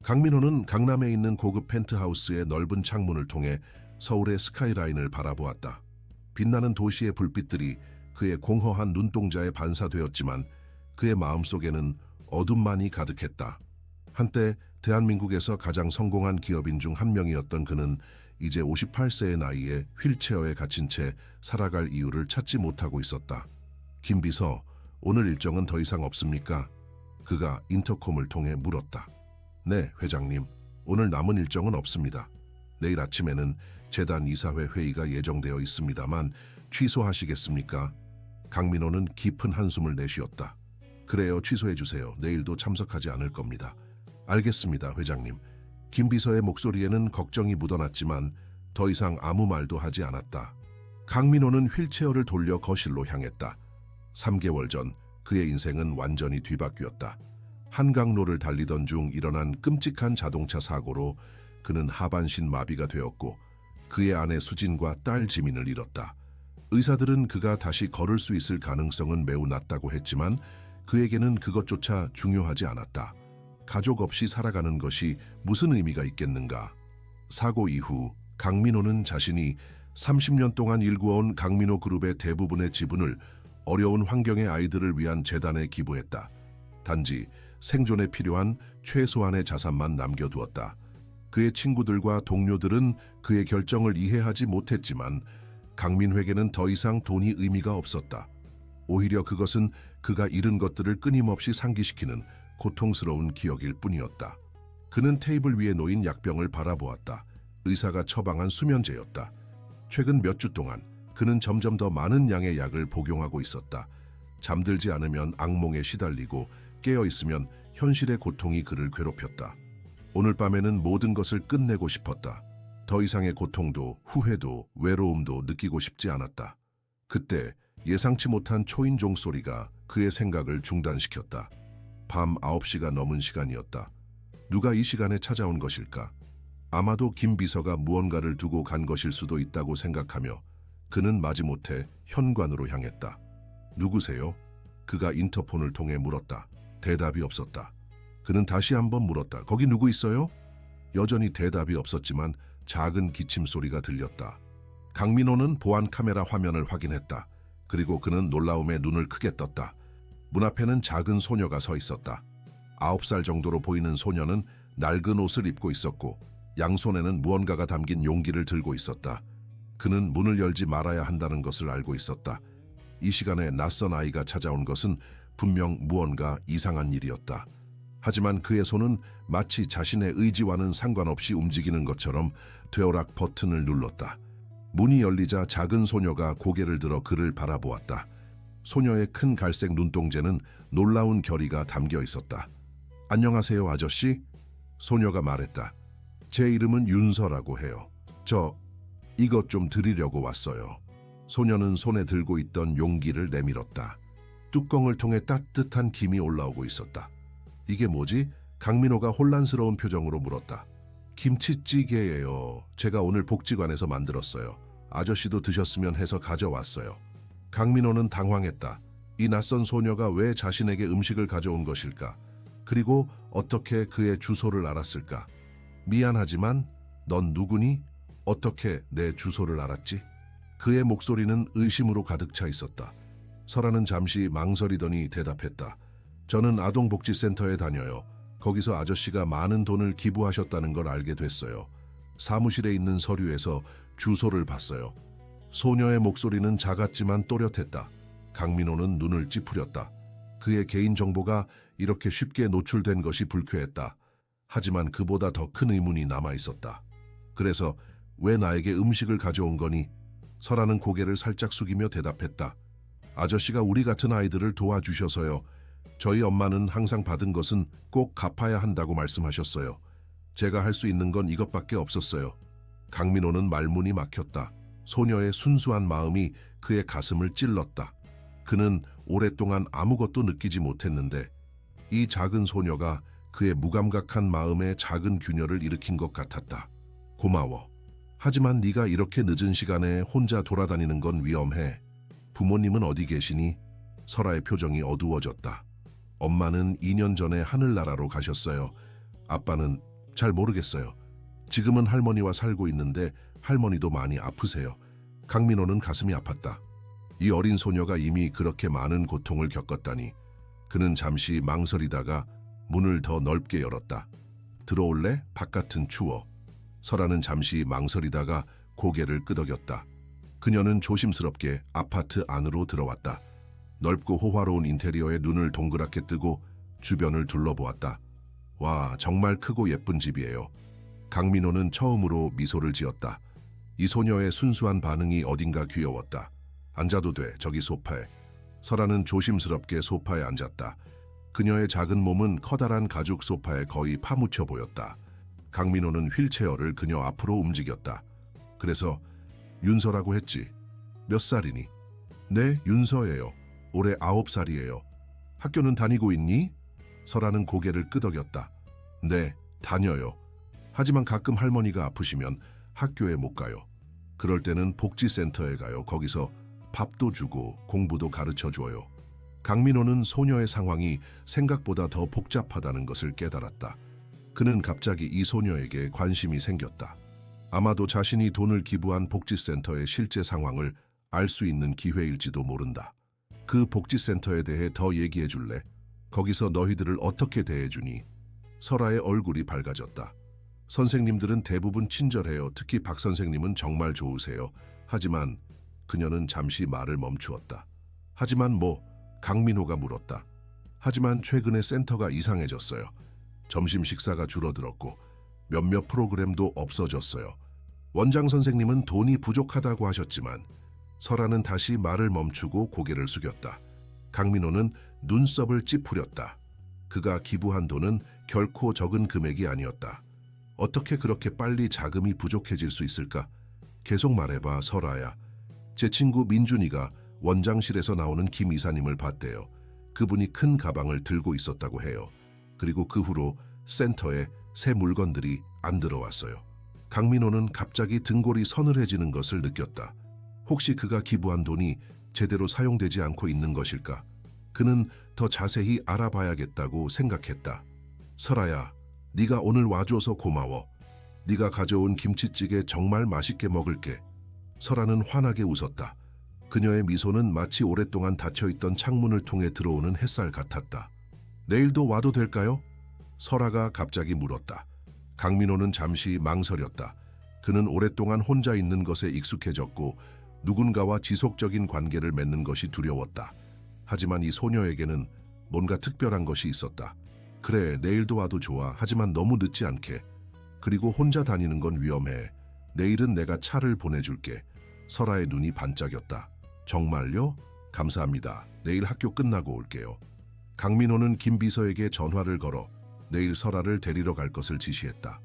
강민호는 강남에 있는 고급 펜트하우스의 넓은 창문을 통해 서울의 스카이라인을 바라보았다. 빛나는 도시의 불빛들이 그의 공허한 눈동자에 반사되었지만 그의 마음속에는 어둠만이 가득했다. 한때 대한민국에서 가장 성공한 기업인 중 한 명이었던 그는 이제 58세의 나이에 휠체어에 갇힌 채 살아갈 이유를 찾지 못하고 있었다. 김 비서, 오늘 일정은 더 이상 없습니까? 그가 인터콤을 통해 물었다. 네, 회장님. 오늘 남은 일정은 없습니다. 내일 아침에는 재단 이사회 회의가 예정되어 있습니다만 취소하시겠습니까? 강민호는 깊은 한숨을 내쉬었다. 그래요, 취소해 주세요. 내일도 참석하지 않을 겁니다. 알겠습니다, 회장님. 김 비서의 목소리에는 걱정이 묻어났지만 더 이상 아무 말도 하지 않았다. 강민호는 휠체어를 돌려 거실로 향했다. 3개월 전 그의 인생은 완전히 뒤바뀌었다. 한강로를 달리던 중 일어난 끔찍한 자동차 사고로 그는 하반신 마비가 되었고 그의 아내 수진과 딸 지민을 잃었다. 의사들은 그가 다시 걸을 수 있을 가능성은 매우 낮다고 했지만 그에게는 그것조차 중요하지 않았다. 가족 없이 살아가는 것이 무슨 의미가 있겠는가? 사고 이후 강민호는 자신이 30년 동안 일구어온 강민호 그룹의 대부분의 지분을 어려운 환경의 아이들을 위한 재단에 기부했다. 단지 생존에 필요한 최소한의 자산만 남겨두었다. 그의 친구들과 동료들은 그의 결정을 이해하지 못했지만 강민호에게는 더 이상 돈이 의미가 없었다. 오히려 그것은 그가 잃은 것들을 끊임없이 상기시키는 고통스러운 기억일 뿐이었다. 그는 테이블 위에 놓인 약병을 바라보았다. 의사가 처방한 수면제였다. 최근 몇 주 동안 그는 점점 더 많은 양의 약을 복용하고 있었다. 잠들지 않으면 악몽에 시달리고 깨어있으면 현실의 고통이 그를 괴롭혔다. 오늘 밤에는 모든 것을 끝내고 싶었다. 더 이상의 고통도 후회도 외로움도 느끼고 싶지 않았다. 그때 예상치 못한 초인 종소리가 그의 생각을 중단시켰다. 밤 9시가 넘은 시간이었다. 누가 이 시간에 찾아온 것일까? 아마도 김 비서가 무언가를 두고 간 것일 수도 있다고 생각하며 그는 마지못해 현관으로 향했다. 누구세요? 그가 인터폰을 통해 물었다. 대답이 없었다. 그는 다시 한번 물었다. 거기 누구 있어요? 여전히 대답이 없었지만 작은 기침 소리가 들렸다. 강민호는 보안 카메라 화면을 확인했다. 그리고 그는 놀라움에 눈을 크게 떴다. 문 앞에는 작은 소녀가 서 있었다. 9살 정도로 보이는 소녀는 낡은 옷을 입고 있었고 양손에는 무언가가 담긴 용기를 들고 있었다. 그는 문을 열지 말아야 한다는 것을 알고 있었다. 이 시간에 낯선 아이가 찾아온 것은 분명 무언가 이상한 일이었다. 하지만 그의 손은 마치 자신의 의지와는 상관없이 움직이는 것처럼 되오락 버튼을 눌렀다. 문이 열리자 작은 소녀가 고개를 들어 그를 바라보았다. 소녀의 큰 갈색 눈동자는 놀라운 결의가 담겨 있었다. 안녕하세요, 아저씨? 소녀가 말했다. 제 이름은 윤서라고 해요. 저 이것 좀 드리려고 왔어요. 소녀는 손에 들고 있던 용기를 내밀었다. 뚜껑을 통해 따뜻한 김이 올라오고 있었다. 이게 뭐지? 강민호가 혼란스러운 표정으로 물었다. 김치찌개예요. 제가 오늘 복지관에서 만들었어요. 아저씨도 드셨으면 해서 가져왔어요. 강민호는 당황했다. 이 낯선 소녀가 왜 자신에게 음식을 가져온 것일까? 그리고 어떻게 그의 주소를 알았을까? 미안하지만 넌 누구니? 어떻게 내 주소를 알았지? 그의 목소리는 의심으로 가득 차 있었다. 설아는 잠시 망설이더니 대답했다. 저는 아동복지센터에 다녀요. 거기서 아저씨가 많은 돈을 기부하셨다는 걸 알게 됐어요. 사무실에 있는 서류에서 주소를 봤어요. 소녀의 목소리는 작았지만 또렷했다. 강민호는 눈을 찌푸렸다. 그의 개인정보가 이렇게 쉽게 노출된 것이 불쾌했다. 하지만 그보다 더 큰 의문이 남아있었다. 그래서 왜 나에게 음식을 가져온 거니? 설아는 고개를 살짝 숙이며 대답했다. 아저씨가 우리 같은 아이들을 도와주셔서요. 저희 엄마는 항상 받은 것은 꼭 갚아야 한다고 말씀하셨어요. 제가 할 수 있는 건 이것밖에 없었어요. 강민호는 말문이 막혔다. 소녀의 순수한 마음이 그의 가슴을 찔렀다. 그는 오랫동안 아무것도 느끼지 못했는데 이 작은 소녀가 그의 무감각한 마음에 작은 균열을 일으킨 것 같았다. 고마워. 하지만 네가 이렇게 늦은 시간에 혼자 돌아다니는 건 위험해. 부모님은 어디 계시니? 설아의 표정이 어두워졌다. 엄마는 2년 전에 하늘나라로 가셨어요. 아빠는 잘 모르겠어요. 지금은 할머니와 살고 있는데 할머니도 많이 아프세요. 강민호는 가슴이 아팠다. 이 어린 소녀가 이미 그렇게 많은 고통을 겪었다니. 그는 잠시 망설이다가 문을 더 넓게 열었다. 들어올래? 바깥은 추워. 설아는 잠시 망설이다가 고개를 끄덕였다. 그녀는 조심스럽게 아파트 안으로 들어왔다. 넓고 호화로운 인테리어에 눈을 동그랗게 뜨고 주변을 둘러보았다. 와, 정말 크고 예쁜 집이에요. 강민호는 처음으로 미소를 지었다. 이 소녀의 순수한 반응이 어딘가 귀여웠다. 앉아도 돼, 저기 소파에. 설아는 조심스럽게 소파에 앉았다. 그녀의 작은 몸은 커다란 가죽 소파에 거의 파묻혀 보였다. 강민호는 휠체어를 그녀 앞으로 움직였다. 그래서 윤서라고 했지. 몇 살이니? 네, 윤서예요. 올해 9살이에요. 학교는 다니고 있니? 설아는 고개를 끄덕였다. 네, 다녀요. 하지만 가끔 할머니가 아프시면 학교에 못 가요. 그럴 때는 복지센터에 가요. 거기서 밥도 주고 공부도 가르쳐 줘요. 강민호는 소녀의 상황이 생각보다 더 복잡하다는 것을 깨달았다. 그는 갑자기 이 소녀에게 관심이 생겼다. 아마도 자신이 돈을 기부한 복지센터의 실제 상황을 알 수 있는 기회일지도 모른다. 그 복지센터에 대해 더 얘기해 줄래? 거기서 너희들을 어떻게 대해주니? 설아의 얼굴이 밝아졌다. 선생님들은 대부분 친절해요. 특히 박 선생님은 정말 좋으세요. 하지만 그녀는 잠시 말을 멈추었다. 하지만 뭐? 강민호가 물었다. 하지만 최근에 센터가 이상해졌어요. 점심 식사가 줄어들었고 몇몇 프로그램도 없어졌어요. 원장 선생님은 돈이 부족하다고 하셨지만 설아는 다시 말을 멈추고 고개를 숙였다. 강민호는 눈썹을 찌푸렸다. 그가 기부한 돈은 결코 적은 금액이 아니었다. 어떻게 그렇게 빨리 자금이 부족해질 수 있을까? 계속 말해봐, 설아야. 제 친구 민준이가 원장실에서 나오는 김 이사님을 봤대요. 그분이 큰 가방을 들고 있었다고 해요. 그리고 그 후로 센터에 새 물건들이 안 들어왔어요. 강민호는 갑자기 등골이 서늘해지는 것을 느꼈다. 혹시 그가 기부한 돈이 제대로 사용되지 않고 있는 것일까? 그는 더 자세히 알아봐야겠다고 생각했다. 설아야, 네가 오늘 와줘서 고마워. 네가 가져온 김치찌개 정말 맛있게 먹을게. 설아는 환하게 웃었다. 그녀의 미소는 마치 오랫동안 닫혀있던 창문을 통해 들어오는 햇살 같았다. 내일도 와도 될까요? 설아가 갑자기 물었다. 강민호는 잠시 망설였다. 그는 오랫동안 혼자 있는 것에 익숙해졌고 누군가와 지속적인 관계를 맺는 것이 두려웠다. 하지만 이 소녀에게는 뭔가 특별한 것이 있었다. 그래, 내일도 와도 좋아. 하지만 너무 늦지 않게. 그리고 혼자 다니는 건 위험해. 내일은 내가 차를 보내줄게. 설아의 눈이 반짝였다. 정말요? 감사합니다. 내일 학교 끝나고 올게요. 강민호는 김 비서에게 전화를 걸어 내일 설아를 데리러 갈 것을 지시했다.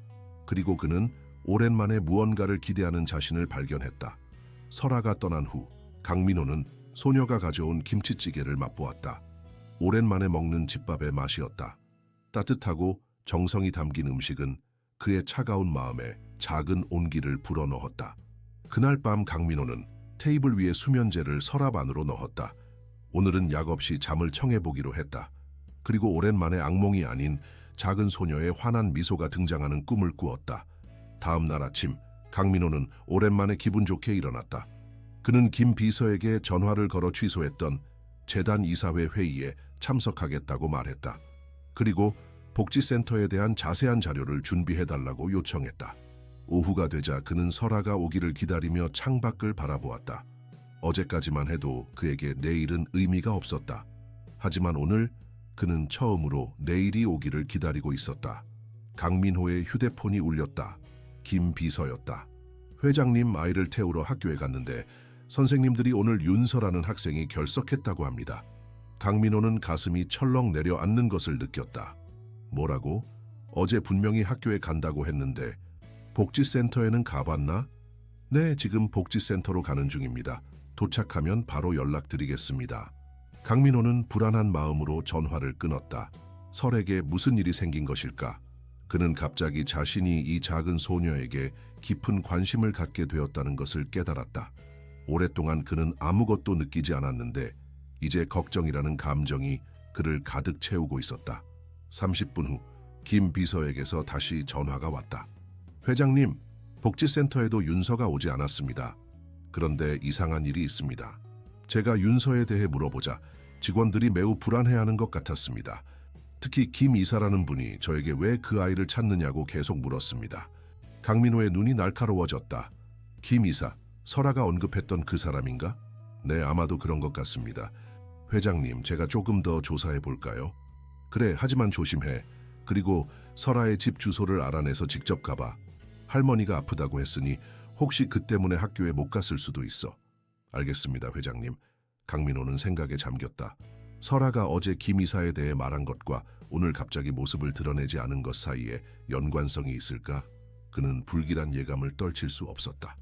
그리고 그는 오랜만에 무언가를 기대하는 자신을 발견했다. 설아가 떠난 후 강민호는 소녀가 가져온 김치찌개를 맛보았다. 오랜만에 먹는 집밥의 맛이었다. 따뜻하고 정성이 담긴 음식은 그의 차가운 마음에 작은 온기를 불어넣었다. 그날 밤 강민호는 테이블 위에 수면제를 서랍 안으로 넣었다. 오늘은 약 없이 잠을 청해보기로 했다. 그리고 오랜만에 악몽이 아닌 작은 소녀의 환한 미소가 등장하는 꿈을 꾸었다. 다음 날 아침 강민호는 오랜만에 기분 좋게 일어났다. 그는 김 비서에게 전화를 걸어 취소했던 재단 이사회 회의에 참석하겠다고 말했다. 그리고 복지센터에 대한 자세한 자료를 준비해달라고 요청했다. 오후가 되자 그는 설아가 오기를 기다리며 창밖을 바라보았다. 어제까지만 해도 그에게 내일은 의미가 없었다. 하지만 오늘 그는 처음으로 내일이 오기를 기다리고 있었다. 강민호의 휴대폰이 울렸다. 김 비서였다. 회장님, 아이를 태우러 학교에 갔는데 선생님들이 오늘 윤서라는 학생이 결석했다고 합니다. 강민호는 가슴이 철렁 내려앉는 것을 느꼈다. 뭐라고? 어제 분명히 학교에 간다고 했는데 복지센터에는 가봤나? 네, 지금 복지센터로 가는 중입니다. 도착하면 바로 연락드리겠습니다. 강민호는 불안한 마음으로 전화를 끊었다. 설에게 무슨 일이 생긴 것일까? 그는 갑자기 자신이 이 작은 소녀에게 깊은 관심을 갖게 되었다는 것을 깨달았다. 오랫동안 그는 아무것도 느끼지 않았는데 이제 걱정이라는 감정이 그를 가득 채우고 있었다. 30분 후 김 비서에게서 다시 전화가 왔다. 회장님, 복지센터에도 윤서가 오지 않았습니다. 그런데 이상한 일이 있습니다. 제가 윤서에 대해 물어보자 직원들이 매우 불안해하는 것 같았습니다. 특히 김 이사라는 분이 저에게 왜 그 아이를 찾느냐고 계속 물었습니다. 강민호의 눈이 날카로워졌다. 김 이사, 설아가 언급했던 그 사람인가? 네, 아마도 그런 것 같습니다. 회장님, 제가 조금 더 조사해 볼까요? 그래, 하지만 조심해. 그리고 설아의 집 주소를 알아내서 직접 가봐. 할머니가 아프다고 했으니 혹시 그 때문에 학교에 못 갔을 수도 있어. 알겠습니다, 회장님. 강민호는 생각에 잠겼다. 설아가 어제 김 이사에 대해 말한 것과 오늘 갑자기 모습을 드러내지 않은 것 사이에 연관성이 있을까? 그는 불길한 예감을 떨칠 수 없었다.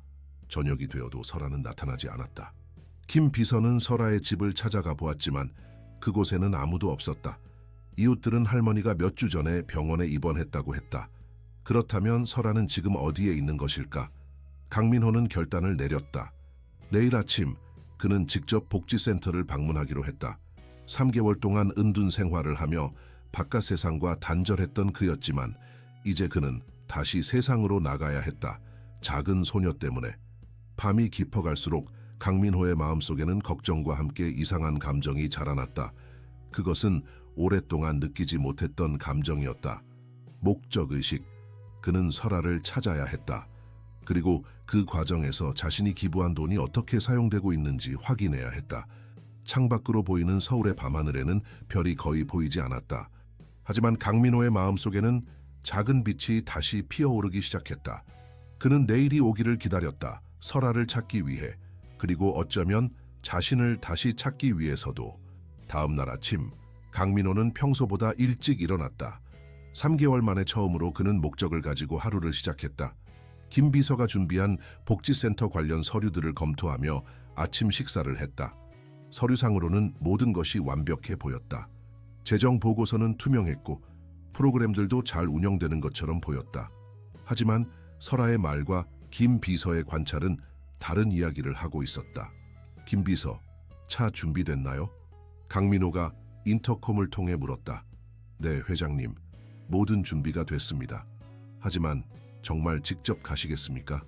저녁이 되어도 설아는 나타나지 않았다. 김 비서는 설아의 집을 찾아가 보았지만 그곳에는 아무도 없었다. 이웃들은 할머니가 몇 주 전에 병원에 입원했다고 했다. 그렇다면 설아는 지금 어디에 있는 것일까? 강민호는 결단을 내렸다. 내일 아침 그는 직접 복지센터를 방문하기로 했다. 3개월 동안 은둔 생활을 하며 바깥 세상과 단절했던 그였지만 이제 그는 다시 세상으로 나가야 했다. 작은 소녀 때문에. 밤이 깊어갈수록 강민호의 마음속에는 걱정과 함께 이상한 감정이 자라났다. 그것은 오랫동안 느끼지 못했던 감정이었다. 목적의식. 그는 설아를 찾아야 했다. 그리고 그 과정에서 자신이 기부한 돈이 어떻게 사용되고 있는지 확인해야 했다. 창밖으로 보이는 서울의 밤하늘에는 별이 거의 보이지 않았다. 하지만 강민호의 마음속에는 작은 빛이 다시 피어오르기 시작했다. 그는 내일이 오기를 기다렸다. 설아를 찾기 위해. 그리고 어쩌면 자신을 다시 찾기 위해서도. 다음 날 아침 강민호는 평소보다 일찍 일어났다. 3개월 만에 처음으로 그는 목적을 가지고 하루를 시작했다. 김 비서가 준비한 복지센터 관련 서류들을 검토하며 아침 식사를 했다. 서류상으로는 모든 것이 완벽해 보였다. 재정 보고서는 투명했고 프로그램들도 잘 운영되는 것처럼 보였다. 하지만 설아의 말과 김 비서의 관찰은 다른 이야기를 하고 있었다. 김 비서, 차 준비됐나요? 강민호가 인터콤을 통해 물었다. 네, 회장님. 모든 준비가 됐습니다. 하지만 정말 직접 가시겠습니까?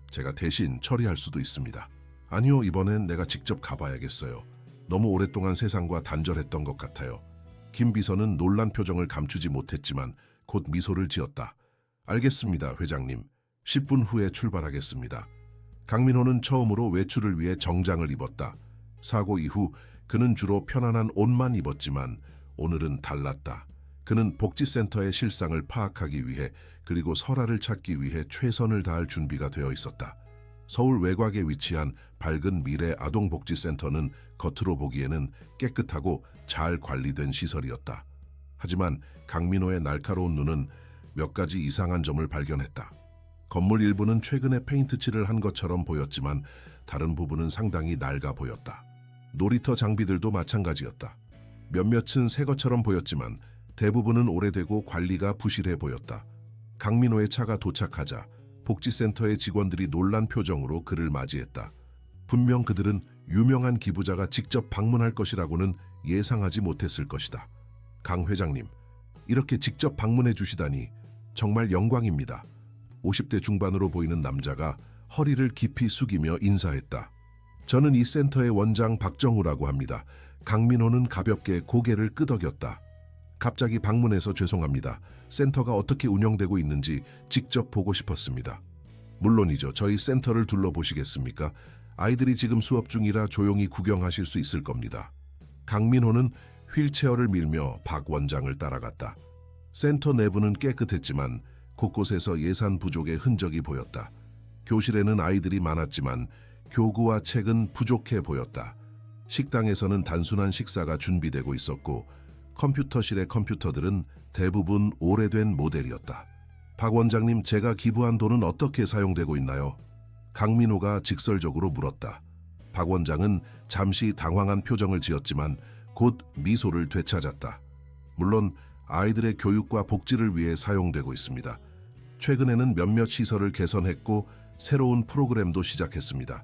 제가 대신 처리할 수도 있습니다. 아니요, 이번엔 내가 직접 가봐야겠어요. 너무 오랫동안 세상과 단절했던 것 같아요. 김 비서는 놀란 표정을 감추지 못했지만 곧 미소를 지었다. 알겠습니다, 회장님. 10분 후에 출발하겠습니다. 강민호는 처음으로 외출을 위해 정장을 입었다. 사고 이후 그는 주로 편안한 옷만 입었지만 오늘은 달랐다. 그는 복지센터의 실상을 파악하기 위해 그리고 설아를 찾기 위해 최선을 다할 준비가 되어 있었다. 서울 외곽에 위치한 밝은 미래 아동복지센터는 겉으로 보기에는 깨끗하고 잘 관리된 시설이었다. 하지만 강민호의 날카로운 눈은 몇 가지 이상한 점을 발견했다. 건물 일부는 최근에 페인트칠을 한 것처럼 보였지만 다른 부분은 상당히 낡아 보였다. 놀이터 장비들도 마찬가지였다. 몇몇은 새 것처럼 보였지만 대부분은 오래되고 관리가 부실해 보였다. 강민호의 차가 도착하자 복지센터의 직원들이 놀란 표정으로 그를 맞이했다. 분명 그들은 유명한 기부자가 직접 방문할 것이라고는 예상하지 못했을 것이다. 강 회장님, 이렇게 직접 방문해 주시다니 정말 영광입니다. 50대 중반으로 보이는 남자가 허리를 깊이 숙이며 인사했다. 저는 이 센터의 원장 박정우라고 합니다. 강민호는 가볍게 고개를 끄덕였다. 갑자기 방문해서 죄송합니다. 센터가 어떻게 운영되고 있는지 직접 보고 싶었습니다. 물론이죠. 저희 센터를 둘러보시겠습니까? 아이들이 지금 수업 중이라 조용히 구경하실 수 있을 겁니다. 강민호는 휠체어를 밀며 박 원장을 따라갔다. 센터 내부는 깨끗했지만 곳곳에서 예산 부족의 흔적이 보였다. 교실에는 아이들이 많았지만 교구와 책은 부족해 보였다. 식당에서는 단순한 식사가 준비되고 있었고 컴퓨터실의 컴퓨터들은 대부분 오래된 모델이었다. 박 원장님, 제가 기부한 돈은 어떻게 사용되고 있나요? 강민호가 직설적으로 물었다. 박 원장은 잠시 당황한 표정을 지었지만 곧 미소를 되찾았다. 물론 아이들의 교육과 복지를 위해 사용되고 있습니다. 최근에는 몇몇 시설을 개선했고 새로운 프로그램도 시작했습니다.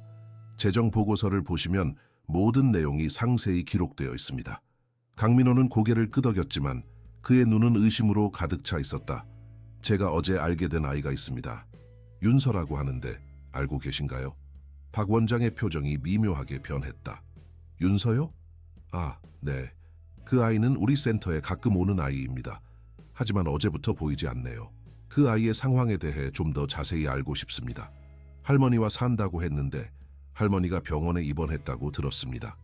재정 보고서를 보시면 모든 내용이 상세히 기록되어 있습니다. 강민호는 고개를 끄덕였지만 그의 눈은 의심으로 가득 차 있었다. 제가 어제 알게 된 아이가 있습니다. 윤서라고 하는데 알고 계신가요? 박 원장의 표정이 미묘하게 변했다. 윤서요? 아, 네. 그 아이는 우리 센터에 가끔 오는 아이입니다. 하지만 어제부터 보이지 않네요. 그 아이의 상황에 대해 좀 더 자세히 알고 싶습니다. 할머니와 산다고 했는데 할머니가 병원에 입원했다고 들었습니다.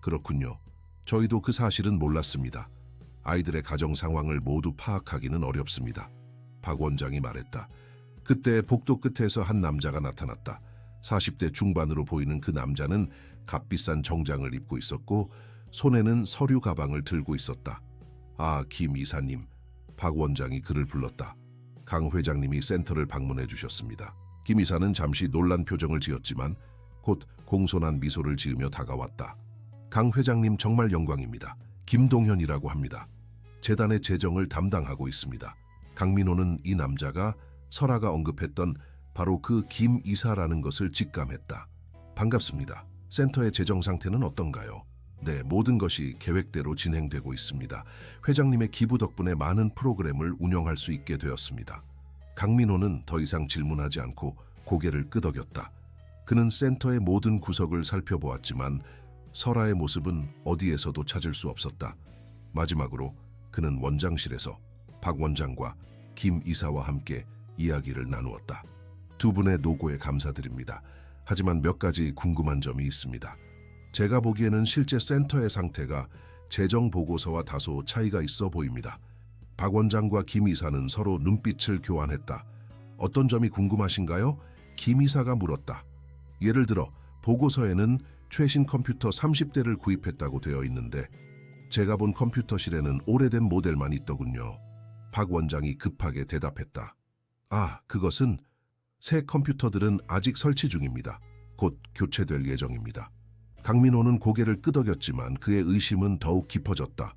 그렇군요. 저희도 그 사실은 몰랐습니다. 아이들의 가정 상황을 모두 파악하기는 어렵습니다. 박 원장이 말했다. 그때 복도 끝에서 한 남자가 나타났다. 40대 중반으로 보이는 그 남자는 값비싼 정장을 입고 있었고 손에는 서류 가방을 들고 있었다. 아, 김 이사님. 박 원장이 그를 불렀다. 강 회장님이 센터를 방문해 주셨습니다. 김 이사는 잠시 놀란 표정을 지었지만 곧 공손한 미소를 지으며 다가왔다. 강 회장님 정말 영광입니다. 김동현이라고 합니다. 재단의 재정을 담당하고 있습니다. 강민호는 이 남자가 설아가 언급했던 바로 그 김 이사라는 것을 직감했다. 반갑습니다. 센터의 재정 상태는 어떤가요? 네, 모든 것이 계획대로 진행되고 있습니다. 회장님의 기부 덕분에 많은 프로그램을 운영할 수 있게 되었습니다. 강민호는 더 이상 질문하지 않고 고개를 끄덕였다. 그는 센터의 모든 구석을 살펴보았지만 설아의 모습은 어디에서도 찾을 수 없었다. 마지막으로 그는 원장실에서 박 원장과 김 이사와 함께 이야기를 나누었다. 두 분의 노고에 감사드립니다. 하지만 몇 가지 궁금한 점이 있습니다. 제가 보기에는 실제 센터의 상태가 재정 보고서와 다소 차이가 있어 보입니다. 박 원장과 김 이사는 서로 눈빛을 교환했다. 어떤 점이 궁금하신가요? 김 이사가 물었다. 예를 들어 보고서에는 최신 컴퓨터 30대를 구입했다고 되어 있는데 제가 본 컴퓨터실에는 오래된 모델만 있더군요. 박 원장이 급하게 대답했다. 아, 그것은 새 컴퓨터들은 아직 설치 중입니다. 곧 교체될 예정입니다. 강민호는 고개를 끄덕였지만 그의 의심은 더욱 깊어졌다.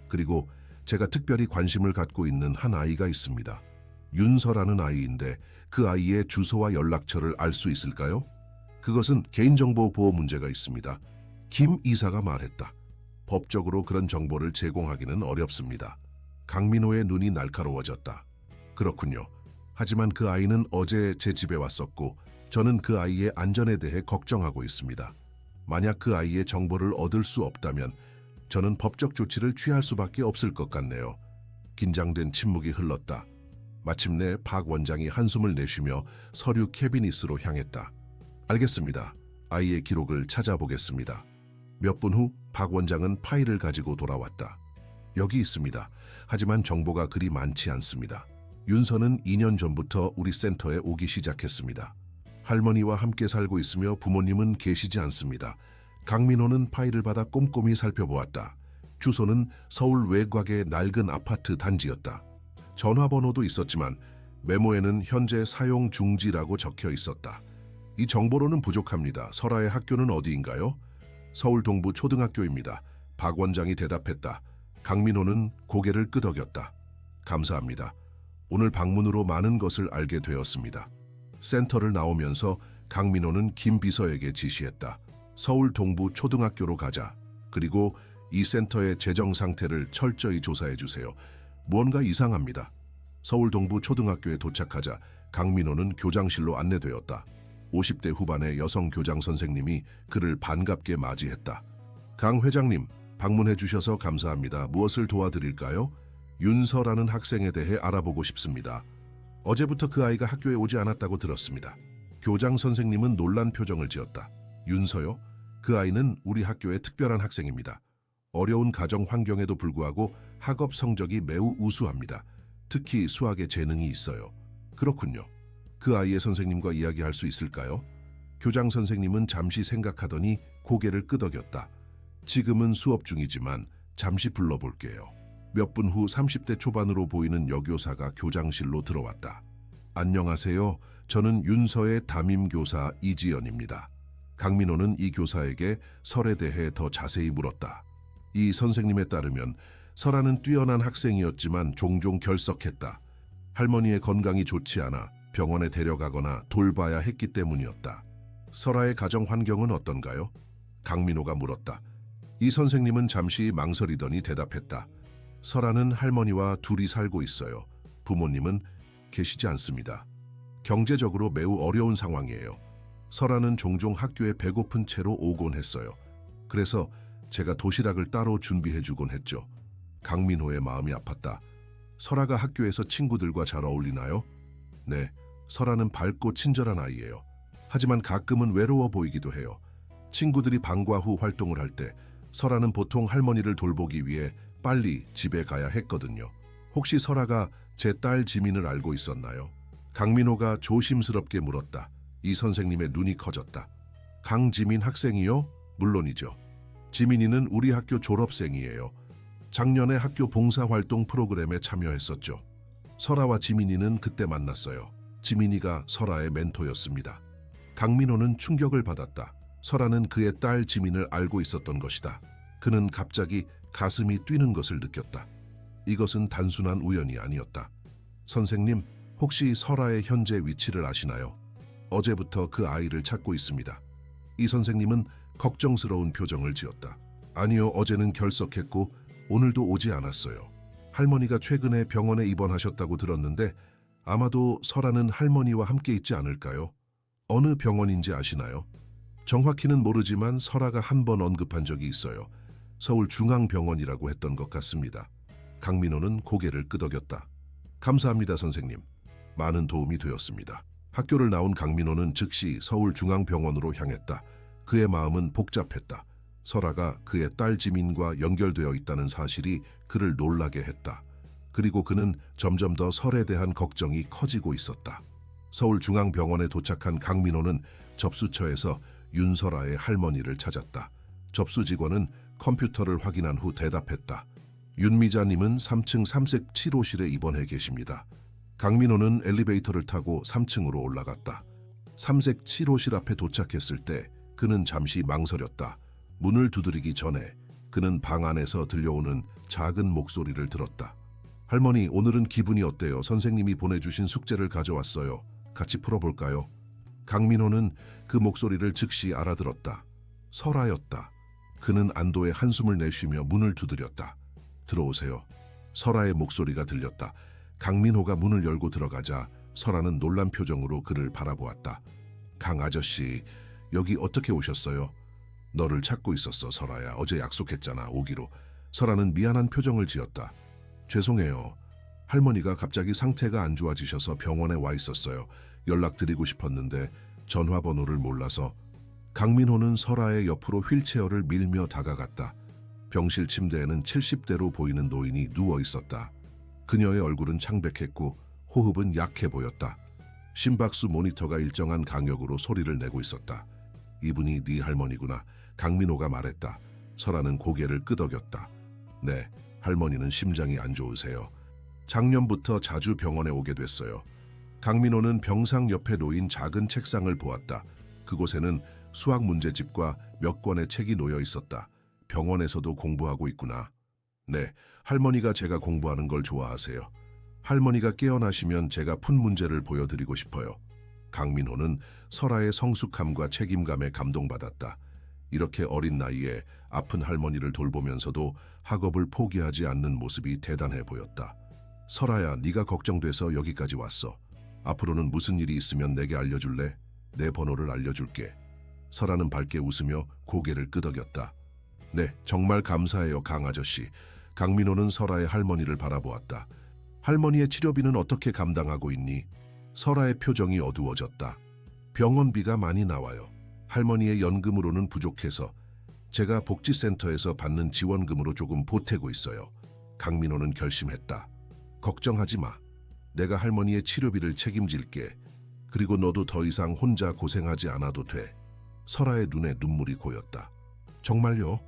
그리고 제가 특별히 관심을 갖고 있는 한 아이가 있습니다. 윤서라는 아이인데 그 아이의 주소와 연락처를 알 수 있을까요? 그것은 개인정보 보호 문제가 있습니다. 김 이사가 말했다. 법적으로 그런 정보를 제공하기는 어렵습니다. 강민호의 눈이 날카로워졌다. 그렇군요. 하지만 그 아이는 어제 제 집에 왔었고 저는 그 아이의 안전에 대해 걱정하고 있습니다. 만약 그 아이의 정보를 얻을 수 없다면 저는 법적 조치를 취할 수밖에 없을 것 같네요. 긴장된 침묵이 흘렀다. 마침내 박 원장이 한숨을 내쉬며 서류 캐비닛으로 향했다. 알겠습니다. 아이의 기록을 찾아보겠습니다. 몇 분 후 박 원장은 파일을 가지고 돌아왔다. 여기 있습니다. 하지만 정보가 그리 많지 않습니다. 윤서는 2년 전부터 우리 센터에 오기 시작했습니다. 할머니와 함께 살고 있으며 부모님은 계시지 않습니다. 강민호는 파일을 받아 꼼꼼히 살펴보았다. 주소는 서울 외곽의 낡은 아파트 단지였다. 전화번호도 있었지만 메모에는 현재 사용 중지라고 적혀 있었다. 이 정보로는 부족합니다. 설아의 학교는 어디인가요? 서울 동부 초등학교입니다. 박 원장이 대답했다. 강민호는 고개를 끄덕였다. 감사합니다. 오늘 방문으로 많은 것을 알게 되었습니다. 센터를 나오면서 강민호는 김 비서에게 지시했다. 서울 동부 초등학교로 가자. 그리고 이 센터의 재정 상태를 철저히 조사해 주세요. 무언가 이상합니다. 서울 동부 초등학교에 도착하자 강민호는 교장실로 안내되었다. 50대 후반의 여성 교장 선생님이 그를 반갑게 맞이했다. 강 회장님, 방문해 주셔서 감사합니다. 무엇을 도와드릴까요? 윤서라는 학생에 대해 알아보고 싶습니다. 어제부터 그 아이가 학교에 오지 않았다고 들었습니다. 교장 선생님은 놀란 표정을 지었다. 윤서요? 그 아이는 우리 학교의 특별한 학생입니다. 어려운 가정 환경에도 불구하고 학업 성적이 매우 우수합니다. 특히 수학에 재능이 있어요. 그렇군요. 그 아이의 선생님과 이야기할 수 있을까요? 교장 선생님은 잠시 생각하더니 고개를 끄덕였다. 지금은 수업 중이지만 잠시 불러볼게요. 몇 분 후 30대 초반으로 보이는 여교사가 교장실로 들어왔다. 안녕하세요. 저는 윤서의 담임교사 이지연입니다. 강민호는 이 교사에게 설에 대해 더 자세히 물었다. 이 선생님에 따르면 설아는 뛰어난 학생이었지만 종종 결석했다. 할머니의 건강이 좋지 않아 병원에 데려가거나 돌봐야 했기 때문이었다. 설아의 가정 환경은 어떤가요? 강민호가 물었다. 이 선생님은 잠시 망설이더니 대답했다. 설아는 할머니와 둘이 살고 있어요. 부모님은 계시지 않습니다. 경제적으로 매우 어려운 상황이에요. 설아는 종종 학교에 배고픈 채로 오곤 했어요. 그래서 제가 도시락을 따로 준비해주곤 했죠. 강민호의 마음이 아팠다. 설아가 학교에서 친구들과 잘 어울리나요? 네, 설아는 밝고 친절한 아이예요. 하지만 가끔은 외로워 보이기도 해요. 친구들이 방과 후 활동을 할 때 설아는 보통 할머니를 돌보기 위해 빨리 집에 가야 했거든요. 혹시 설아가 제 딸 지민을 알고 있었나요? 강민호가 조심스럽게 물었다. 이 선생님의 눈이 커졌다. 강지민 학생이요? 물론이죠. 지민이는 우리 학교 졸업생이에요. 작년에 학교 봉사활동 프로그램에 참여했었죠. 설아와 지민이는 그때 만났어요. 지민이가 설아의 멘토였습니다. 강민호는 충격을 받았다. 설아는 그의 딸 지민을 알고 있었던 것이다. 그는 갑자기 가슴이 뛰는 것을 느꼈다. 이것은 단순한 우연이 아니었다. 선생님, 혹시 설아의 현재 위치를 아시나요? 어제부터 그 아이를 찾고 있습니다. 이 선생님은 걱정스러운 표정을 지었다. 아니요, 어제는 결석했고 오늘도 오지 않았어요. 할머니가 최근에 병원에 입원하셨다고 들었는데 아마도 설아는 할머니와 함께 있지 않을까요? 어느 병원인지 아시나요? 정확히는 모르지만 설아가 한 번 언급한 적이 있어요. 서울중앙병원이라고 했던 것 같습니다. 강민호는 고개를 끄덕였다. 감사합니다, 선생님. 많은 도움이 되었습니다. 학교를 나온 강민호는 즉시 서울중앙병원으로 향했다. 그의 마음은 복잡했다. 설아가 그의 딸 지민과 연결되어 있다는 사실이 그를 놀라게 했다. 그리고 그는 점점 더 설에 대한 걱정이 커지고 있었다. 서울중앙병원에 도착한 강민호는 접수처에서 윤설아의 할머니를 찾았다. 접수 직원은 컴퓨터를 확인한 후 대답했다. 윤미자님은 3층 3색 7호실에 입원해 계십니다. 강민호는 엘리베이터를 타고 3층으로 올라갔다. 3색 7호실 앞에 도착했을 때 그는 잠시 망설였다. 문을 두드리기 전에 그는 방 안에서 들려오는 작은 목소리를 들었다. 할머니, 오늘은 기분이 어때요? 선생님이 보내주신 숙제를 가져왔어요. 같이 풀어볼까요? 강민호는 그 목소리를 즉시 알아들었다. 설아였다. 그는 안도의 한숨을 내쉬며 문을 두드렸다. 들어오세요. 설아의 목소리가 들렸다. 강민호가 문을 열고 들어가자 설아는 놀란 표정으로 그를 바라보았다. 강 아저씨, 여기 어떻게 오셨어요? 너를 찾고 있었어, 설아야. 어제 약속했잖아, 오기로. 설아는 미안한 표정을 지었다. 죄송해요. 할머니가 갑자기 상태가 안 좋아지셔서 병원에 와 있었어요. 연락드리고 싶었는데 전화번호를 몰라서. 강민호는 설아의 옆으로 휠체어를 밀며 다가갔다. 병실 침대에는 70대로 보이는 노인이 누워 있었다. 그녀의 얼굴은 창백했고 호흡은 약해 보였다. 심박수 모니터가 일정한 강역으로 소리를 내고 있었다. 이분이 네 할머니구나. 강민호가 말했다. 설아는 고개를 끄덕였다. 네, 할머니는 심장이 안 좋으세요. 작년부터 자주 병원에 오게 됐어요. 강민호는 병상 옆에 놓인 작은 책상을 보았다. 그곳에는 수학 문제집과 몇 권의 책이 놓여 있었다. 병원에서도 공부하고 있구나. 네, 할머니가 제가 공부하는 걸 좋아하세요. 할머니가 깨어나시면 제가 푼 문제를 보여드리고 싶어요. 강민호는 설아의 성숙함과 책임감에 감동받았다. 이렇게 어린 나이에 아픈 할머니를 돌보면서도 학업을 포기하지 않는 모습이 대단해 보였다. 설아야, 네가 걱정돼서 여기까지 왔어. 앞으로는 무슨 일이 있으면 내게 알려줄래? 내 번호를 알려줄게. 설아는 밝게 웃으며 고개를 끄덕였다. 네, 정말 감사해요, 강 아저씨. 강민호는 설아의 할머니를 바라보았다. 할머니의 치료비는 어떻게 감당하고 있니? 설아의 표정이 어두워졌다. 병원비가 많이 나와요. 할머니의 연금으로는 부족해서 제가 복지센터에서 받는 지원금으로 조금 보태고 있어요. 강민호는 결심했다. 걱정하지 마. 내가 할머니의 치료비를 책임질게. 그리고 너도 더 이상 혼자 고생하지 않아도 돼. 설아의 눈에 눈물이 고였다. 정말요?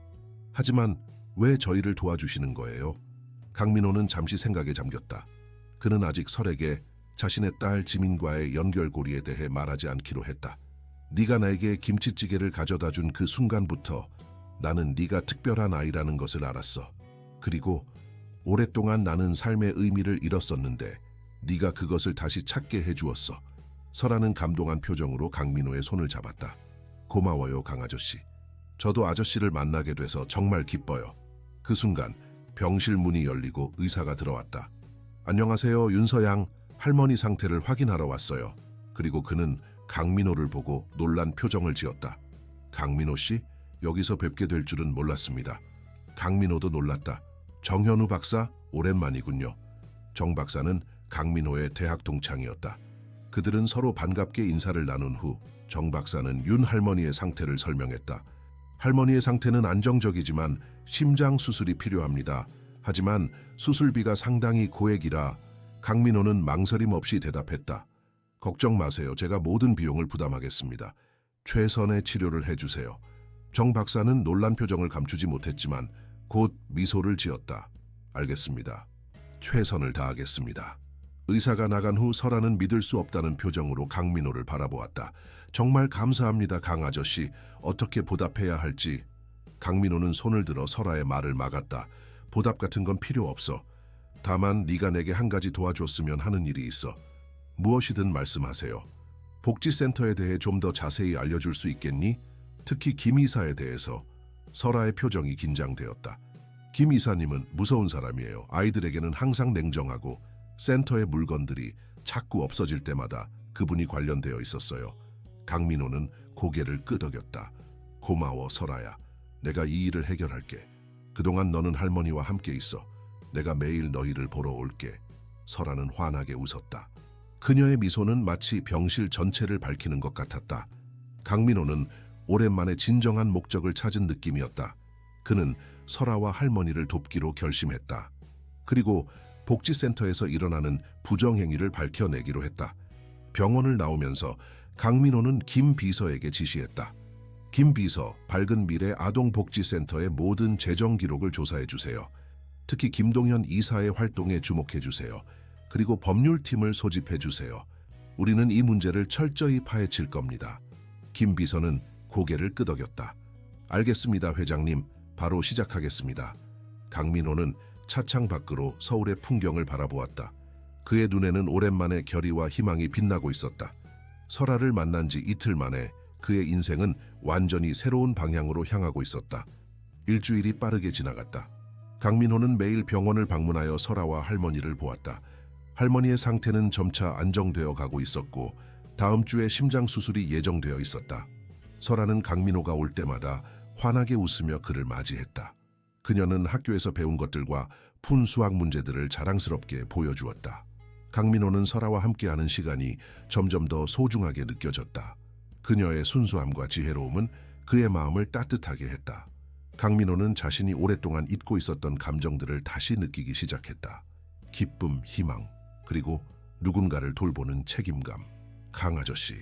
하지만 왜 저희를 도와주시는 거예요? 강민호는 잠시 생각에 잠겼다. 그는 아직 설에게 자신의 딸 지민과의 연결고리에 대해 말하지 않기로 했다. 네가 나에게 김치찌개를 가져다 준 그 순간부터 나는 네가 특별한 아이라는 것을 알았어. 그리고 오랫동안 나는 삶의 의미를 잃었었는데 네가 그것을 다시 찾게 해주었어. 설아는 감동한 표정으로 강민호의 손을 잡았다. 고마워요, 강 아저씨. 저도 아저씨를 만나게 돼서 정말 기뻐요. 그 순간 병실 문이 열리고 의사가 들어왔다. 안녕하세요, 윤서양. 할머니 상태를 확인하러 왔어요. 그리고 그는 강민호를 보고 놀란 표정을 지었다. 강민호 씨? 여기서 뵙게 될 줄은 몰랐습니다. 강민호도 놀랐다. 정현우 박사? 오랜만이군요. 정 박사는 강민호의 대학 동창이었다. 그들은 서로 반갑게 인사를 나눈 후 정 박사는 윤 할머니의 상태를 설명했다. 할머니의 상태는 안정적이지만 심장 수술이 필요합니다. 하지만 수술비가 상당히 고액이라 강민호는 망설임 없이 대답했다. 걱정 마세요. 제가 모든 비용을 부담하겠습니다. 최선의 치료를 해주세요. 정 박사는 놀란 표정을 감추지 못했지만 곧 미소를 지었다. 알겠습니다. 최선을 다하겠습니다. 의사가 나간 후 설아는 믿을 수 없다는 표정으로 강민호를 바라보았다. 정말 감사합니다, 강 아저씨. 어떻게 보답해야 할지. 강민호는 손을 들어 설아의 말을 막았다. 보답 같은 건 필요 없어. 다만 네가 내게 한 가지 도와줬으면 하는 일이 있어. 무엇이든 말씀하세요. 복지센터에 대해 좀 더 자세히 알려줄 수 있겠니? 특히 김 이사에 대해서. 설아의 표정이 긴장되었다. 김 이사님은 무서운 사람이에요. 아이들에게는 항상 냉정하고 센터의 물건들이 자꾸 없어질 때마다 그분이 관련되어 있었어요. 강민호는 고개를 끄덕였다. 고마워, 설아야. 내가 이 일을 해결할게. 그동안 너는 할머니와 함께 있어. 내가 매일 너희를 보러 올게. 설아는 환하게 웃었다. 그녀의 미소는 마치 병실 전체를 밝히는 것 같았다. 강민호는 오랜만에 진정한 목적을 찾은 느낌이었다. 그는 설아와 할머니를 돕기로 결심했다. 그리고 복지센터에서 일어나는 부정행위를 밝혀내기로 했다. 병원을 나오면서 강민호는 김 비서에게 지시했다. 김 비서, 밝은 미래 아동복지센터의 모든 재정 기록을 조사해 주세요. 특히 김동현 이사의 활동에 주목해 주세요. 그리고 법률팀을 소집해 주세요. 우리는 이 문제를 철저히 파헤칠 겁니다. 김 비서는 고개를 끄덕였다. 알겠습니다, 회장님. 바로 시작하겠습니다. 강민호는 차창 밖으로 서울의 풍경을 바라보았다. 그의 눈에는 오랜만에 결의와 희망이 빛나고 있었다. 설아를 만난 지 이틀 만에 그의 인생은 완전히 새로운 방향으로 향하고 있었다. 일주일이 빠르게 지나갔다. 강민호는 매일 병원을 방문하여 설아와 할머니를 보았다. 할머니의 상태는 점차 안정되어 가고 있었고 다음 주에 심장 수술이 예정되어 있었다. 설아는 강민호가 올 때마다 환하게 웃으며 그를 맞이했다. 그녀는 학교에서 배운 것들과 푼 수학 문제들을 자랑스럽게 보여주었다. 강민호는 설아와 함께하는 시간이 점점 더 소중하게 느껴졌다. 그녀의 순수함과 지혜로움은 그의 마음을 따뜻하게 했다. 강민호는 자신이 오랫동안 잊고 있었던 감정들을 다시 느끼기 시작했다. 기쁨, 희망, 그리고 누군가를 돌보는 책임감. 강 아저씨,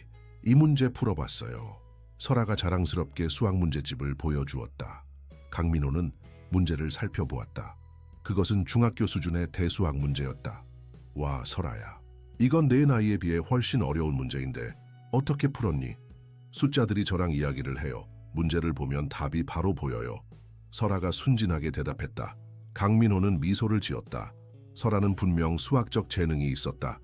이 문제 풀어봤어요. 설아가 자랑스럽게 수학 문제집을 보여주었다. 강민호는 문제를 살펴보았다. 그것은 중학교 수준의 대수학 문제였다. 와, 설아야. 이건 내 나이에 비해 훨씬 어려운 문제인데 어떻게 풀었니? 숫자들이 저랑 이야기를 해요. 문제를 보면 답이 바로 보여요. 설아가 순진하게 대답했다. 강민호는 미소를 지었다. 설아는 분명 수학적 재능이 있었다.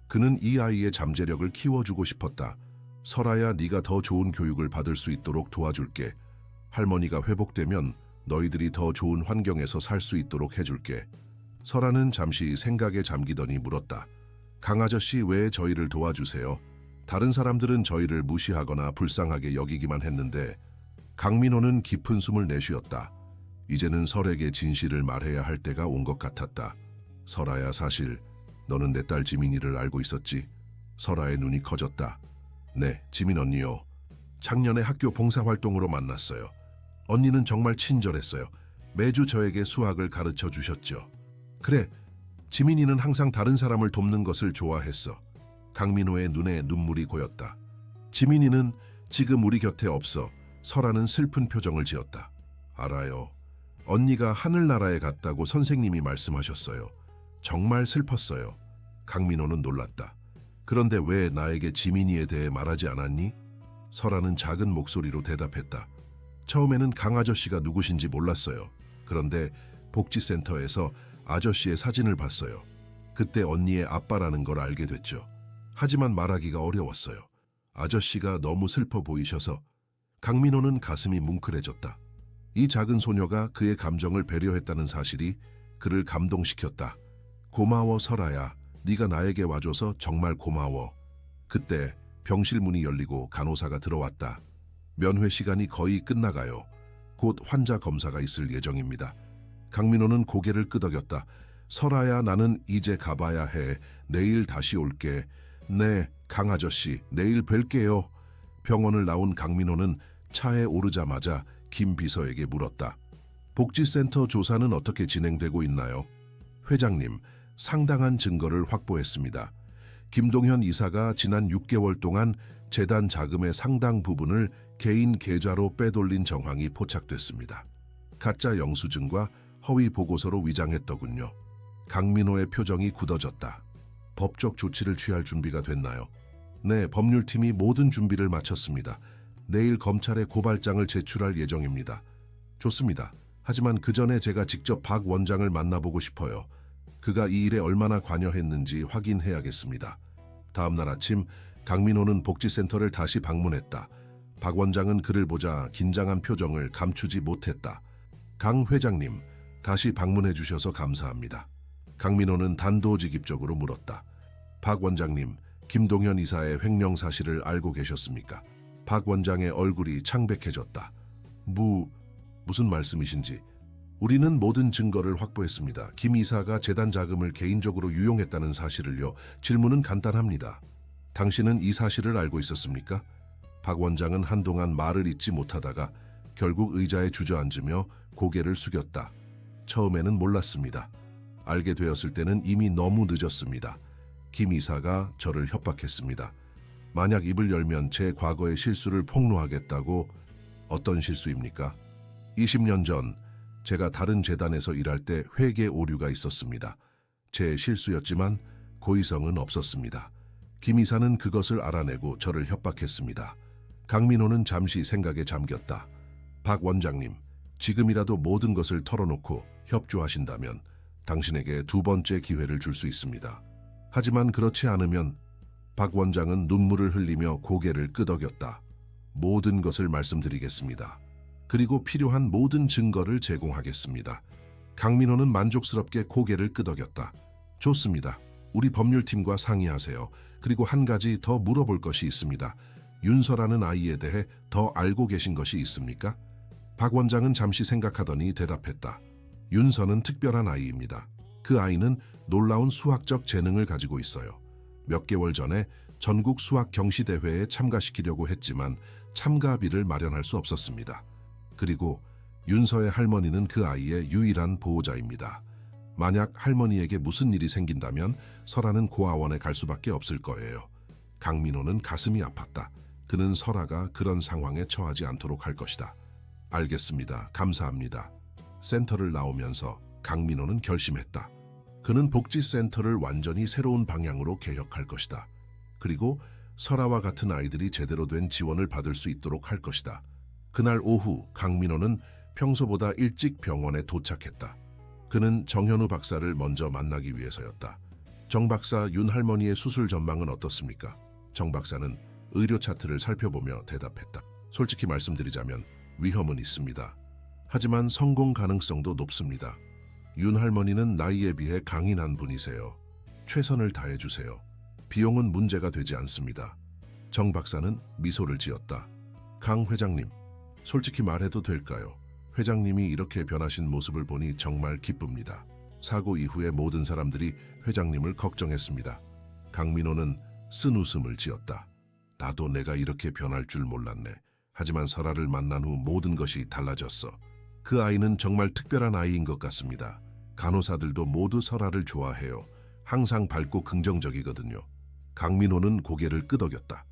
그는 이 아이의 잠재력을 키워주고 싶었다. 설아야, 네가 더 좋은 교육을 받을 수 있도록 도와줄게. 할머니가 회복되면 너희들이 더 좋은 환경에서 살 수 있도록 해줄게. 설아는 잠시 생각에 잠기더니 물었다. 강 아저씨, 왜 저희를 도와주세요? 다른 사람들은 저희를 무시하거나 불쌍하게 여기기만 했는데. 강민호는 깊은 숨을 내쉬었다. 이제는 설에게 진실을 말해야 할 때가 온 것 같았다. 설아야, 사실 너는 내 딸 지민이를 알고 있었지? 설아의 눈이 커졌다. 네, 지민 언니요. 작년에 학교 봉사활동으로 만났어요. 언니는 정말 친절했어요. 매주 저에게 수학을 가르쳐 주셨죠. 그래, 지민이는 항상 다른 사람을 돕는 것을 좋아했어. 강민호의 눈에 눈물이 고였다. 지민이는 지금 우리 곁에 없어. 설아는 슬픈 표정을 지었다. 알아요. 언니가 하늘나라에 갔다고 선생님이 말씀하셨어요. 정말 슬펐어요. 강민호는 놀랐다. 그런데 왜 나에게 지민이에 대해 말하지 않았니? 설아는 작은 목소리로 대답했다. 처음에는 강 아저씨가 누구신지 몰랐어요. 그런데 복지센터에서 아저씨의 사진을 봤어요. 그때 언니의 아빠라는 걸 알게 됐죠. 하지만 말하기가 어려웠어요. 아저씨가 너무 슬퍼 보이셔서. 강민호는 가슴이 뭉클해졌다. 이 작은 소녀가 그의 감정을 배려했다는 사실이 그를 감동시켰다. 고마워 설아야. 네가 나에게 와줘서 정말 고마워. 그때 병실 문이 열리고 간호사가 들어왔다. 면회 시간이 거의 끝나가요. 곧 환자 검사가 있을 예정입니다. 강민호는 고개를 끄덕였다. 설아야, 나는 이제 가봐야 해. 내일 다시 올게. 네, 강 아저씨, 내일 뵐게요. 병원을 나온 강민호는 차에 오르자마자 김 비서에게 물었다. 복지센터 조사는 어떻게 진행되고 있나요? 회장님, 상당한 증거를 확보했습니다. 김동현 이사가 지난 6개월 동안 재단 자금의 상당 부분을 개인 계좌로 빼돌린 정황이 포착됐습니다. 가짜 영수증과 허위 보고서로 위장했더군요. 강민호의 표정이 굳어졌다. 법적 조치를 취할 준비가 됐나요? 네, 법률팀이 모든 준비를 마쳤습니다. 내일 검찰에 고발장을 제출할 예정입니다. 좋습니다. 하지만 그 전에 제가 직접 박 원장을 만나보고 싶어요. 그가 이 일에 얼마나 관여했는지 확인해야겠습니다. 다음 날 아침 강민호는 복지센터를 다시 방문했다. 박 원장은 그를 보자 긴장한 표정을 감추지 못했다. 강 회장님, 다시 방문해 주셔서 감사합니다. 강민호는 단도직입적으로 물었다. 박 원장님, 김동현 이사의 횡령 사실을 알고 계셨습니까? 박 원장의 얼굴이 창백해졌다. 무슨 말씀이신지. 우리는 모든 증거를 확보했습니다. 김 이사가 재단 자금을 개인적으로 유용했다는 사실을요. 질문은 간단합니다. 당신은 이 사실을 알고 있었습니까? 박 원장은 한동안 말을 잇지 못하다가 결국 의자에 주저앉으며 고개를 숙였다. 처음에는 몰랐습니다. 알게 되었을 때는 이미 너무 늦었습니다. 김 이사가 저를 협박했습니다. 만약 입을 열면 제 과거의 실수를 폭로하겠다고. 어떤 실수입니까? 20년 전 제가 다른 재단에서 일할 때 회계 오류가 있었습니다. 제 실수였지만 고의성은 없었습니다. 김 이사는 그것을 알아내고 저를 협박했습니다. 강민호는 잠시 생각에 잠겼다. 박 원장님, 지금이라도 모든 것을 털어놓고 협조하신다면 당신에게 두 번째 기회를 줄 수 있습니다. 하지만 그렇지 않으면. 박 원장은 눈물을 흘리며 고개를 끄덕였다. 모든 것을 말씀드리겠습니다. 그리고 필요한 모든 증거를 제공하겠습니다. 강민호는 만족스럽게 고개를 끄덕였다. 좋습니다. 우리 법률팀과 상의하세요. 그리고 한 가지 더 물어볼 것이 있습니다. 윤서라는 아이에 대해 더 알고 계신 것이 있습니까? 박 원장은 잠시 생각하더니 대답했다. 윤서는 특별한 아이입니다. 그 아이는 놀라운 수학적 재능을 가지고 있어요. 몇 개월 전에 전국 수학 경시대회에 참가시키려고 했지만 참가비를 마련할 수 없었습니다. 그리고 윤서의 할머니는 그 아이의 유일한 보호자입니다. 만약 할머니에게 무슨 일이 생긴다면 설아는 고아원에 갈 수밖에 없을 거예요. 강민호는 가슴이 아팠다. 그는 설아가 그런 상황에 처하지 않도록 할 것이다. 알겠습니다. 감사합니다. 센터를 나오면서 강민호는 결심했다. 그는 복지센터를 완전히 새로운 방향으로 개혁할 것이다. 그리고 설아와 같은 아이들이 제대로 된 지원을 받을 수 있도록 할 것이다. 그날 오후 강민호는 평소보다 일찍 병원에 도착했다. 그는 정현우 박사를 먼저 만나기 위해서였다. 정 박사, 윤 할머니의 수술 전망은 어떻습니까? 정 박사는 의료 차트를 살펴보며 대답했다. 솔직히 말씀드리자면 위험은 있습니다. 하지만 성공 가능성도 높습니다. 윤 할머니는 나이에 비해 강인한 분이세요. 최선을 다해주세요. 비용은 문제가 되지 않습니다. 정 박사는 미소를 지었다. 강 회장님, 솔직히 말해도 될까요? 회장님이 이렇게 변하신 모습을 보니 정말 기쁩니다. 사고 이후에 모든 사람들이 회장님을 걱정했습니다. 강민호는 쓴 웃음을 지었다. 나도 내가 이렇게 변할 줄 몰랐네. 하지만 설아를 만난 후 모든 것이 달라졌어. 그 아이는 정말 특별한 아이인 것 같습니다. 간호사들도 모두 설아를 좋아해요. 항상 밝고 긍정적이거든요. 강민호는 고개를 끄덕였다.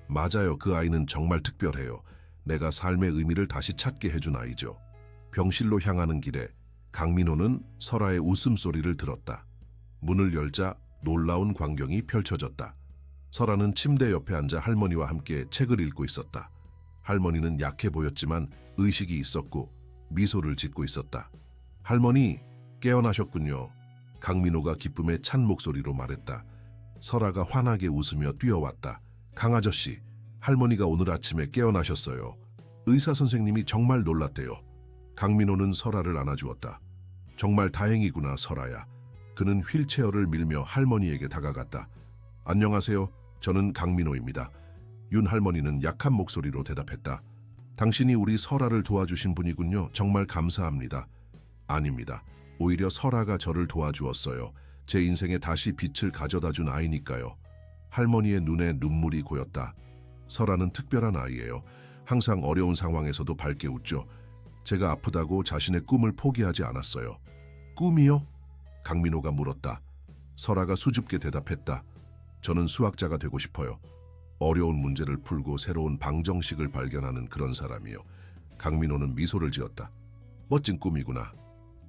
맞아요. 그 아이는 정말 특별해요. 내가 삶의 의미를 다시 찾게 해준 아이죠. 병실로 향하는 길에 강민호는 설아의 웃음소리를 들었다. 문을 열자 놀라운 광경이 펼쳐졌다. 설아는 침대 옆에 앉아 할머니와 함께 책을 읽고 있었다. 할머니는 약해 보였지만 의식이 있었고 미소를 짓고 있었다. 할머니, 깨어나셨군요. 강민호가 기쁨에 찬 목소리로 말했다. 설아가 환하게 웃으며 뛰어왔다. 강아저씨, 할머니가 오늘 아침에 깨어나셨어요. 의사 선생님이 정말 놀랐대요. 강민호는 설아를 안아주었다. 정말 다행이구나, 설아야. 그는 휠체어를 밀며 할머니에게 다가갔다. 안녕하세요. 저는 강민호입니다. 윤 할머니는 약한 목소리로 대답했다. 당신이 우리 설아를 도와주신 분이군요. 정말 감사합니다. 아닙니다. 오히려 설아가 저를 도와주었어요. 제 인생에 다시 빛을 가져다 준 아이니까요. 할머니의 눈에 눈물이 고였다. 설아는 특별한 아이예요. 항상 어려운 상황에서도 밝게 웃죠. 제가 아프다고 자신의 꿈을 포기하지 않았어요. 꿈이요? 강민호가 물었다. 설아가 수줍게 대답했다. 저는 수학자가 되고 싶어요. 어려운 문제를 풀고 새로운 방정식을 발견하는 그런 사람이요. 강민호는 미소를 지었다. 멋진 꿈이구나.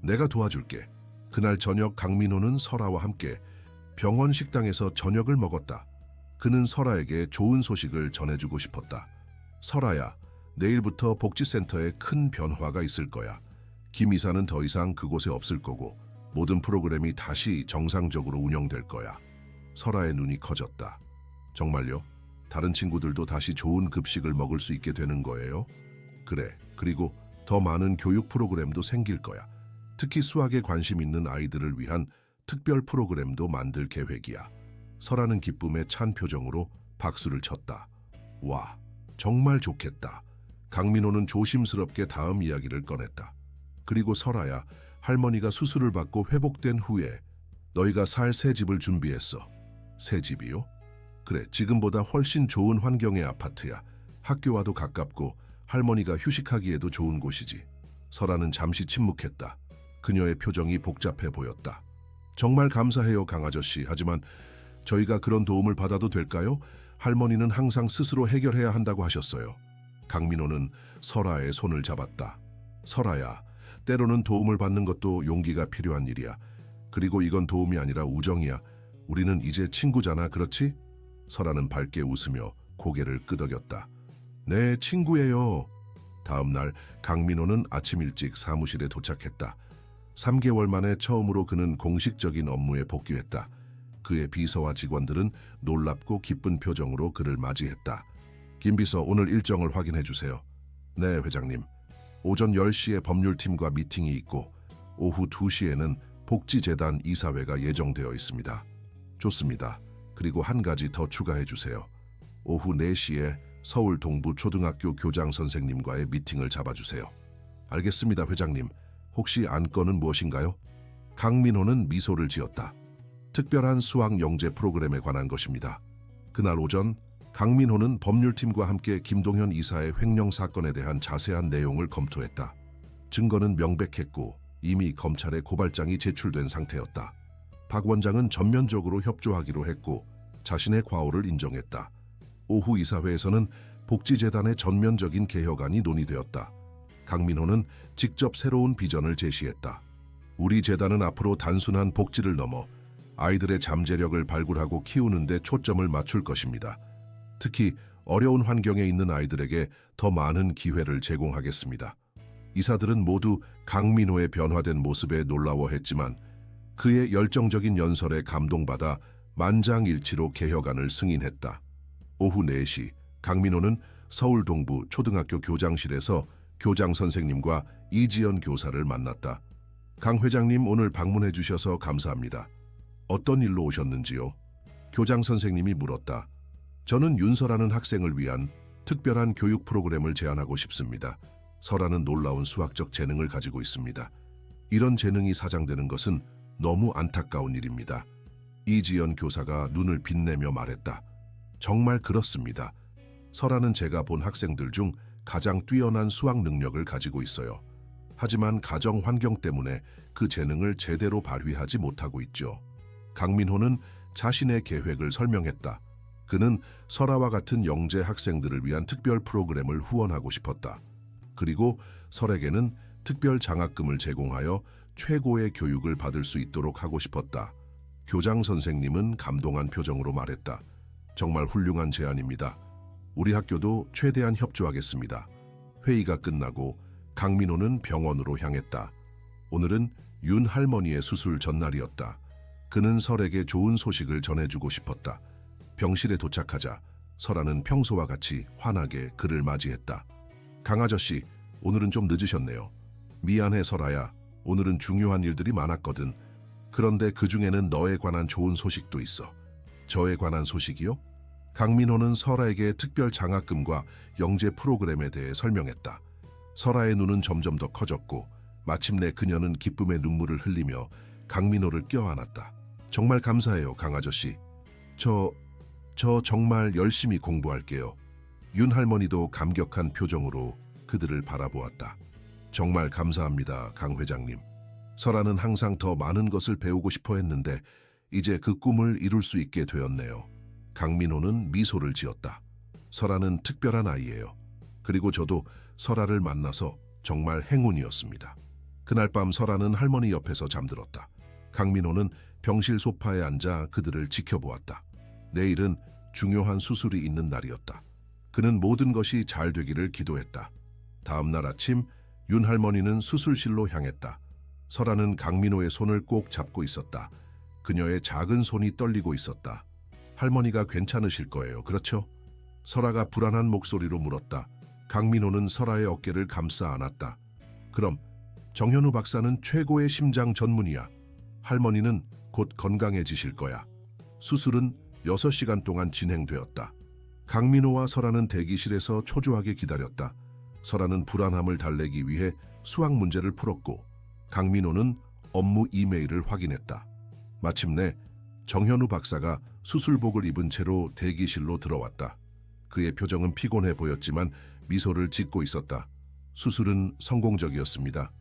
내가 도와줄게. 그날 저녁 강민호는 설아와 함께 병원 식당에서 저녁을 먹었다. 그는 설아에게 좋은 소식을 전해주고 싶었다. 설아야, 내일부터 복지센터에 큰 변화가 있을 거야. 김 이사는 더 이상 그곳에 없을 거고 모든 프로그램이 다시 정상적으로 운영될 거야. 설아의 눈이 커졌다. 정말요? 다른 친구들도 다시 좋은 급식을 먹을 수 있게 되는 거예요? 그래, 그리고 더 많은 교육 프로그램도 생길 거야. 특히 수학에 관심 있는 아이들을 위한 특별 프로그램도 만들 계획이야. 설아는 기쁨에 찬 표정으로 박수를 쳤다. 와, 정말 좋겠다. 강민호는 조심스럽게 다음 이야기를 꺼냈다. 그리고 설아야, 할머니가 수술을 받고 회복된 후에 너희가 살 새 집을 준비했어. 새 집이요? 그래, 지금보다 훨씬 좋은 환경의 아파트야. 학교와도 가깝고 할머니가 휴식하기에도 좋은 곳이지. 설아는 잠시 침묵했다. 그녀의 표정이 복잡해 보였다. 정말 감사해요, 강아저씨. 하지만 저희가 그런 도움을 받아도 될까요? 할머니는 항상 스스로 해결해야 한다고 하셨어요. 강민호는 설아의 손을 잡았다. 설아야, 때로는 도움을 받는 것도 용기가 필요한 일이야. 그리고 이건 도움이 아니라 우정이야. 우리는 이제 친구잖아, 그렇지? 설아는 밝게 웃으며 고개를 끄덕였다. 네, 친구예요. 다음 날 강민호는 아침 일찍 사무실에 도착했다. 3개월 만에 처음으로 그는 공식적인 업무에 복귀했다. 그의 비서와 직원들은 놀랍고 기쁜 표정으로 그를 맞이했다. 김 비서, 오늘 일정을 확인해 주세요. 네, 회장님. 오전 10시에 법률팀과 미팅이 있고 오후 2시에는 복지재단 이사회가 예정되어 있습니다. 좋습니다. 그리고 한 가지 더 추가해 주세요. 오후 4시에 서울 동부 초등학교 교장 선생님과의 미팅을 잡아주세요. 알겠습니다, 회장님. 혹시 안건은 무엇인가요? 강민호는 미소를 지었다. 특별한 수학 영재 프로그램에 관한 것입니다. 그날 오전 강민호는 법률팀과 함께 김동현 이사의 횡령 사건에 대한 자세한 내용을 검토했다. 증거는 명백했고 이미 검찰에 고발장이 제출된 상태였다. 박 원장은 전면적으로 협조하기로 했고 자신의 과오를 인정했다. 오후 이사회에서는 복지재단의 전면적인 개혁안이 논의되었다. 강민호는 직접 새로운 비전을 제시했다. 우리 재단은 앞으로 단순한 복지를 넘어 아이들의 잠재력을 발굴하고 키우는 데 초점을 맞출 것입니다. 특히 어려운 환경에 있는 아이들에게 더 많은 기회를 제공하겠습니다. 이사들은 모두 강민호의 변화된 모습에 놀라워했지만 그의 열정적인 연설에 감동받아 만장일치로 개혁안을 승인했다. 오후 4시 강민호는 서울 동부 초등학교 교장실에서 교장 선생님과 이지연 교사를 만났다. 강 회장님, 오늘 방문해 주셔서 감사합니다. 어떤 일로 오셨는지요? 교장 선생님이 물었다. 저는 윤설아는 학생을 위한 특별한 교육 프로그램을 제안하고 싶습니다. 설아는 놀라운 수학적 재능을 가지고 있습니다. 이런 재능이 사장되는 것은 너무 안타까운 일입니다. 이지연 교사가 눈을 빛내며 말했다. 정말 그렇습니다. 설아는 제가 본 학생들 중 가장 뛰어난 수학 능력을 가지고 있어요. 하지만 가정 환경 때문에 그 재능을 제대로 발휘하지 못하고 있죠. 강민호는 자신의 계획을 설명했다. 그는 설아와 같은 영재 학생들을 위한 특별 프로그램을 후원하고 싶었다. 그리고 설에게는 특별 장학금을 제공하여 최고의 교육을 받을 수 있도록 하고 싶었다. 교장 선생님은 감동한 표정으로 말했다. 정말 훌륭한 제안입니다. 우리 학교도 최대한 협조하겠습니다. 회의가 끝나고 강민호는 병원으로 향했다. 오늘은 윤 할머니의 수술 전날이었다. 그는 설에게 좋은 소식을 전해주고 싶었다. 병실에 도착하자 설아는 평소와 같이 환하게 그를 맞이했다. 강 아저씨, 오늘은 좀 늦으셨네요. 미안해 설아야. 오늘은 중요한 일들이 많았거든. 그런데 그 중에는 너에 관한 좋은 소식도 있어. 저에 관한 소식이요? 강민호는 설아에게 특별 장학금과 영재 프로그램에 대해 설명했다. 설아의 눈은 점점 더 커졌고 마침내 그녀는 기쁨의 눈물을 흘리며 강민호를 껴안았다. 정말 감사해요, 강아저씨. 저 정말 열심히 공부할게요. 윤 할머니도 감격한 표정으로 그들을 바라보았다. 정말 감사합니다, 강 회장님. 설아는 항상 더 많은 것을 배우고 싶어 했는데 이제 그 꿈을 이룰 수 있게 되었네요. 강민호는 미소를 지었다. 설아는 특별한 아이예요. 그리고 저도 설아를 만나서 정말 행운이었습니다. 그날 밤 설아는 할머니 옆에서 잠들었다. 강민호는 병실 소파에 앉아 그들을 지켜보았다. 내일은 중요한 수술이 있는 날이었다. 그는 모든 것이 잘 되기를 기도했다. 다음 날 아침 윤 할머니는 수술실로 향했다. 설아는 강민호의 손을 꼭 잡고 있었다. 그녀의 작은 손이 떨리고 있었다. 할머니가 괜찮으실 거예요, 그렇죠? 설아가 불안한 목소리로 물었다. 강민호는 설아의 어깨를 감싸 안았다. 그럼 정현우 박사는 최고의 심장 전문이야. 할머니는 곧 건강해지실 거야. 수술은 6시간 동안 진행되었다. 강민호와 설아는 대기실에서 초조하게 기다렸다. 설아는 불안함을 달래기 위해 수학 문제를 풀었고 강민호는 업무 이메일을 확인했다. 마침내 정현우 박사가 수술복을 입은 채로 대기실로 들어왔다. 그의 표정은 피곤해 보였지만 미소를 짓고 있었다. 수술은 성공적이었습니다.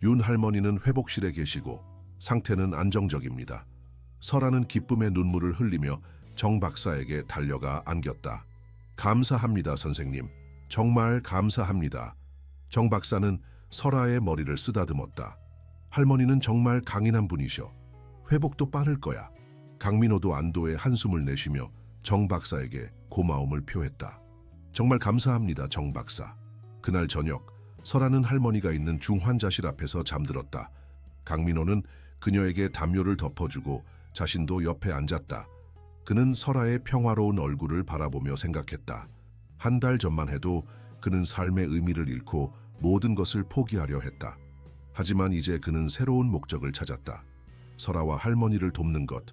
윤 할머니는 회복실에 계시고 상태는 안정적입니다. 설아는 기쁨의 눈물을 흘리며 정 박사에게 달려가 안겼다. 감사합니다, 선생님. 정말 감사합니다. 정 박사는 설아의 머리를 쓰다듬었다. 할머니는 정말 강인한 분이셔. 회복도 빠를 거야. 강민호도 안도의 한숨을 내쉬며 정 박사에게 고마움을 표했다. 정말 감사합니다, 정 박사. 그날 저녁, 설아는 할머니가 있는 중환자실 앞에서 잠들었다. 강민호는 그녀에게 담요를 덮어주고 자신도 옆에 앉았다. 그는 설아의 평화로운 얼굴을 바라보며 생각했다. 한 달 전만 해도 그는 삶의 의미를 잃고 모든 것을 포기하려 했다. 하지만 이제 그는 새로운 목적을 찾았다. 설아와 할머니를 돕는 것,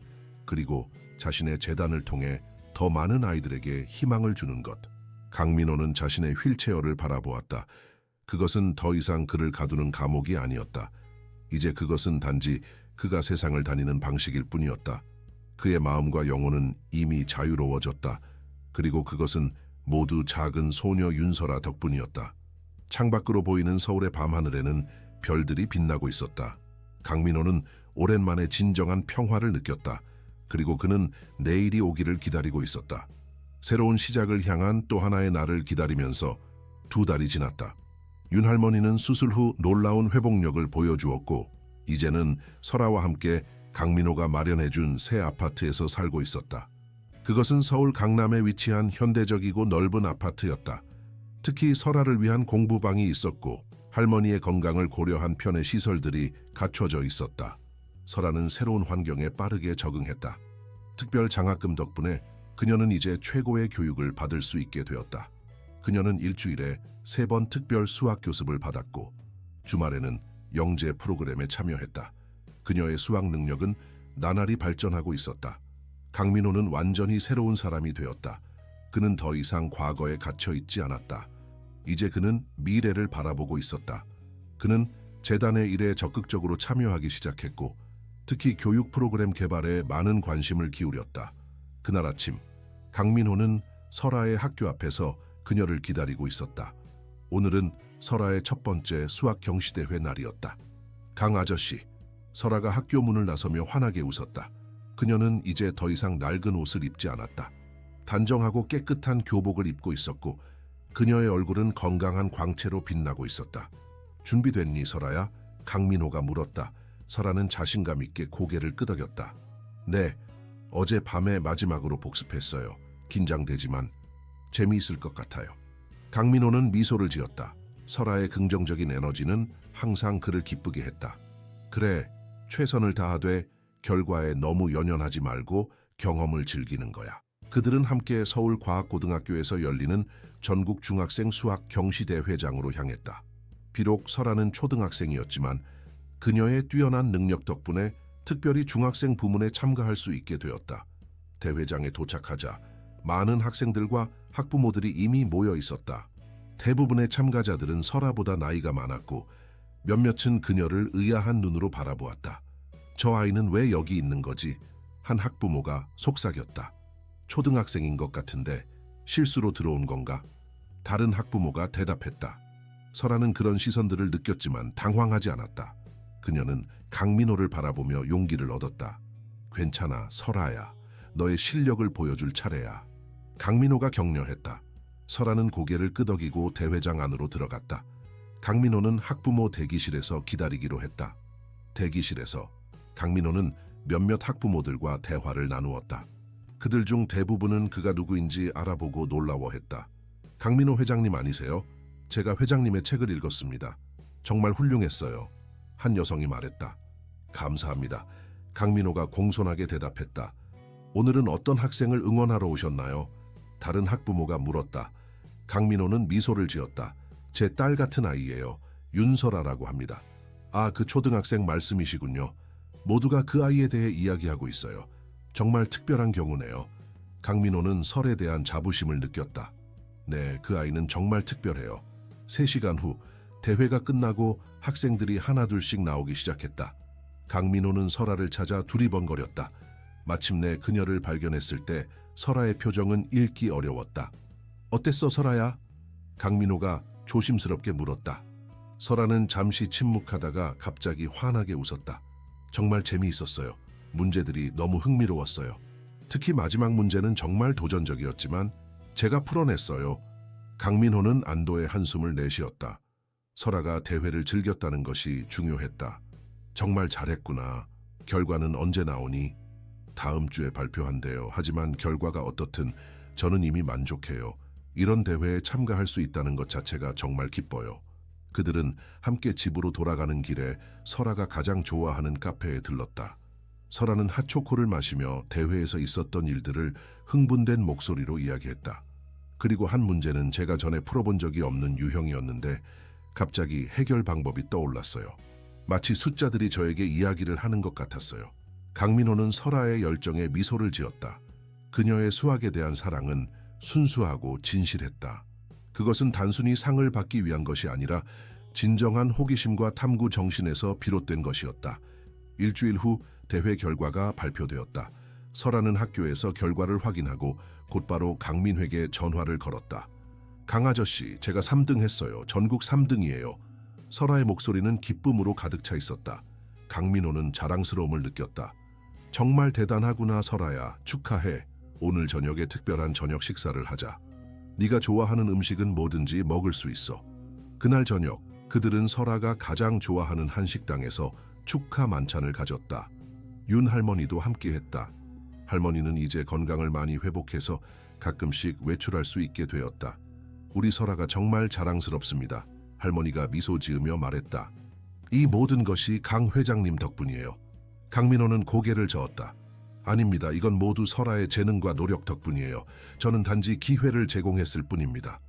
그리고 자신의 재단을 통해 더 많은 아이들에게 희망을 주는 것. 강민호는 자신의 휠체어를 바라보았다. 그것은 더 이상 그를 가두는 감옥이 아니었다. 이제 그것은 단지 그가 세상을 다니는 방식일 뿐이었다. 그의 마음과 영혼은 이미 자유로워졌다. 그리고 그것은 모두 작은 소녀 윤설아 덕분이었다. 창밖으로 보이는 서울의 밤하늘에는 별들이 빛나고 있었다. 강민호는 오랜만에 진정한 평화를 느꼈다. 그리고 그는 내일이 오기를 기다리고 있었다. 새로운 시작을 향한 또 하나의 날을 기다리면서 2달이 지났다. 윤 할머니는 수술 후 놀라운 회복력을 보여주었고 이제는 설아와 함께 강민호가 마련해준 새 아파트에서 살고 있었다. 그것은 서울 강남에 위치한 현대적이고 넓은 아파트였다. 특히 설아를 위한 공부방이 있었고 할머니의 건강을 고려한 편의 시설들이 갖춰져 있었다. 설아는 새로운 환경에 빠르게 적응했다. 특별 장학금 덕분에 그녀는 이제 최고의 교육을 받을 수 있게 되었다. 그녀는 일주일에 3번 특별 수학 교습을 받았고 주말에는 영재 프로그램에 참여했다. 그녀의 수학 능력은 나날이 발전하고 있었다. 강민호는 완전히 새로운 사람이 되었다. 그는 더 이상 과거에 갇혀 있지 않았다. 이제 그는 미래를 바라보고 있었다. 그는 재단의 일에 적극적으로 참여하기 시작했고 특히 교육 프로그램 개발에 많은 관심을 기울였다. 그날 아침 강민호는 설아의 학교 앞에서 그녀를 기다리고 있었다. 오늘은 설아의 첫 번째 수학 경시대회 날이었다. 강 아저씨, 설아가 학교 문을 나서며 환하게 웃었다. 그녀는 이제 더 이상 낡은 옷을 입지 않았다. 단정하고 깨끗한 교복을 입고 있었고 그녀의 얼굴은 건강한 광채로 빛나고 있었다. 준비됐니, 설아야? 강민호가 물었다. 설아는 자신감 있게 고개를 끄덕였다. 네, 어제 밤에 마지막으로 복습했어요. 긴장되지만 재미있을 것 같아요. 강민호는 미소를 지었다. 설아의 긍정적인 에너지는 항상 그를 기쁘게 했다. 그래, 최선을 다하되 결과에 너무 연연하지 말고 경험을 즐기는 거야. 그들은 함께 서울과학고등학교에서 열리는 전국 중학생 수학 경시대회장으로 향했다. 비록 설아는 초등학생이었지만 그녀의 뛰어난 능력 덕분에 특별히 중학생 부문에 참가할 수 있게 되었다. 대회장에 도착하자 많은 학생들과 학부모들이 이미 모여 있었다. 대부분의 참가자들은 설아보다 나이가 많았고 몇몇은 그녀를 의아한 눈으로 바라보았다. 저 아이는 왜 여기 있는 거지? 한 학부모가 속삭였다. 초등학생인 것 같은데 실수로 들어온 건가? 다른 학부모가 대답했다. 설아는 그런 시선들을 느꼈지만 당황하지 않았다. 그녀는 강민호를 바라보며 용기를 얻었다. 괜찮아, 설아야. 너의 실력을 보여줄 차례야. 강민호가 격려했다. 설아는 고개를 끄덕이고 대회장 안으로 들어갔다. 강민호는 학부모 대기실에서 기다리기로 했다. 대기실에서 강민호는 몇몇 학부모들과 대화를 나누었다. 그들 중 대부분은 그가 누구인지 알아보고 놀라워했다. 강민호 회장님 아니세요? 제가 회장님의 책을 읽었습니다. 정말 훌륭했어요. 한 여성이 말했다. 감사합니다. 강민호가 공손하게 대답했다. 오늘은 어떤 학생을 응원하러 오셨나요? 다른 학부모가 물었다. 강민호는 미소를 지었다. 제 딸 같은 아이예요. 윤설아라고 합니다. 아, 그 초등학생 말씀이시군요. 모두가 그 아이에 대해 이야기하고 있어요. 정말 특별한 경우네요. 강민호는 설에 대한 자부심을 느꼈다. 네, 그 아이는 정말 특별해요. 3시간 후 대회가 끝나고 학생들이 하나둘씩 나오기 시작했다. 강민호는 설아를 찾아 두리번거렸다. 마침내 그녀를 발견했을 때 설아의 표정은 읽기 어려웠다. 어땠어, 설아야? 강민호가 조심스럽게 물었다. 설아는 잠시 침묵하다가 갑자기 환하게 웃었다. 정말 재미있었어요. 문제들이 너무 흥미로웠어요. 특히 마지막 문제는 정말 도전적이었지만 제가 풀어냈어요. 강민호는 안도의 한숨을 내쉬었다. 설아가 대회를 즐겼다는 것이 중요했다. 정말 잘했구나. 결과는 언제 나오니? 다음 주에 발표한대요. 하지만 결과가 어떻든 저는 이미 만족해요. 이런 대회에 참가할 수 있다는 것 자체가 정말 기뻐요. 그들은 함께 집으로 돌아가는 길에 설아가 가장 좋아하는 카페에 들렀다. 설아는 핫초코를 마시며 대회에서 있었던 일들을 흥분된 목소리로 이야기했다. 그리고 한 문제는 제가 전에 풀어본 적이 없는 유형이었는데 갑자기 해결 방법이 떠올랐어요. 마치 숫자들이 저에게 이야기를 하는 것 같았어요. 강민호는 설아의 열정에 미소를 지었다. 그녀의 수학에 대한 사랑은 순수하고 진실했다. 그것은 단순히 상을 받기 위한 것이 아니라 진정한 호기심과 탐구 정신에서 비롯된 것이었다. 일주일 후 대회 결과가 발표되었다. 설아는 학교에서 결과를 확인하고 곧바로 강민회에게 전화를 걸었다. 강 아저씨, 제가 3등 했어요. 전국 3등이에요. 설아의 목소리는 기쁨으로 가득 차 있었다. 강민호는 자랑스러움을 느꼈다. 정말 대단하구나, 설아야. 축하해. 오늘 저녁에 특별한 저녁 식사를 하자. 네가 좋아하는 음식은 뭐든지 먹을 수 있어. 그날 저녁, 그들은 설아가 가장 좋아하는 한식당에서 축하 만찬을 가졌다. 윤 할머니도 함께했다. 할머니는 이제 건강을 많이 회복해서 가끔씩 외출할 수 있게 되었다. 우리 설아가 정말 자랑스럽습니다. 할머니가 미소 지으며 말했다. 이 모든 것이 강 회장님 덕분이에요. 강민호는 고개를 저었다. 아닙니다. 이건 모두 설아의 재능과 노력 덕분이에요. 저는 단지 기회를 제공했을 뿐입니다.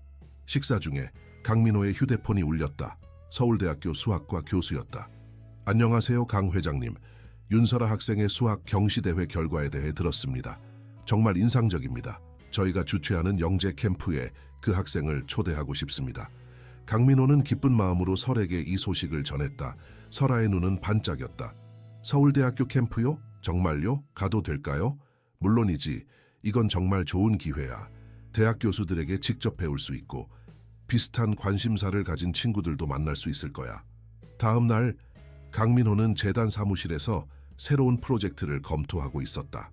식사 중에 강민호의 휴대폰이 울렸다. 서울대학교 수학과 교수였다. 안녕하세요, 강 회장님. 윤설아 학생의 수학 경시대회 결과에 대해 들었습니다. 정말 인상적입니다. 저희가 주최하는 영재 캠프에 그 학생을 초대하고 싶습니다. 강민호는 기쁜 마음으로 설에게 이 소식을 전했다. 설아의 눈은 반짝였다. 서울대학교 캠프요? 정말요? 가도 될까요? 물론이지. 이건 정말 좋은 기회야. 대학 교수들에게 직접 배울 수 있고 비슷한 관심사를 가진 친구들도 만날 수 있을 거야. 다음 날 강민호는 재단 사무실에서 새로운 프로젝트를 검토하고 있었다.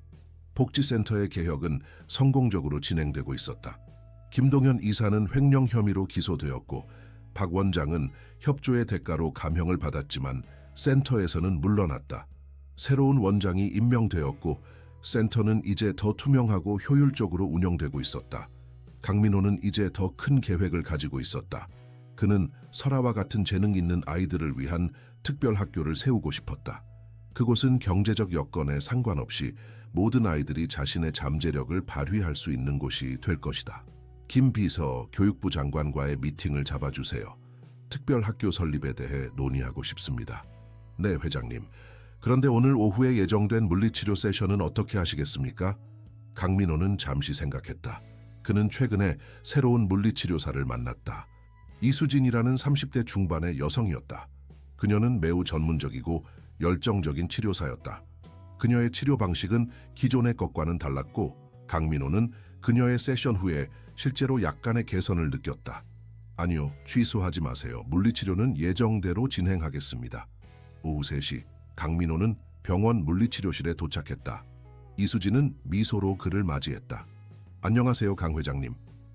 복지센터의 개혁은 성공적으로 진행되고 있었다. 김동현 이사는 횡령 혐의로 기소되었고 박 원장은 협조의 대가로 감형을 받았지만 센터에서는 물러났다. 새로운 원장이 임명되었고 센터는 이제 더 투명하고 효율적으로 운영되고 있었다. 강민호는 이제 더 큰 계획을 가지고 있었다. 그는 설아와 같은 재능 있는 아이들을 위한 특별 학교를 세우고 싶었다. 그곳은 경제적 여건에 상관없이 모든 아이들이 자신의 잠재력을 발휘할 수 있는 곳이 될 것이다. 김 비서 교육부 장관과의 미팅을 잡아주세요. 특별 학교 설립에 대해 논의하고 싶습니다. 네, 회장님. 그런데 오늘 오후에 예정된 물리치료 세션은 어떻게 하시겠습니까? 강민호는 잠시 생각했다. 그는 최근에 새로운 물리치료사를 만났다. 이수진이라는 30대 중반의 여성이었다. 그녀는 매우 전문적이고 열정적인 치료사였다. 그녀의 치료 방식은 기존의 것과는 달랐고 강민호는 그녀의 세션 후에 실제로 약간의 개선을 느꼈다. 아니요, 취소하지 마세요. 물리치료는 예정대로 진행하겠습니다. 오후 3시 강민호는 병원 물리치료실에 도착했다. 이수진은 미소로 그를 맞이했다. 안녕하세요, 강 회장님.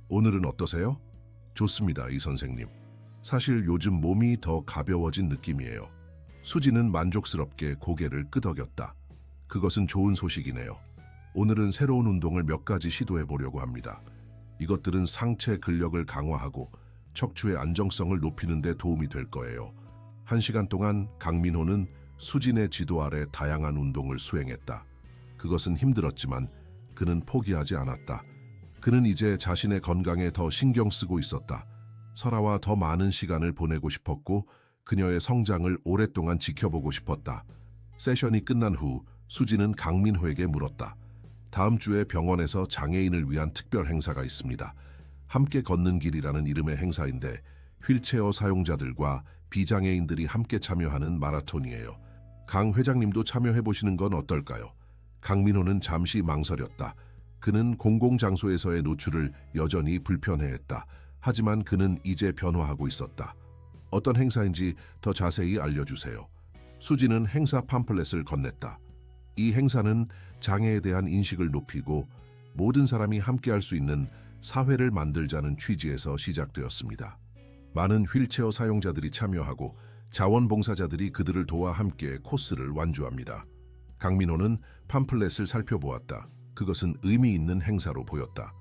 오늘은 어떠세요? 좋습니다, 이 선생님. 사실 요즘 몸이 더 가벼워진 느낌이에요. 수진은 만족스럽게 고개를 끄덕였다. 그것은 좋은 소식이네요. 오늘은 새로운 운동을 몇 가지 시도해 보려고 합니다. 이것들은 상체 근력을 강화하고 척추의 안정성을 높이는 데 도움이 될 거예요. 1시간 동안 강민호는 수진의 지도 아래 다양한 운동을 수행했다. 그것은 힘들었지만 그는 포기하지 않았다. 그는 이제 자신의 건강에 더 신경 쓰고 있었다. 설아와 더 많은 시간을 보내고 싶었고 그녀의 성장을 오랫동안 지켜보고 싶었다. 세션이 끝난 후 수진은 강민호에게 물었다. 다음 주에 병원에서 장애인을 위한 특별 행사가 있습니다. 함께 걷는 길이라는 이름의 행사인데 휠체어 사용자들과 비장애인들이 함께 참여하는 마라톤이에요. 강 회장님도 참여해보시는 건 어떨까요? 강민호는 잠시 망설였다. 그는 공공장소에서의 노출을 여전히 불편해했다. 하지만 그는 이제 변화하고 있었다. 어떤 행사인지 더 자세히 알려주세요. 수지는 행사 팜플렛을 건넸다. 이 행사는 장애에 대한 인식을 높이고 모든 사람이 함께할 수 있는 사회를 만들자는 취지에서 시작되었습니다. 많은 휠체어 사용자들이 참여하고 자원봉사자들이 그들을 도와 함께 코스를 완주합니다. 강민호는 팜플렛을 살펴보았다. 그것은 의미 있는 행사로 보였다.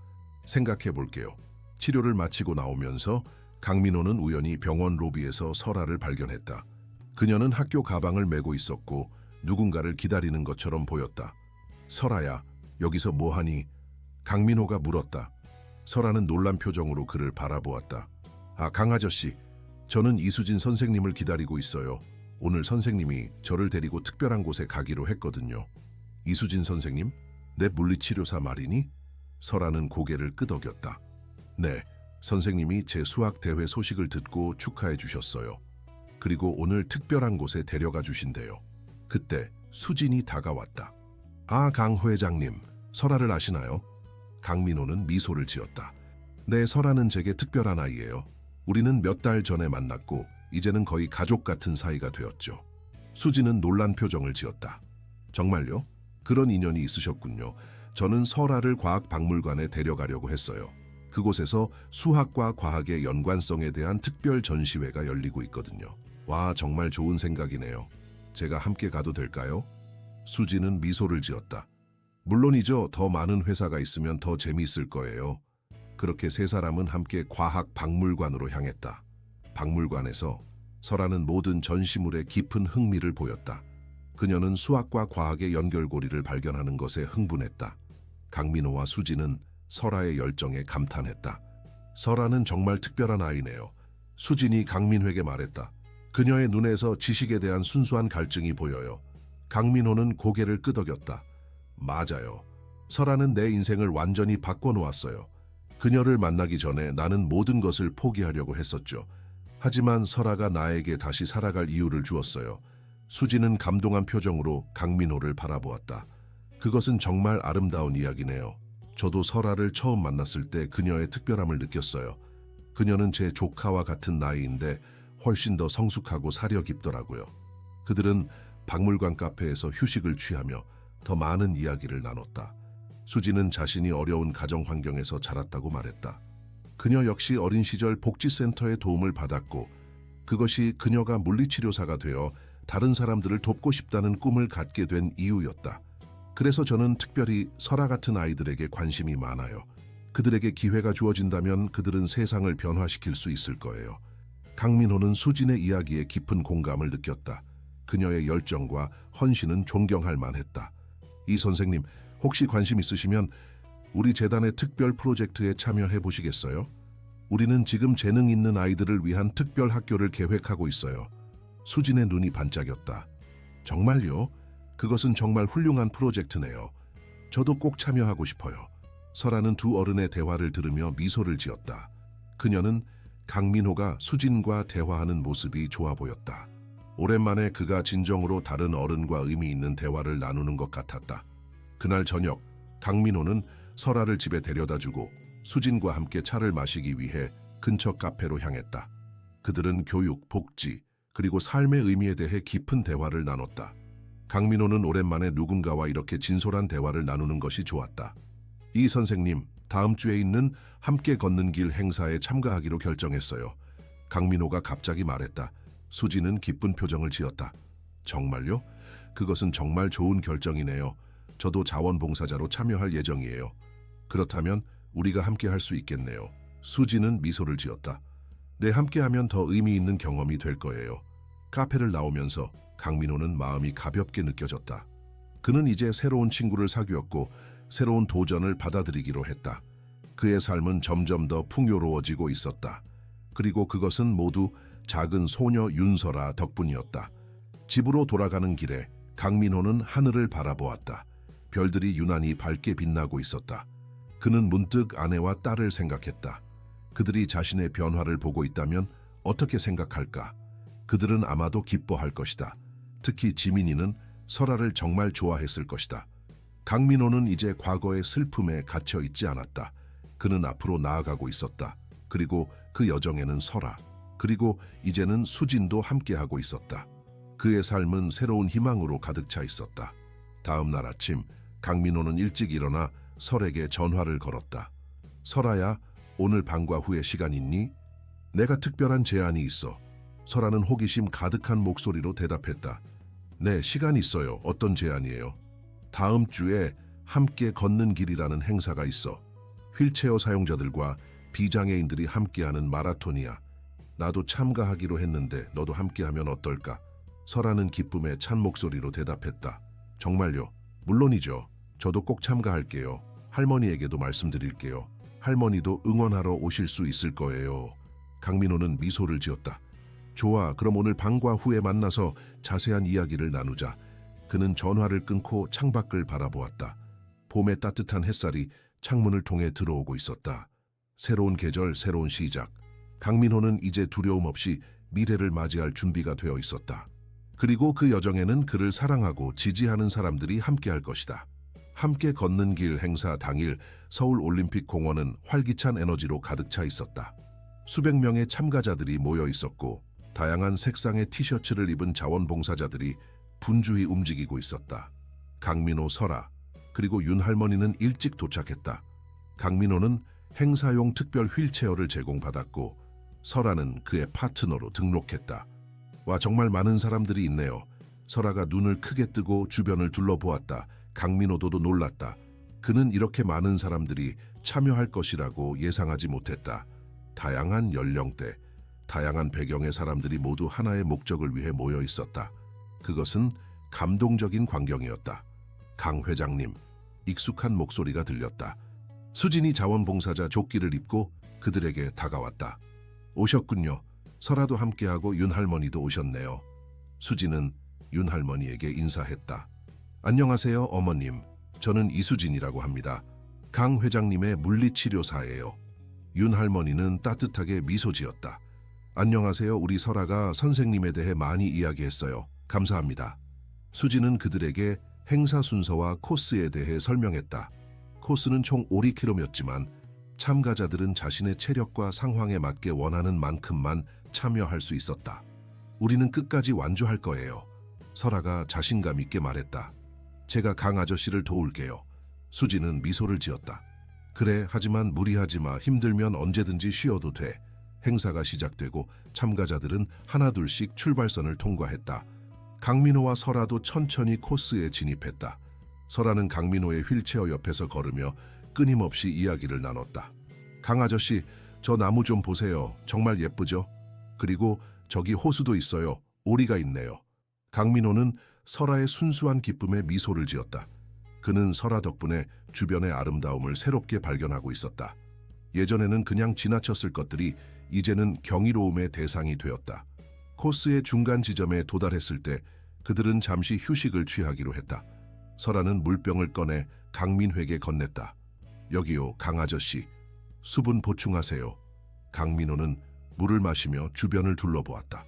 생각해 볼게요. 치료를 마치고 나오면서 강민호는 우연히 병원 로비에서 설아를 발견했다. 그녀는 학교 가방을 메고 있었고 누군가를 기다리는 것처럼 보였다. 설아야, 여기서 뭐하니? 강민호가 물었다. 설아는 놀란 표정으로 그를 바라보았다. 아, 강 아저씨, 저는 이수진 선생님을 기다리고 있어요. 오늘 선생님이 저를 데리고 특별한 곳에 가기로 했거든요. 이수진 선생님? 내 물리치료사 말이니? 설아는 고개를 끄덕였다. 네, 선생님이 제 수학 대회 소식을 듣고 축하해 주셨어요. 그리고 오늘 특별한 곳에 데려가 주신대요. 그때 수진이 다가왔다. 아, 강 회장님, 설아를 아시나요? 강민호는 미소를 지었다. 네, 설아는 제게 특별한 아이예요. 우리는 몇 달 전에 만났고 이제는 거의 가족 같은 사이가 되었죠. 수진은 놀란 표정을 지었다. 정말요? 그런 인연이 있으셨군요. 저는 설아를 과학박물관에 데려가려고 했어요. 그곳에서 수학과 과학의 연관성에 대한 특별 전시회가 열리고 있거든요. 와, 정말 좋은 생각이네요. 제가 함께 가도 될까요? 수진은 미소를 지었다. 물론이죠. 더 많은 회사가 있으면 더 재미있을 거예요. 그렇게 세 사람은 함께 과학박물관으로 향했다. 박물관에서 설아는 모든 전시물에 깊은 흥미를 보였다. 그녀는 수학과 과학의 연결고리를 발견하는 것에 흥분했다. 강민호와 수진은 설아의 열정에 감탄했다. 설아는 정말 특별한 아이네요. 수진이 강민호에게 말했다. 그녀의 눈에서 지식에 대한 순수한 갈증이 보여요. 강민호는 고개를 끄덕였다. 맞아요. 설아는 내 인생을 완전히 바꿔놓았어요. 그녀를 만나기 전에 나는 모든 것을 포기하려고 했었죠. 하지만 설아가 나에게 다시 살아갈 이유를 주었어요. 수지는 감동한 표정으로 강민호를 바라보았다. 그것은 정말 아름다운 이야기네요. 저도 설아를 처음 만났을 때 그녀의 특별함을 느꼈어요. 그녀는 제 조카와 같은 나이인데 훨씬 더 성숙하고 사려 깊더라고요. 그들은 박물관 카페에서 휴식을 취하며 더 많은 이야기를 나눴다. 수지는 자신이 어려운 가정 환경에서 자랐다고 말했다. 그녀 역시 어린 시절 복지센터의 도움을 받았고 그것이 그녀가 물리치료사가 되어 다른 사람들을 돕고 싶다는 꿈을 갖게 된 이유였다. 그래서 저는 특별히 설아 같은 아이들에게 관심이 많아요. 그들에게 기회가 주어진다면 그들은 세상을 변화시킬 수 있을 거예요. 강민호는 수진의 이야기에 깊은 공감을 느꼈다. 그녀의 열정과 헌신은 존경할 만했다. 이 선생님, 혹시 관심 있으시면 우리 재단의 특별 프로젝트에 참여해 보시겠어요? 우리는 지금 재능 있는 아이들을 위한 특별 학교를 계획하고 있어요. 수진의 눈이 반짝였다. 정말요? 그것은 정말 훌륭한 프로젝트네요. 저도 꼭 참여하고 싶어요. 설아는 두 어른의 대화를 들으며 미소를 지었다. 그녀는 강민호가 수진과 대화하는 모습이 좋아 보였다. 오랜만에 그가 진정으로 다른 어른과 의미 있는 대화를 나누는 것 같았다. 그날 저녁, 강민호는 설아를 집에 데려다주고 수진과 함께 차를 마시기 위해 근처 카페로 향했다. 그들은 교육, 복지, 그리고 삶의 의미에 대해 깊은 대화를 나눴다. 강민호는 오랜만에 누군가와 이렇게 진솔한 대화를 나누는 것이 좋았다. 이 선생님, 다음 주에 있는 함께 걷는 길 행사에 참가하기로 결정했어요. 강민호가 갑자기 말했다. 수지는 기쁜 표정을 지었다. 정말요? 그것은 정말 좋은 결정이네요. 저도 자원봉사자로 참여할 예정이에요. 그렇다면 우리가 함께 할 수 있겠네요. 수지는 미소를 지었다. 네, 함께하면 더 의미 있는 경험이 될 거예요. 카페를 나오면서 강민호는 마음이 가볍게 느껴졌다. 그는 이제 새로운 친구를 사귀었고 새로운 도전을 받아들이기로 했다. 그의 삶은 점점 더 풍요로워지고 있었다. 그리고 그것은 모두 작은 소녀 윤설아 덕분이었다. 집으로 돌아가는 길에 강민호는 하늘을 바라보았다. 별들이 유난히 밝게 빛나고 있었다. 그는 문득 아내와 딸을 생각했다. 그들이 자신의 변화를 보고 있다면 어떻게 생각할까? 그들은 아마도 기뻐할 것이다. 특히 지민이는 설아를 정말 좋아했을 것이다. 강민호는 이제 과거의 슬픔에 갇혀 있지 않았다. 그는 앞으로 나아가고 있었다. 그리고 그 여정에는 설아, 그리고 이제는 수진도 함께하고 있었다. 그의 삶은 새로운 희망으로 가득 차 있었다. 다음 날 아침, 강민호는 일찍 일어나 설에게 전화를 걸었다. 설아야, 오늘 방과 후에 시간 있니? 내가 특별한 제안이 있어. 설아는 호기심 가득한 목소리로 대답했다. 네, 시간 있어요. 어떤 제안이에요? 다음 주에 함께 걷는 길이라는 행사가 있어. 휠체어 사용자들과 비장애인들이 함께하는 마라톤이야. 나도 참가하기로 했는데 너도 함께하면 어떨까? 설아는 기쁨에 찬 목소리로 대답했다. 정말요? 물론이죠. 저도 꼭 참가할게요. 할머니에게도 말씀드릴게요. 할머니도 응원하러 오실 수 있을 거예요. 강민호는 미소를 지었다. 좋아, 그럼 오늘 방과 후에 만나서 자세한 이야기를 나누자. 그는 전화를 끊고 창밖을 바라보았다. 봄의 따뜻한 햇살이 창문을 통해 들어오고 있었다. 새로운 계절, 새로운 시작. 강민호는 이제 두려움 없이 미래를 맞이할 준비가 되어 있었다. 그리고 그 여정에는 그를 사랑하고 지지하는 사람들이 함께할 것이다. 함께 걷는 길 행사 당일 서울올림픽공원은 활기찬 에너지로 가득 차 있었다. 수백 명의 참가자들이 모여 있었고 다양한 색상의 티셔츠를 입은 자원봉사자들이 분주히 움직이고 있었다. 강민호, 설아, 그리고 윤 할머니는 일찍 도착했다. 강민호는 행사용 특별 휠체어를 제공받았고 설아는 그의 파트너로 등록했다. 와, 정말 많은 사람들이 있네요. 설아가 눈을 크게 뜨고 주변을 둘러보았다. 강민호도 놀랐다. 그는 이렇게 많은 사람들이 참여할 것이라고 예상하지 못했다. 다양한 연령대, 다양한 배경의 사람들이 모두 하나의 목적을 위해 모여 있었다. 그것은 감동적인 광경이었다. 강 회장님, 익숙한 목소리가 들렸다. 수진이 자원봉사자 조끼를 입고 그들에게 다가왔다. 오셨군요. 설아도 함께하고 윤 할머니도 오셨네요. 수진은 윤 할머니에게 인사했다. 안녕하세요, 어머님. 저는 이수진이라고 합니다. 강 회장님의 물리치료사예요. 윤 할머니는 따뜻하게 미소 지었다. 안녕하세요. 우리 설아가 선생님에 대해 많이 이야기했어요. 감사합니다. 수진은 그들에게 행사 순서와 코스에 대해 설명했다. 코스는 총 5km였지만 참가자들은 자신의 체력과 상황에 맞게 원하는 만큼만 참여할 수 있었다. 우리는 끝까지 완주할 거예요. 설아가 자신감 있게 말했다. 제가 강 아저씨를 도울게요. 수진은 미소를 지었다. 그래, 하지만 무리하지 마. 힘들면 언제든지 쉬어도 돼. 행사가 시작되고 참가자들은 하나둘씩 출발선을 통과했다. 강민호와 설아도 천천히 코스에 진입했다. 설아는 강민호의 휠체어 옆에서 걸으며 끊임없이 이야기를 나눴다. 강 아저씨, 저 나무 좀 보세요. 정말 예쁘죠? 그리고 저기 호수도 있어요. 오리가 있네요. 강민호는 설아의 순수한 기쁨에 미소를 지었다. 그는 설아 덕분에 주변의 아름다움을 새롭게 발견하고 있었다. 예전에는 그냥 지나쳤을 것들이 이제는 경이로움의 대상이 되었다. 코스의 중간 지점에 도달했을 때 그들은 잠시 휴식을 취하기로 했다. 설아는 물병을 꺼내 강민호에게 건넸다. 여기요, 강아저씨. 수분 보충하세요. 강민호는 물을 마시며 주변을 둘러보았다.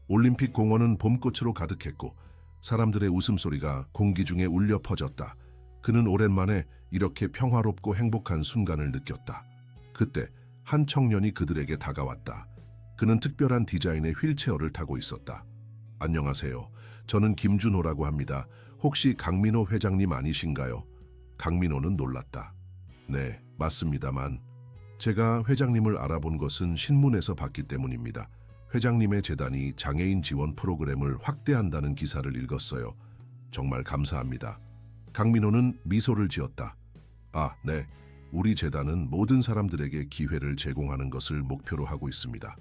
올림픽 공원은 봄꽃으로 가득했고 사람들의 웃음소리가 공기 중에 울려 퍼졌다. 그는 오랜만에 이렇게 평화롭고 행복한 순간을 느꼈다. 그때 한 청년이 그들에게 다가왔다. 그는 특별한 디자인의 휠체어를 타고 있었다. 안녕하세요. 저는 김준호라고 합니다. 혹시 강민호 회장님 아니신가요? 강민호는 놀랐다. 네, 맞습니다만 제가 회장님을 알아본 것은 신문에서 봤기 때문입니다. 회장님의 재단이 장애인 지원 프로그램을 확대한다는 기사를 읽었어요. 정말 감사합니다. 강민호는 미소를 지었다. 아, 네. 우리 재단은 모든 사람들에게 기회를 제공하는 것을 목표로 하고 있습니다.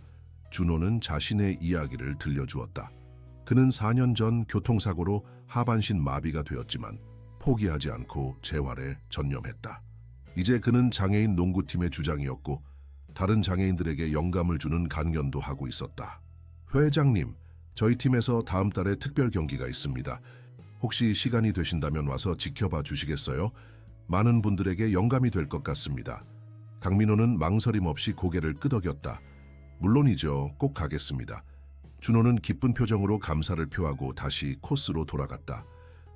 준호는 자신의 이야기를 들려주었다. 그는 4년 전 교통사고로 하반신 마비가 되었지만 포기하지 않고 재활에 전념했다. 이제 그는 장애인 농구팀의 주장이었고 다른 장애인들에게 영감을 주는 강연도 하고 있었다. 회장님, 저희 팀에서 다음 달에 특별 경기가 있습니다. 혹시 시간이 되신다면 와서 지켜봐 주시겠어요? 많은 분들에게 영감이 될 것 같습니다. 강민호는 망설임 없이 고개를 끄덕였다. 물론이죠. 꼭 가겠습니다. 준호는 기쁜 표정으로 감사를 표하고 다시 코스로 돌아갔다.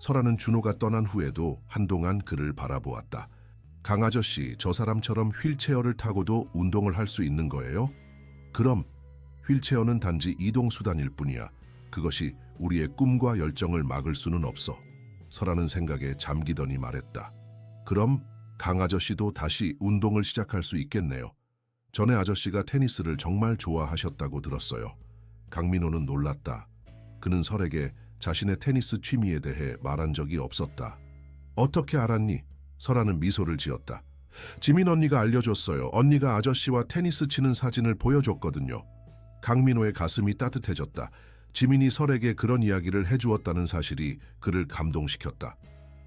설아는 준호가 떠난 후에도 한동안 그를 바라보았다. 강아저씨, 저 사람처럼 휠체어를 타고도 운동을 할 수 있는 거예요? 그럼 휠체어는 단지 이동수단일 뿐이야. 그것이 우리의 꿈과 열정을 막을 수는 없어. 설아는 생각에 잠기더니 말했다. 그럼 강아저씨도 다시 운동을 시작할 수 있겠네요. 전에 아저씨가 테니스를 정말 좋아하셨다고 들었어요. 강민호는 놀랐다. 그는 설에게 자신의 테니스 취미에 대해 말한 적이 없었다. 어떻게 알았니? 설아는 미소를 지었다. 지민 언니가 알려줬어요. 언니가 아저씨와 테니스 치는 사진을 보여줬거든요. 강민호의 가슴이 따뜻해졌다. 지민이 설에게 그런 이야기를 해주었다는 사실이 그를 감동시켰다.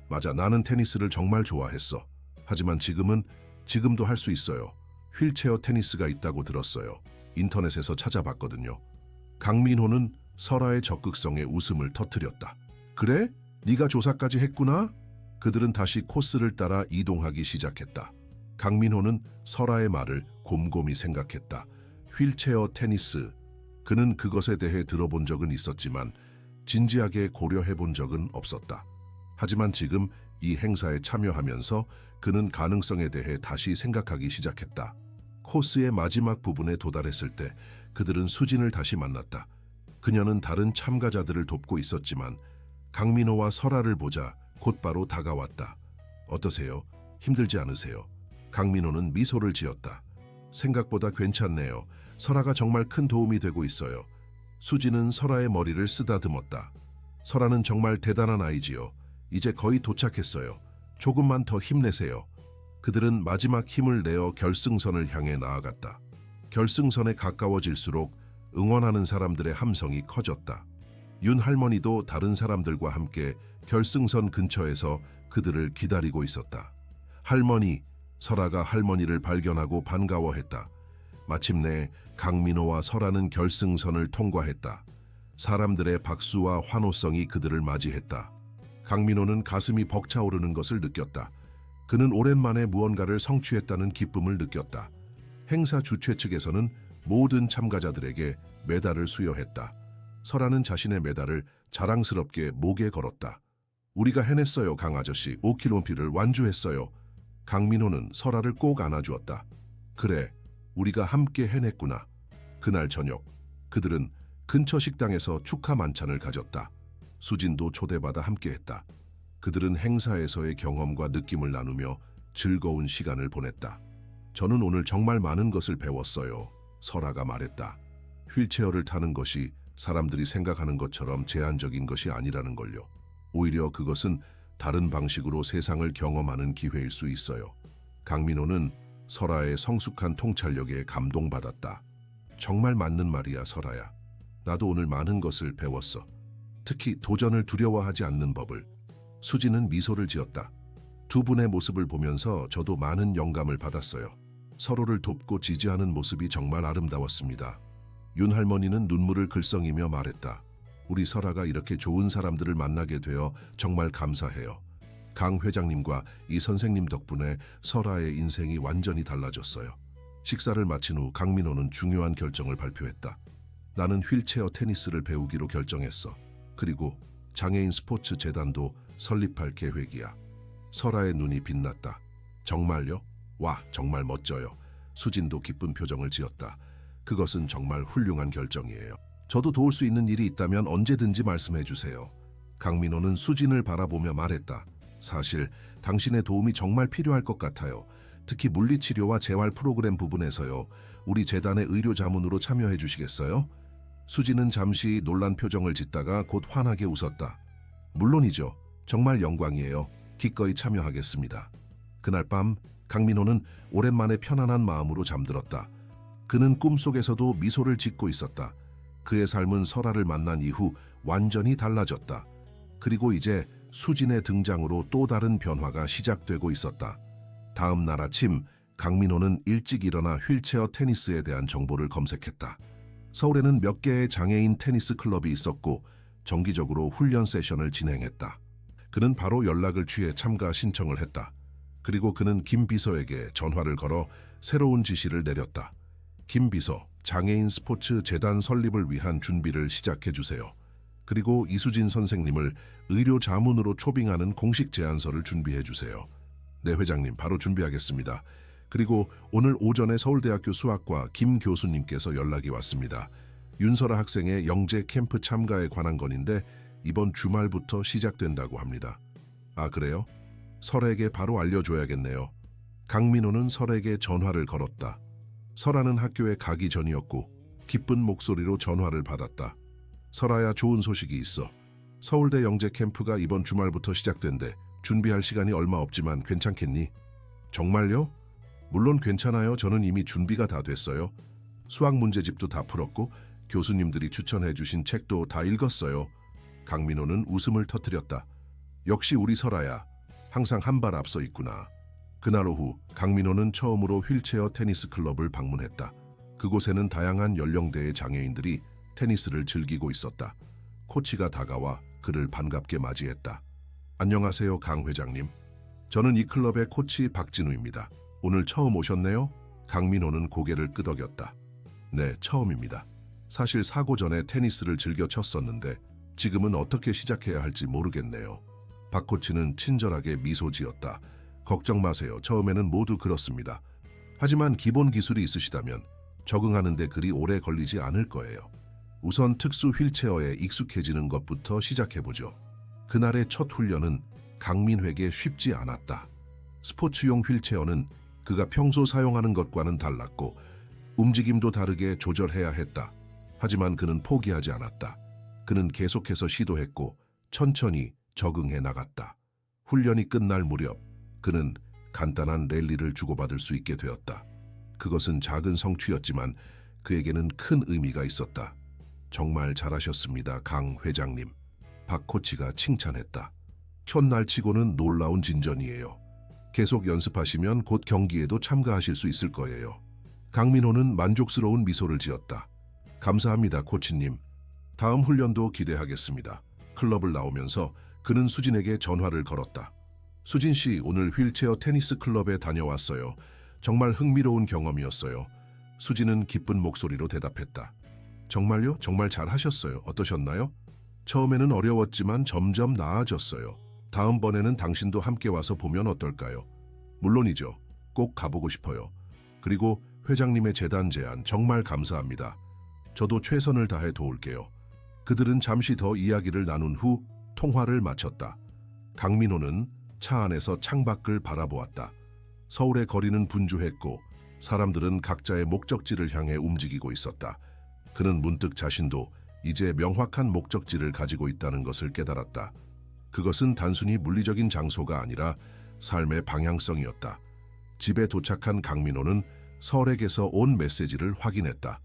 맞아, 나는 테니스를 정말 좋아했어. 하지만 지금도 할 수 있어요. 휠체어 테니스가 있다고 들었어요. 인터넷에서 찾아봤거든요. 강민호는 설아의 적극성에 웃음을 터뜨렸다. 그래? 네가 조사까지 했구나? 그들은 다시 코스를 따라 이동하기 시작했다. 강민호는 설아의 말을 곰곰이 생각했다. 휠체어 테니스. 그는 그것에 대해 들어본 적은 있었지만 진지하게 고려해 본 적은 없었다. 하지만 지금 이 행사에 참여하면서 그는 가능성에 대해 다시 생각하기 시작했다. 코스의 마지막 부분에 도달했을 때 그들은 수진을 다시 만났다. 그녀는 다른 참가자들을 돕고 있었지만 강민호와 설아를 보자 곧바로 다가왔다. 어떠세요? 힘들지 않으세요? 강민호는 미소를 지었다. 생각보다 괜찮네요. 설아가 정말 큰 도움이 되고 있어요. 수지는 설아의 머리를 쓰다듬었다. 설아는 정말 대단한 아이지요. 이제 거의 도착했어요. 조금만 더 힘내세요. 그들은 마지막 힘을 내어 결승선을 향해 나아갔다. 결승선에 가까워질수록 응원하는 사람들의 함성이 커졌다. 윤 할머니도 다른 사람들과 함께 결승선 근처에서 그들을 기다리고 있었다. 할머니, 설아가 할머니를 발견하고 반가워했다. 마침내 강민호와 설아는 결승선을 통과했다. 사람들의 박수와 환호성이 그들을 맞이했다. 강민호는 가슴이 벅차오르는 것을 느꼈다. 그는 오랜만에 무언가를 성취했다는 기쁨을 느꼈다. 행사 주최 측에서는 모든 참가자들에게 메달을 수여했다. 설아는 자신의 메달을 자랑스럽게 목에 걸었다. 우리가 해냈어요, 강아저씨. 5km를 완주했어요. 강민호는 설아를 꼭 안아주었다. 그래, 우리가 함께 해냈구나. 그날 저녁, 그들은 근처 식당에서 축하 만찬을 가졌다. 수진도 초대받아 함께했다. 그들은 행사에서의 경험과 느낌을 나누며 즐거운 시간을 보냈다. 저는 오늘 정말 많은 것을 배웠어요. 설아가 말했다. 휠체어를 타는 것이 사람들이 생각하는 것처럼 제한적인 것이 아니라는 걸요. 오히려 그것은 다른 방식으로 세상을 경험하는 기회일 수 있어요. 강민호는 설아의 성숙한 통찰력에 감동받았다. 정말 맞는 말이야, 설아야. 나도 오늘 많은 것을 배웠어. 특히 도전을 두려워하지 않는 법을. 수지는 미소를 지었다. 두 분의 모습을 보면서 저도 많은 영감을 받았어요. 서로를 돕고 지지하는 모습이 정말 아름다웠습니다. 윤 할머니는 눈물을 글썽이며 말했다. 우리 설아가 이렇게 좋은 사람들을 만나게 되어 정말 감사해요. 강 회장님과 이 선생님 덕분에 설아의 인생이 완전히 달라졌어요. 식사를 마친 후 강민호는 중요한 결정을 발표했다. 나는 휠체어 테니스를 배우기로 결정했어. 그리고 장애인 스포츠 재단도 설립할 계획이야. 설아의 눈이 빛났다. 정말요? 와, 정말 멋져요. 수진도 기쁜 표정을 지었다. 그것은 정말 훌륭한 결정이에요. 저도 도울 수 있는 일이 있다면 언제든지 말씀해 주세요. 강민호는 수진을 바라보며 말했다. 사실 당신의 도움이 정말 필요할 것 같아요. 특히 물리치료와 재활 프로그램 부분에서요. 우리 재단의 의료 자문으로 참여해 주시겠어요? 수진은 잠시 놀란 표정을 짓다가 곧 환하게 웃었다. 물론이죠. 정말 영광이에요. 기꺼이 참여하겠습니다. 그날 밤 강민호는 오랜만에 편안한 마음으로 잠들었다. 그는 꿈속에서도 미소를 짓고 있었다. 그의 삶은 설아를 만난 이후 완전히 달라졌다. 그리고 이제 수진의 등장으로 또 다른 변화가 시작되고 있었다. 다음 날 아침 강민호는 일찍 일어나 휠체어 테니스에 대한 정보를 검색했다. 서울에는 몇 개의 장애인 테니스 클럽이 있었고 정기적으로 훈련 세션을 진행했다. 그는 바로 연락을 취해 참가 신청을 했다. 그리고 그는 김 비서에게 전화를 걸어 새로운 지시를 내렸다. 김 비서, 장애인 스포츠 재단 설립을 위한 준비를 시작해 주세요. 그리고 이수진 선생님을 의료 자문으로 초빙하는 공식 제안서를 준비해 주세요. 네, 회장님, 바로 준비하겠습니다. 그리고 오늘 오전에 서울대학교 수학과 김 교수님께서 연락이 왔습니다. 윤설아 학생의 영재 캠프 참가에 관한 건인데 이번 주말부터 시작된다고 합니다. 아, 그래요? 설에게 바로 알려줘야겠네요. 강민호는 설에게 전화를 걸었다. 설아는 학교에 가기 전이었고 기쁜 목소리로 전화를 받았다. 설아야, 좋은 소식이 있어. 서울대 영재 캠프가 이번 주말부터 시작된대. 준비할 시간이 얼마 없지만 괜찮겠니? 정말요? 물론 괜찮아요. 저는 이미 준비가 다 됐어요. 수학 문제집도 다 풀었고 교수님들이 추천해 주신 책도 다 읽었어요. 강민호는 웃음을 터뜨렸다. 역시 우리 설아야. 항상 한 발 앞서 있구나. 그날 오후 강민호는 처음으로 휠체어 테니스 클럽을 방문했다. 그곳에는 다양한 연령대의 장애인들이 테니스를 즐기고 있었다. 코치가 다가와 그를 반갑게 맞이했다. 안녕하세요, 강 회장님. 저는 이 클럽의 코치 박진우입니다. 오늘 처음 오셨네요? 강민호는 고개를 끄덕였다. 네, 처음입니다. 사실 사고 전에 테니스를 즐겨 쳤었는데 지금은 어떻게 시작해야 할지 모르겠네요. 박 코치는 친절하게 미소 지었다. 걱정 마세요. 처음에는 모두 그렇습니다. 하지만 기본 기술이 있으시다면 적응하는 데 그리 오래 걸리지 않을 거예요. 우선 특수 휠체어에 익숙해지는 것부터 시작해보죠. 그날의 첫 훈련은 강민호에게 쉽지 않았다. 스포츠용 휠체어는 그가 평소 사용하는 것과는 달랐고 움직임도 다르게 조절해야 했다. 하지만 그는 포기하지 않았다. 그는 계속해서 시도했고 천천히 적응해 나갔다. 훈련이 끝날 무렵 그는 간단한 랠리를 주고받을 수 있게 되었다. 그것은 작은 성취였지만 그에게는 큰 의미가 있었다. 정말 잘하셨습니다, 강 회장님. 박 코치가 칭찬했다. 첫날 치고는 놀라운 진전이에요. 계속 연습하시면 곧 경기에도 참가하실 수 있을 거예요. 강민호는 만족스러운 미소를 지었다. 감사합니다, 코치님. 다음 훈련도 기대하겠습니다. 클럽을 나오면서 그는 수진에게 전화를 걸었다. 수진 씨, 오늘 휠체어 테니스 클럽에 다녀왔어요. 정말 흥미로운 경험이었어요. 수진은 기쁜 목소리로 대답했다. 정말요? 정말 잘하셨어요. 어떠셨나요? 처음에는 어려웠지만 점점 나아졌어요. 다음번에는 당신도 함께 와서 보면 어떨까요? 물론이죠. 꼭 가보고 싶어요. 그리고 회장님의 재단 제안 정말 감사합니다. 저도 최선을 다해 도울게요. 그들은 잠시 더 이야기를 나눈 후 통화를 마쳤다. 강민호는 차 안에서 창밖을 바라보았다. 서울의 거리는 분주했고 사람들은 각자의 목적지를 향해 움직이고 있었다. 그는 문득 자신도 이제 명확한 목적지를 가지고 있다는 것을 깨달았다. 그것은 단순히 물리적인 장소가 아니라 삶의 방향성이었다. 집에 도착한 강민호는 설에게서 온 메시지를 확인했다.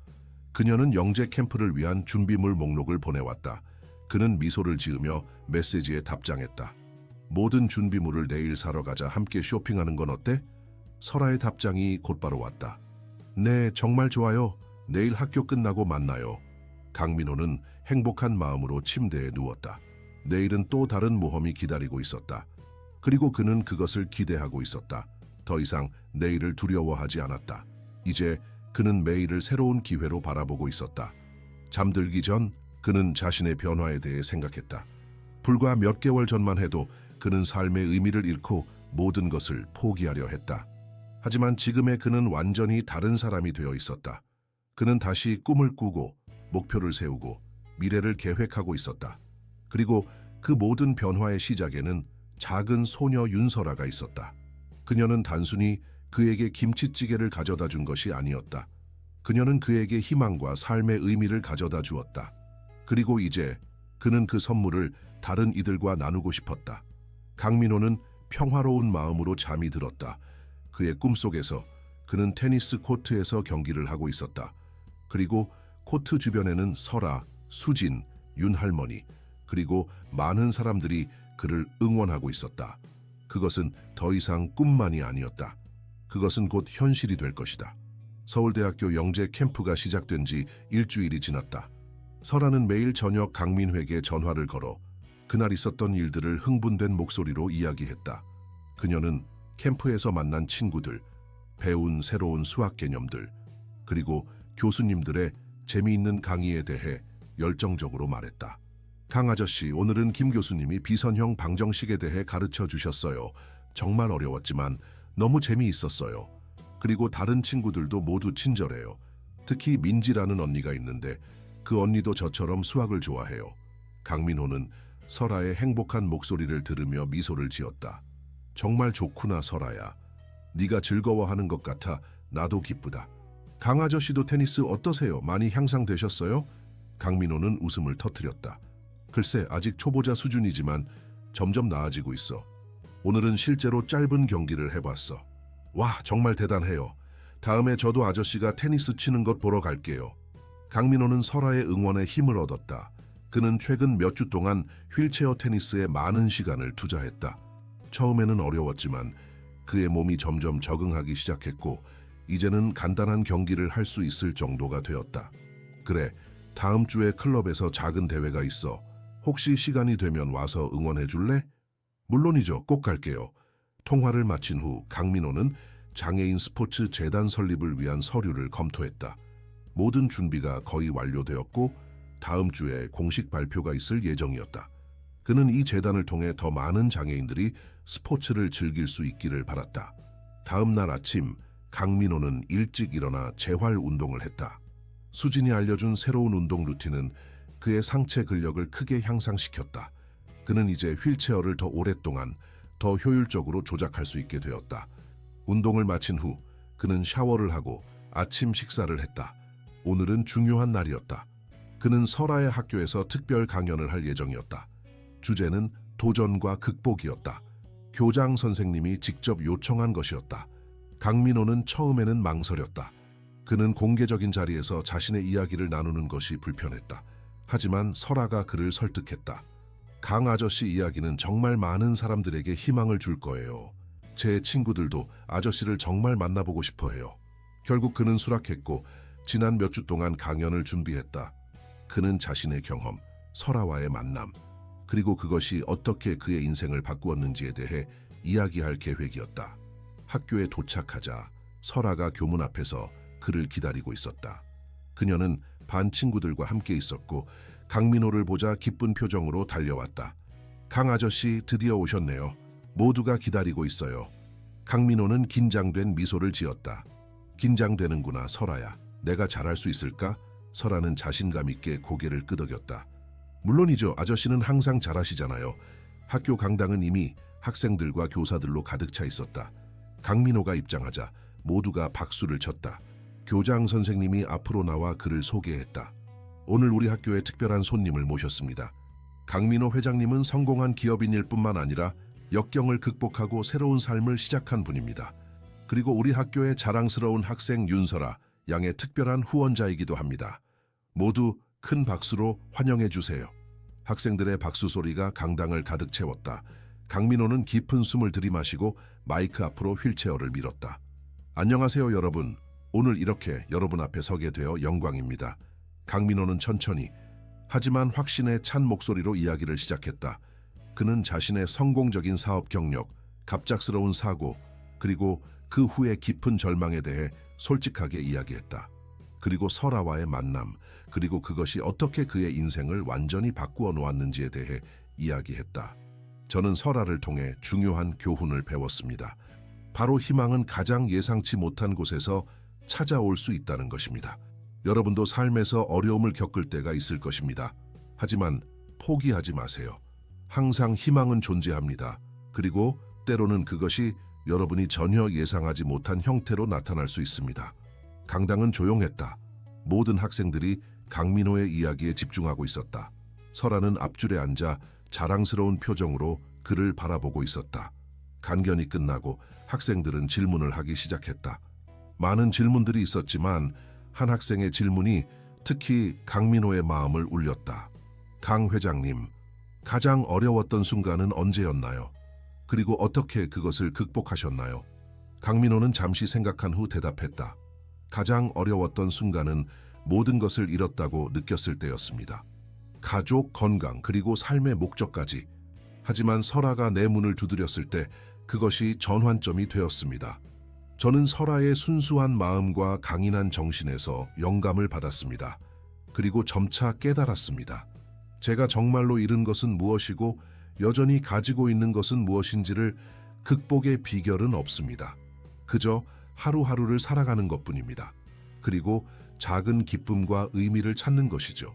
그녀는 영재 캠프를 위한 준비물 목록을 보내왔다. 그는 미소를 지으며 메시지에 답장했다. 모든 준비물을 내일 사러 가자. 함께 쇼핑하는 건 어때? 설아의 답장이 곧바로 왔다. 네, 정말 좋아요. 내일 학교 끝나고 만나요. 강민호는 행복한 마음으로 침대에 누웠다. 내일은 또 다른 모험이 기다리고 있었다. 그리고 그는 그것을 기대하고 있었다. 더 이상 내일을 두려워하지 않았다. 이제 그는 매일을 새로운 기회로 바라보고 있었다. 잠들기 전 그는 자신의 변화에 대해 생각했다. 불과 몇 개월 전만 해도 그는 삶의 의미를 잃고 모든 것을 포기하려 했다. 하지만 지금의 그는 완전히 다른 사람이 되어 있었다. 그는 다시 꿈을 꾸고 목표를 세우고 미래를 계획하고 있었다. 그리고 그 모든 변화의 시작에는 작은 소녀 윤설아가 있었다. 그녀는 단순히 그에게 김치찌개를 가져다 준 것이 아니었다. 그녀는 그에게 희망과 삶의 의미를 가져다 주었다. 그리고 이제 그는 그 선물을 다른 이들과 나누고 싶었다. 강민호는 평화로운 마음으로 잠이 들었다. 그의 꿈속에서 그는 테니스 코트에서 경기를 하고 있었다. 그리고 코트 주변에는 설아, 수진, 윤할머니, 그리고 많은 사람들이 그를 응원하고 있었다. 그것은 더 이상 꿈만이 아니었다. 그것은 곧 현실이 될 것이다. 서울대학교 영재 캠프가 시작된 지 일주일이 지났다. 설아는 매일 저녁 강민호에게 전화를 걸어 그날 있었던 일들을 흥분된 목소리로 이야기했다. 그녀는 캠프에서 만난 친구들, 배운 새로운 수학 개념들, 그리고 교수님들의 재미있는 강의에 대해 열정적으로 말했다. 강 아저씨, 오늘은 김 교수님이 비선형 방정식에 대해 가르쳐 주셨어요. 정말 어려웠지만 너무 재미있었어요. 그리고 다른 친구들도 모두 친절해요. 특히 민지라는 언니가 있는데 그 언니도 저처럼 수학을 좋아해요. 강민호는 설아의 행복한 목소리를 들으며 미소를 지었다. 정말 좋구나, 설아야. 네가 즐거워하는 것 같아 나도 기쁘다. 강 아저씨도 테니스 어떠세요? 많이 향상되셨어요? 강민호는 웃음을 터뜨렸다. 글쎄, 아직 초보자 수준이지만 점점 나아지고 있어. 오늘은 실제로 짧은 경기를 해봤어. 와, 정말 대단해요. 다음에 저도 아저씨가 테니스 치는 것 보러 갈게요. 강민호는 설아의 응원에 힘을 얻었다. 그는 최근 몇 주 동안 휠체어 테니스에 많은 시간을 투자했다. 처음에는 어려웠지만 그의 몸이 점점 적응하기 시작했고 이제는 간단한 경기를 할 수 있을 정도가 되었다. 그래, 다음 주에 클럽에서 작은 대회가 있어. 혹시 시간이 되면 와서 응원해 줄래? 물론이죠. 꼭 갈게요. 통화를 마친 후 강민호는 장애인 스포츠 재단 설립을 위한 서류를 검토했다. 모든 준비가 거의 완료되었고 다음 주에 공식 발표가 있을 예정이었다. 그는 이 재단을 통해 더 많은 장애인들이 스포츠를 즐길 수 있기를 바랐다. 다음 날 아침 강민호는 일찍 일어나 재활 운동을 했다. 수진이 알려준 새로운 운동 루틴은 그의 상체 근력을 크게 향상시켰다. 그는 이제 휠체어를 더 오랫동안 더 효율적으로 조작할 수 있게 되었다. 운동을 마친 후 그는 샤워를 하고 아침 식사를 했다. 오늘은 중요한 날이었다. 그는 설아의 학교에서 특별 강연을 할 예정이었다. 주제는 도전과 극복이었다. 교장 선생님이 직접 요청한 것이었다. 강민호는 처음에는 망설였다. 그는 공개적인 자리에서 자신의 이야기를 나누는 것이 불편했다. 하지만 설아가 그를 설득했다. 강 아저씨 이야기는 정말 많은 사람들에게 희망을 줄 거예요. 제 친구들도 아저씨를 정말 만나보고 싶어 해요. 결국 그는 수락했고 지난 몇 주 동안 강연을 준비했다. 그는 자신의 경험, 설아와의 만남, 그리고 그것이 어떻게 그의 인생을 바꾸었는지에 대해 이야기할 계획이었다. 학교에 도착하자 설아가 교문 앞에서 그를 기다리고 있었다. 그녀는 반 친구들과 함께 있었고 강민호를 보자 기쁜 표정으로 달려왔다. 강 아저씨, 드디어 오셨네요. 모두가 기다리고 있어요. 강민호는 긴장된 미소를 지었다. 긴장되는구나, 설아야. 내가 잘할 수 있을까? 설아는 자신감 있게 고개를 끄덕였다. 물론이죠. 아저씨는 항상 잘하시잖아요. 학교 강당은 이미 학생들과 교사들로 가득 차 있었다. 강민호가 입장하자 모두가 박수를 쳤다. 교장 선생님이 앞으로 나와 그를 소개했다. 오늘 우리 학교에 특별한 손님을 모셨습니다. 강민호 회장님은 성공한 기업인일 뿐만 아니라 역경을 극복하고 새로운 삶을 시작한 분입니다. 그리고 우리 학교의 자랑스러운 학생 윤설아 양의 특별한 후원자이기도 합니다. 모두 큰 박수로 환영해 주세요. 학생들의 박수 소리가 강당을 가득 채웠다. 강민호는 깊은 숨을 들이마시고 마이크 앞으로 휠체어를 밀었다. 안녕하세요, 여러분. 오늘 이렇게 여러분 앞에 서게 되어 영광입니다. 강민호는 천천히 하지만 확신에 찬 목소리로 이야기를 시작했다. 그는 자신의 성공적인 사업 경력, 갑작스러운 사고, 그리고 그 후의 깊은 절망에 대해 솔직하게 이야기했다. 그리고 설아와의 만남, 그리고 그것이 어떻게 그의 인생을 완전히 바꾸어 놓았는지에 대해 이야기했다. 저는 설아를 통해 중요한 교훈을 배웠습니다. 바로 희망은 가장 예상치 못한 곳에서 찾아올 수 있다는 것입니다. 여러분도 삶에서 어려움을 겪을 때가 있을 것입니다. 하지만 포기하지 마세요. 항상 희망은 존재합니다. 그리고 때로는 그것이 여러분이 전혀 예상하지 못한 형태로 나타날 수 있습니다. 강당은 조용했다. 모든 학생들이 강민호의 이야기에 집중하고 있었다. 설아는 앞줄에 앉아 자랑스러운 표정으로 그를 바라보고 있었다. 간견이 끝나고 학생들은 질문을 하기 시작했다. 많은 질문들이 있었지만 한 학생의 질문이 특히 강민호의 마음을 울렸다. 강 회장님, 가장 어려웠던 순간은 언제였나요? 그리고 어떻게 그것을 극복하셨나요? 강민호는 잠시 생각한 후 대답했다. 가장 어려웠던 순간은 모든 것을 잃었다고 느꼈을 때였습니다. 가족, 건강, 그리고 삶의 목적까지. 하지만 설아가 내 문을 두드렸을 때 그것이 전환점이 되었습니다. 저는 설아의 순수한 마음과 강인한 정신에서 영감을 받았습니다. 그리고 점차 깨달았습니다. 제가 정말로 잃은 것은 무엇이고 여전히 가지고 있는 것은 무엇인지를 극복의 비결은 없습니다. 그저 하루하루를 살아가는 것뿐입니다. 그리고 작은 기쁨과 의미를 찾는 것이죠.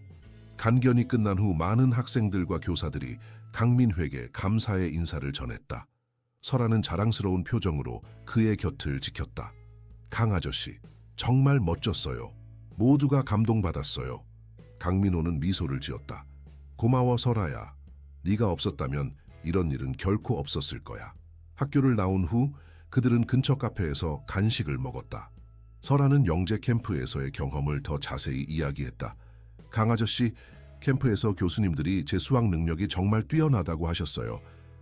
간견이 끝난 후 많은 학생들과 교사들이 강민호에게 감사의 인사를 전했다. 설아는 자랑스러운 표정으로 그의 곁을 지켰다. 강 아저씨, 정말 멋졌어요. 모두가 감동받았어요. 강민호는 미소를 지었다. 고마워 설아야. 네가 없었다면 이런 일은 결코 없었을 거야. 학교를 나온 후 그들은 근처 카페에서 간식을 먹었다. 설아는 영재 캠프에서의 경험을 더 자세히 이야기했다. 강 아저씨, 캠프에서 교수님들이 제 수학 능력이 정말 뛰어나다고 하셨어요.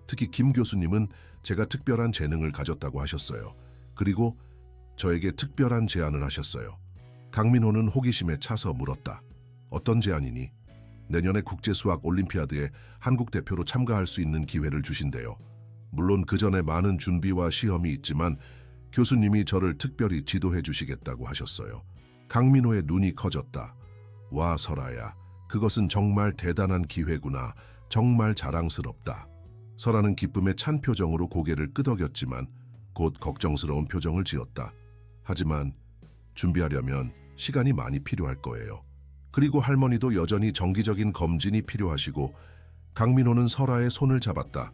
특히 김 교수님은 제가 특별한 재능을 가졌다고 하셨어요. 그리고 저에게 특별한 제안을 하셨어요. 강민호는 호기심에 차서 물었다. 어떤 제안이니? 내년에 국제수학 올림피아드에 한국 대표로 참가할 수 있는 기회를 주신대요. 물론 그 전에 많은 준비와 시험이 있지만 교수님이 저를 특별히 지도해 주시겠다고 하셨어요. 강민호의 눈이 커졌다. 와 설아야, 그것은 정말 대단한 기회구나. 정말 자랑스럽다. 설아는 기쁨에 찬 표정으로 고개를 끄덕였지만 곧 걱정스러운 표정을 지었다. 하지만 준비하려면 시간이 많이 필요할 거예요. 그리고 할머니도 여전히 정기적인 검진이 필요하시고 강민호는 설아의 손을 잡았다.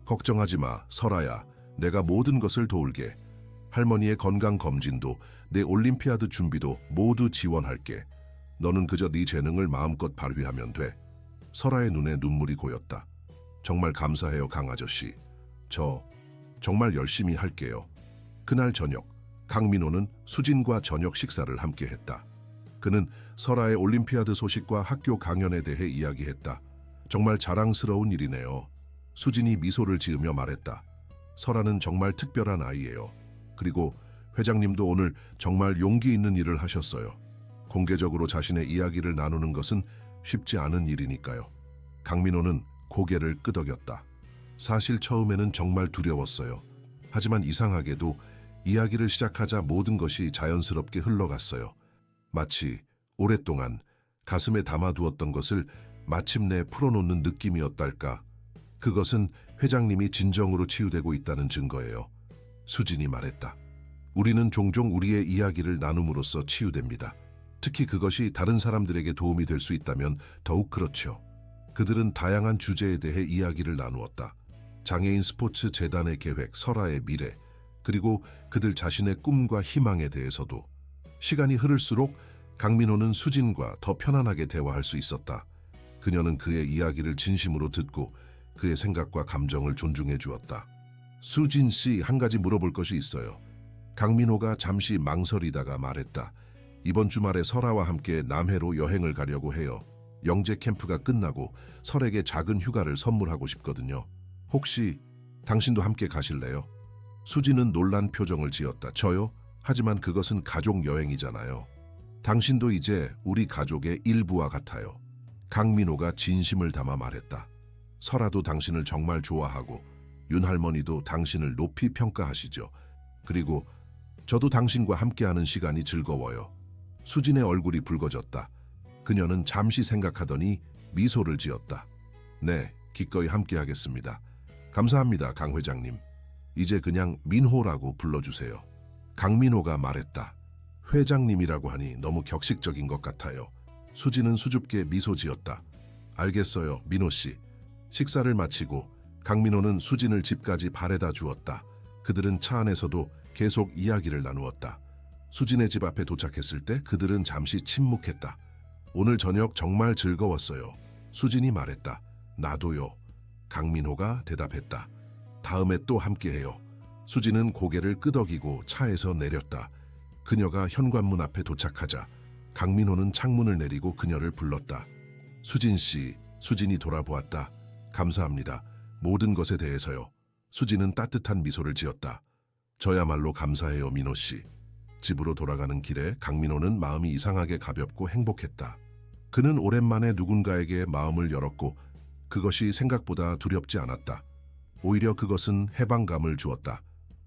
걱정하지 마, 설아야. 내가 모든 것을 도울게. 할머니의 건강검진도 내 올림피아드 준비도 모두 지원할게. 너는 그저 네 재능을 마음껏 발휘하면 돼. 설아의 눈에 눈물이 고였다. 정말 감사해요, 강 아저씨. 저 정말 열심히 할게요. 그날 저녁, 강민호는 수진과 저녁 식사를 함께 했다. 그는 설아의 올림피아드 소식과 학교 강연에 대해 이야기했다. 정말 자랑스러운 일이네요. 수진이 미소를 지으며 말했다. 설아는 정말 특별한 아이예요. 그리고 회장님도 오늘 정말 용기 있는 일을 하셨어요. 공개적으로 자신의 이야기를 나누는 것은 쉽지 않은 일이니까요. 강민호는 고개를 끄덕였다. 사실 처음에는 정말 두려웠어요. 하지만 이상하게도 이야기를 시작하자 모든 것이 자연스럽게 흘러갔어요. 마치 오랫동안 가슴에 담아두었던 것을 마침내 풀어놓는 느낌이었달까. 그것은 회장님이 진정으로 치유되고 있다는 증거예요. 수진이 말했다. 우리는 종종 우리의 이야기를 나눔으로써 치유됩니다. 특히 그것이 다른 사람들에게 도움이 될 수 있다면 더욱 그렇죠. 그들은 다양한 주제에 대해 이야기를 나누었다. 장애인 스포츠 재단의 계획, 설아의 미래, 그리고 그들 자신의 꿈과 희망에 대해서도. 시간이 흐를수록 강민호는 수진과 더 편안하게 대화할 수 있었다. 그녀는 그의 이야기를 진심으로 듣고 그의 생각과 감정을 존중해 주었다. 수진 씨, 한 가지 물어볼 것이 있어요. 강민호가 잠시 망설이다가 말했다. 이번 주말에 설아와 함께 남해로 여행을 가려고 해요. 영재 캠프가 끝나고 설에게 작은 휴가를 선물하고 싶거든요. 혹시 당신도 함께 가실래요? 수진은 놀란 표정을 지었다. 저요? 하지만 그것은 가족 여행이잖아요. 당신도 이제 우리 가족의 일부와 같아요. 강민호가 진심을 담아 말했다. 설아도 당신을 정말 좋아하고 윤할머니도 당신을 높이 평가하시죠. 그리고 저도 당신과 함께하는 시간이 즐거워요. 수진의 얼굴이 붉어졌다. 그녀는 잠시 생각하더니 미소를 지었다. 네, 기꺼이 함께하겠습니다. 감사합니다, 강 회장님. 이제 그냥 민호라고 불러주세요. 강민호가 말했다. 회장님이라고 하니 너무 격식적인 것 같아요. 수진은 수줍게 미소 지었다. 알겠어요, 민호 씨. 식사를 마치고 강민호는 수진을 집까지 바래다 주었다. 그들은 차 안에서도 계속 이야기를 나누었다. 수진의 집 앞에 도착했을 때 그들은 잠시 침묵했다. 오늘 저녁 정말 즐거웠어요. 수진이 말했다. 나도요. 강민호가 대답했다. 다음에 또 함께해요. 수진은 고개를 끄덕이고 차에서 내렸다. 그녀가 현관문 앞에 도착하자 강민호는 창문을 내리고 그녀를 불렀다. 수진 씨, 수진이 돌아보았다. 감사합니다. 모든 것에 대해서요. 수진은 따뜻한 미소를 지었다. 저야말로 감사해요, 민호 씨. 집으로 돌아가는 길에 강민호는 마음이 이상하게 가볍고 행복했다. 그는 오랜만에 누군가에게 마음을 열었고 그것이 생각보다 두렵지 않았다. 오히려 그것은 해방감을 주었다.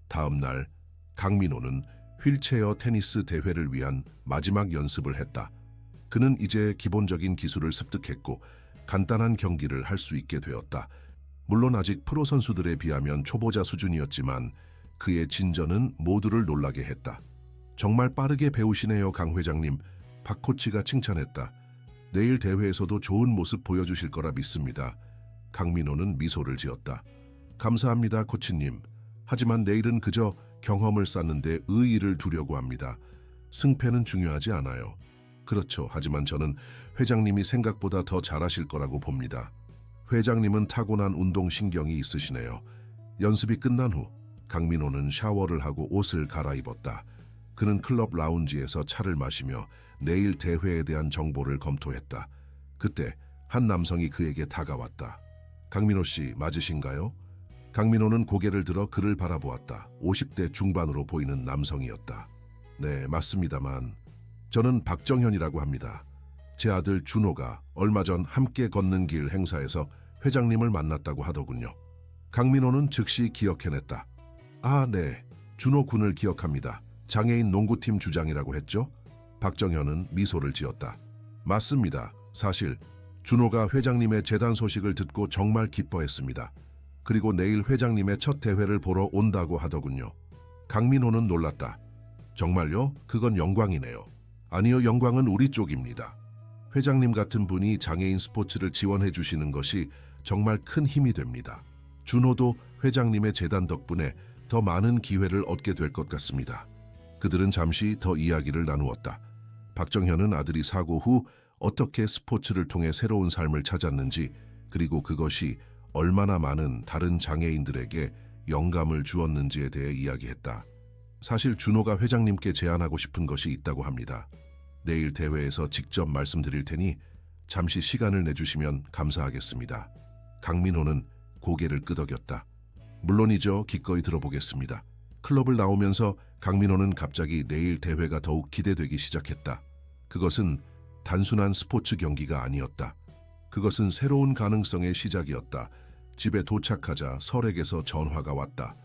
다음 날 강민호는 휠체어 테니스 대회를 위한 마지막 연습을 했다. 그는 이제 기본적인 기술을 습득했고 간단한 경기를 할 수 있게 되었다. 물론 아직 프로 선수들에 비하면 초보자 수준이었지만 그의 진전은 모두를 놀라게 했다. 정말 빠르게 배우시네요, 강 회장님. 박 코치가 칭찬했다. 내일 대회에서도 좋은 모습 보여주실 거라 믿습니다. 강민호는 미소를 지었다. 감사합니다, 코치님. 하지만 내일은 그저 경험을 쌓는데 의의를 두려고 합니다. 승패는 중요하지 않아요. 그렇죠. 하지만 저는 회장님이 생각보다 더 잘하실 거라고 봅니다. 회장님은 타고난 운동신경이 있으시네요. 연습이 끝난 후 강민호는 샤워를 하고 옷을 갈아입었다. 그는 클럽 라운지에서 차를 마시며 내일 대회에 대한 정보를 검토했다. 그때 한 남성이 그에게 다가왔다. 강민호 씨 맞으신가요? 강민호는 고개를 들어 그를 바라보았다. 50대 중반으로 보이는 남성이었다. 네, 맞습니다만 저는 박정현이라고 합니다. 제 아들 준호가 얼마 전 함께 걷는 길 행사에서 회장님을 만났다고 하더군요. 강민호는 즉시 기억해냈다. 아, 네. 준호 군을 기억합니다. 장애인 농구팀 주장이라고 했죠? 박정현은 미소를 지었다. 맞습니다. 사실 준호가 회장님의 재단 소식을 듣고 정말 기뻐했습니다. 그리고 내일 회장님의 첫 대회를 보러 온다고 하더군요. 강민호는 놀랐다. 정말요? 그건 영광이네요. 아니요, 영광은 우리 쪽입니다. 회장님 같은 분이 장애인 스포츠를 지원해 주시는 것이 정말 큰 힘이 됩니다. 준호도 회장님의 재단 덕분에 더 많은 기회를 얻게 될 것 같습니다. 그들은 잠시 더 이야기를 나누었다. 박정현은 아들이 사고 후 어떻게 스포츠를 통해 새로운 삶을 찾았는지, 그리고 그것이 얼마나 많은 다른 장애인들에게 영감을 주었는지에 대해 이야기했다. 사실 준호가 회장님께 제안하고 싶은 것이 있다고 합니다. 내일 대회에서 직접 말씀드릴 테니 잠시 시간을 내주시면 감사하겠습니다. 강민호는 고개를 끄덕였다. 물론이죠. 기꺼이 들어보겠습니다. 클럽을 나오면서 강민호는 갑자기 내일 대회가 더욱 기대되기 시작했다. 그것은 단순한 스포츠 경기가 아니었다. 그것은 새로운 가능성의 시작이었다. 집에 도착하자 설에게서 전화가 왔다.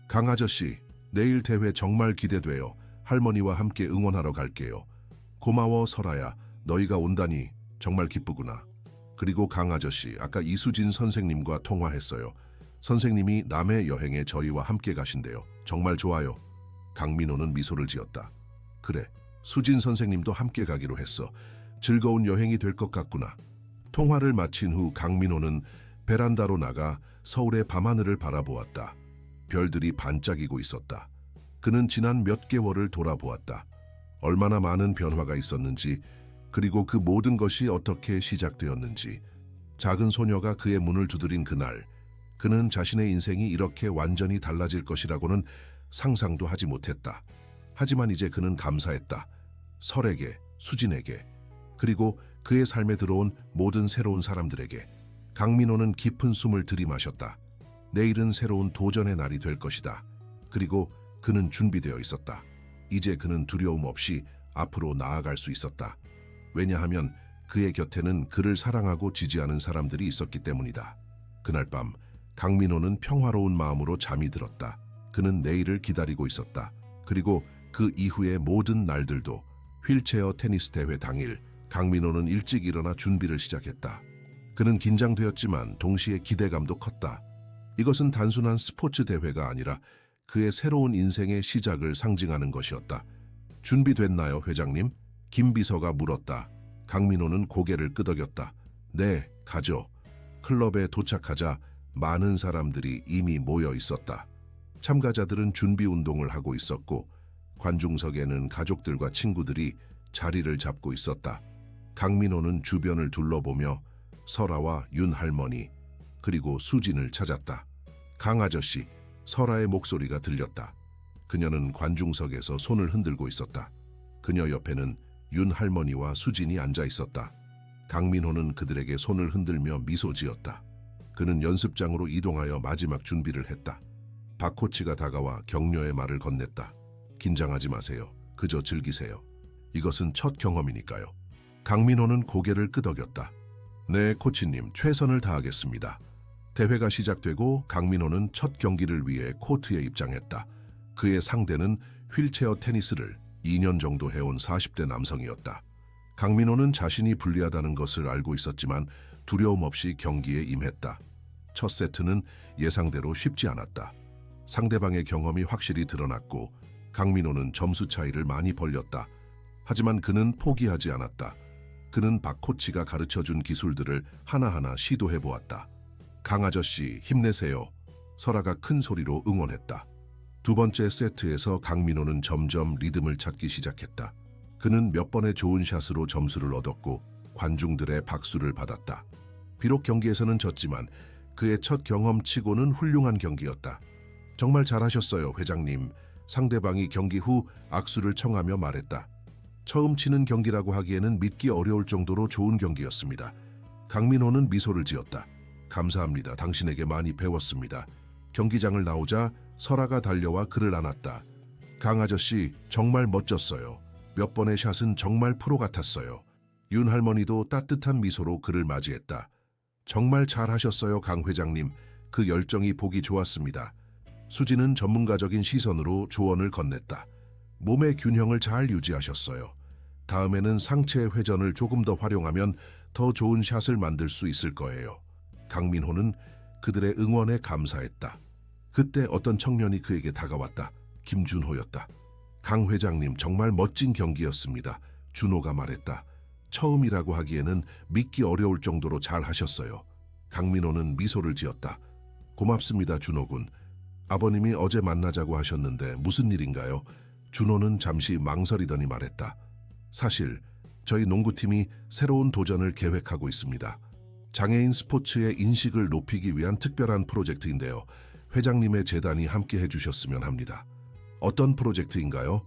강 아저씨, 내일 대회 정말 기대돼요. 할머니와 함께 응원하러 갈게요. 고마워 설아야. 너희가 온다니 정말 기쁘구나. 그리고 강 아저씨, 아까 이수진 선생님과 통화했어요. 선생님이 남해 여행에 저희와 함께 가신대요. 정말 좋아요. 강민호는 미소를 지었다. 그래, 수진 선생님도 함께 가기로 했어. 즐거운 여행이 될 것 같구나. 통화를 마친 후 강민호는 베란다로 나가 서울의 밤하늘을 바라보았다. 별들이 반짝이고 있었다. 그는 지난 몇 개월을 돌아보았다. 얼마나 많은 변화가 있었는지, 그리고 그 모든 것이 어떻게 시작되었는지. 작은 소녀가 그의 문을 두드린 그날, 그는 자신의 인생이 이렇게 완전히 달라질 것이라고는 상상도 하지 못했다. 하지만 이제 그는 감사했다. 설에게, 수진에게, 그리고 그의 삶에 들어온 모든 새로운 사람들에게. 강민호는 깊은 숨을 들이마셨다. 내일은 새로운 도전의 날이 될 것이다. 그리고 그는 준비되어 있었다. 이제 그는 두려움 없이 앞으로 나아갈 수 있었다. 왜냐하면 그의 곁에는 그를 사랑하고 지지하는 사람들이 있었기 때문이다. 그날 밤 강민호는 평화로운 마음으로 잠이 들었다. 그는 내일을 기다리고 있었다. 그리고 그 이후의 모든 날들도 휠체어 테니스 대회 당일 강민호는 일찍 일어나 준비를 시작했다. 그는 긴장되었지만 동시에 기대감도 컸다. 이것은 단순한 스포츠 대회가 아니라 그의 새로운 인생의 시작을 상징하는 것이었다. 준비됐나요, 회장님? 김 비서가 물었다. 강민호는 고개를 끄덕였다. 네, 가죠. 클럽에 도착하자 많은 사람들이 이미 모여 있었다. 참가자들은 준비 운동을 하고 있었고 관중석에는 가족들과 친구들이 자리를 잡고 있었다. 강민호는 주변을 둘러보며 설아와 윤 할머니 그리고 수진을 찾았다. 강 아저씨, 설아의 목소리가 들렸다. 그녀는 관중석에서 손을 흔들고 있었다. 그녀 옆에는 윤 할머니와 수진이 앉아 있었다. 강민호는 그들에게 손을 흔들며 미소 지었다. 그는 연습장으로 이동하여 마지막 준비를 했다. 박 코치가 다가와 격려의 말을 건넸다. 긴장하지 마세요. 그저 즐기세요. 이것은 첫 경험이니까요. 강민호는 고개를 끄덕였다. 네, 코치님, 최선을 다하겠습니다. 대회가 시작되고 강민호는 첫 경기를 위해 코트에 입장했다. 그의 상대는 휠체어 테니스를 2년 정도 해온 40대 남성이었다. 강민호는 자신이 불리하다는 것을 알고 있었지만 두려움 없이 경기에 임했다. 첫 세트는 예상대로 쉽지 않았다. 상대방의 경험이 확실히 드러났고 강민호는 점수 차이를 많이 벌렸다. 하지만 그는 포기하지 않았다. 그는 박 코치가 가르쳐준 기술들을 하나하나 시도해보았다. 강 아저씨, 힘내세요. 설아가 큰 소리로 응원했다. 두 번째 세트에서 강민호는 점점 리듬을 찾기 시작했다. 그는 몇 번의 좋은 샷으로 점수를 얻었고 관중들의 박수를 받았다. 비록 경기에서는 졌지만 그의 첫 경험치고는 훌륭한 경기였다. 정말 잘하셨어요, 회장님. 상대방이 경기 후 악수를 청하며 말했다. 처음 치는 경기라고 하기에는 믿기 어려울 정도로 좋은 경기였습니다. 강민호는 미소를 지었다. 감사합니다. 당신에게 많이 배웠습니다. 경기장을 나오자 설아가 달려와 그를 안았다. 강 아저씨, 정말 멋졌어요. 몇 번의 샷은 정말 프로 같았어요. 윤 할머니도 따뜻한 미소로 그를 맞이했다. 정말 잘하셨어요, 강 회장님. 그 열정이 보기 좋았습니다. 수진은 전문가적인 시선으로 조언을 건넸다. 몸의 균형을 잘 유지하셨어요. 다음에는 상체 회전을 조금 더 활용하면 더 좋은 샷을 만들 수 있을 거예요. 강민호는 그들의 응원에 감사했다. 그때 어떤 청년이 그에게 다가왔다. 김준호였다. 강 회장님, 정말 멋진 경기였습니다. 준호가 말했다. 처음이라고 하기에는 믿기 어려울 정도로 잘 하셨어요. 강민호는 미소를 지었다. 고맙습니다, 준호군. 아버님이 어제 만나자고 하셨는데 무슨 일인가요? 준호는 잠시 망설이더니 말했다. 사실 저희 농구팀이 새로운 도전을 계획하고 있습니다. 장애인 스포츠의 인식을 높이기 위한 특별한 프로젝트인데요. 회장님의 재단이 함께 해주셨으면 합니다. 어떤 프로젝트인가요?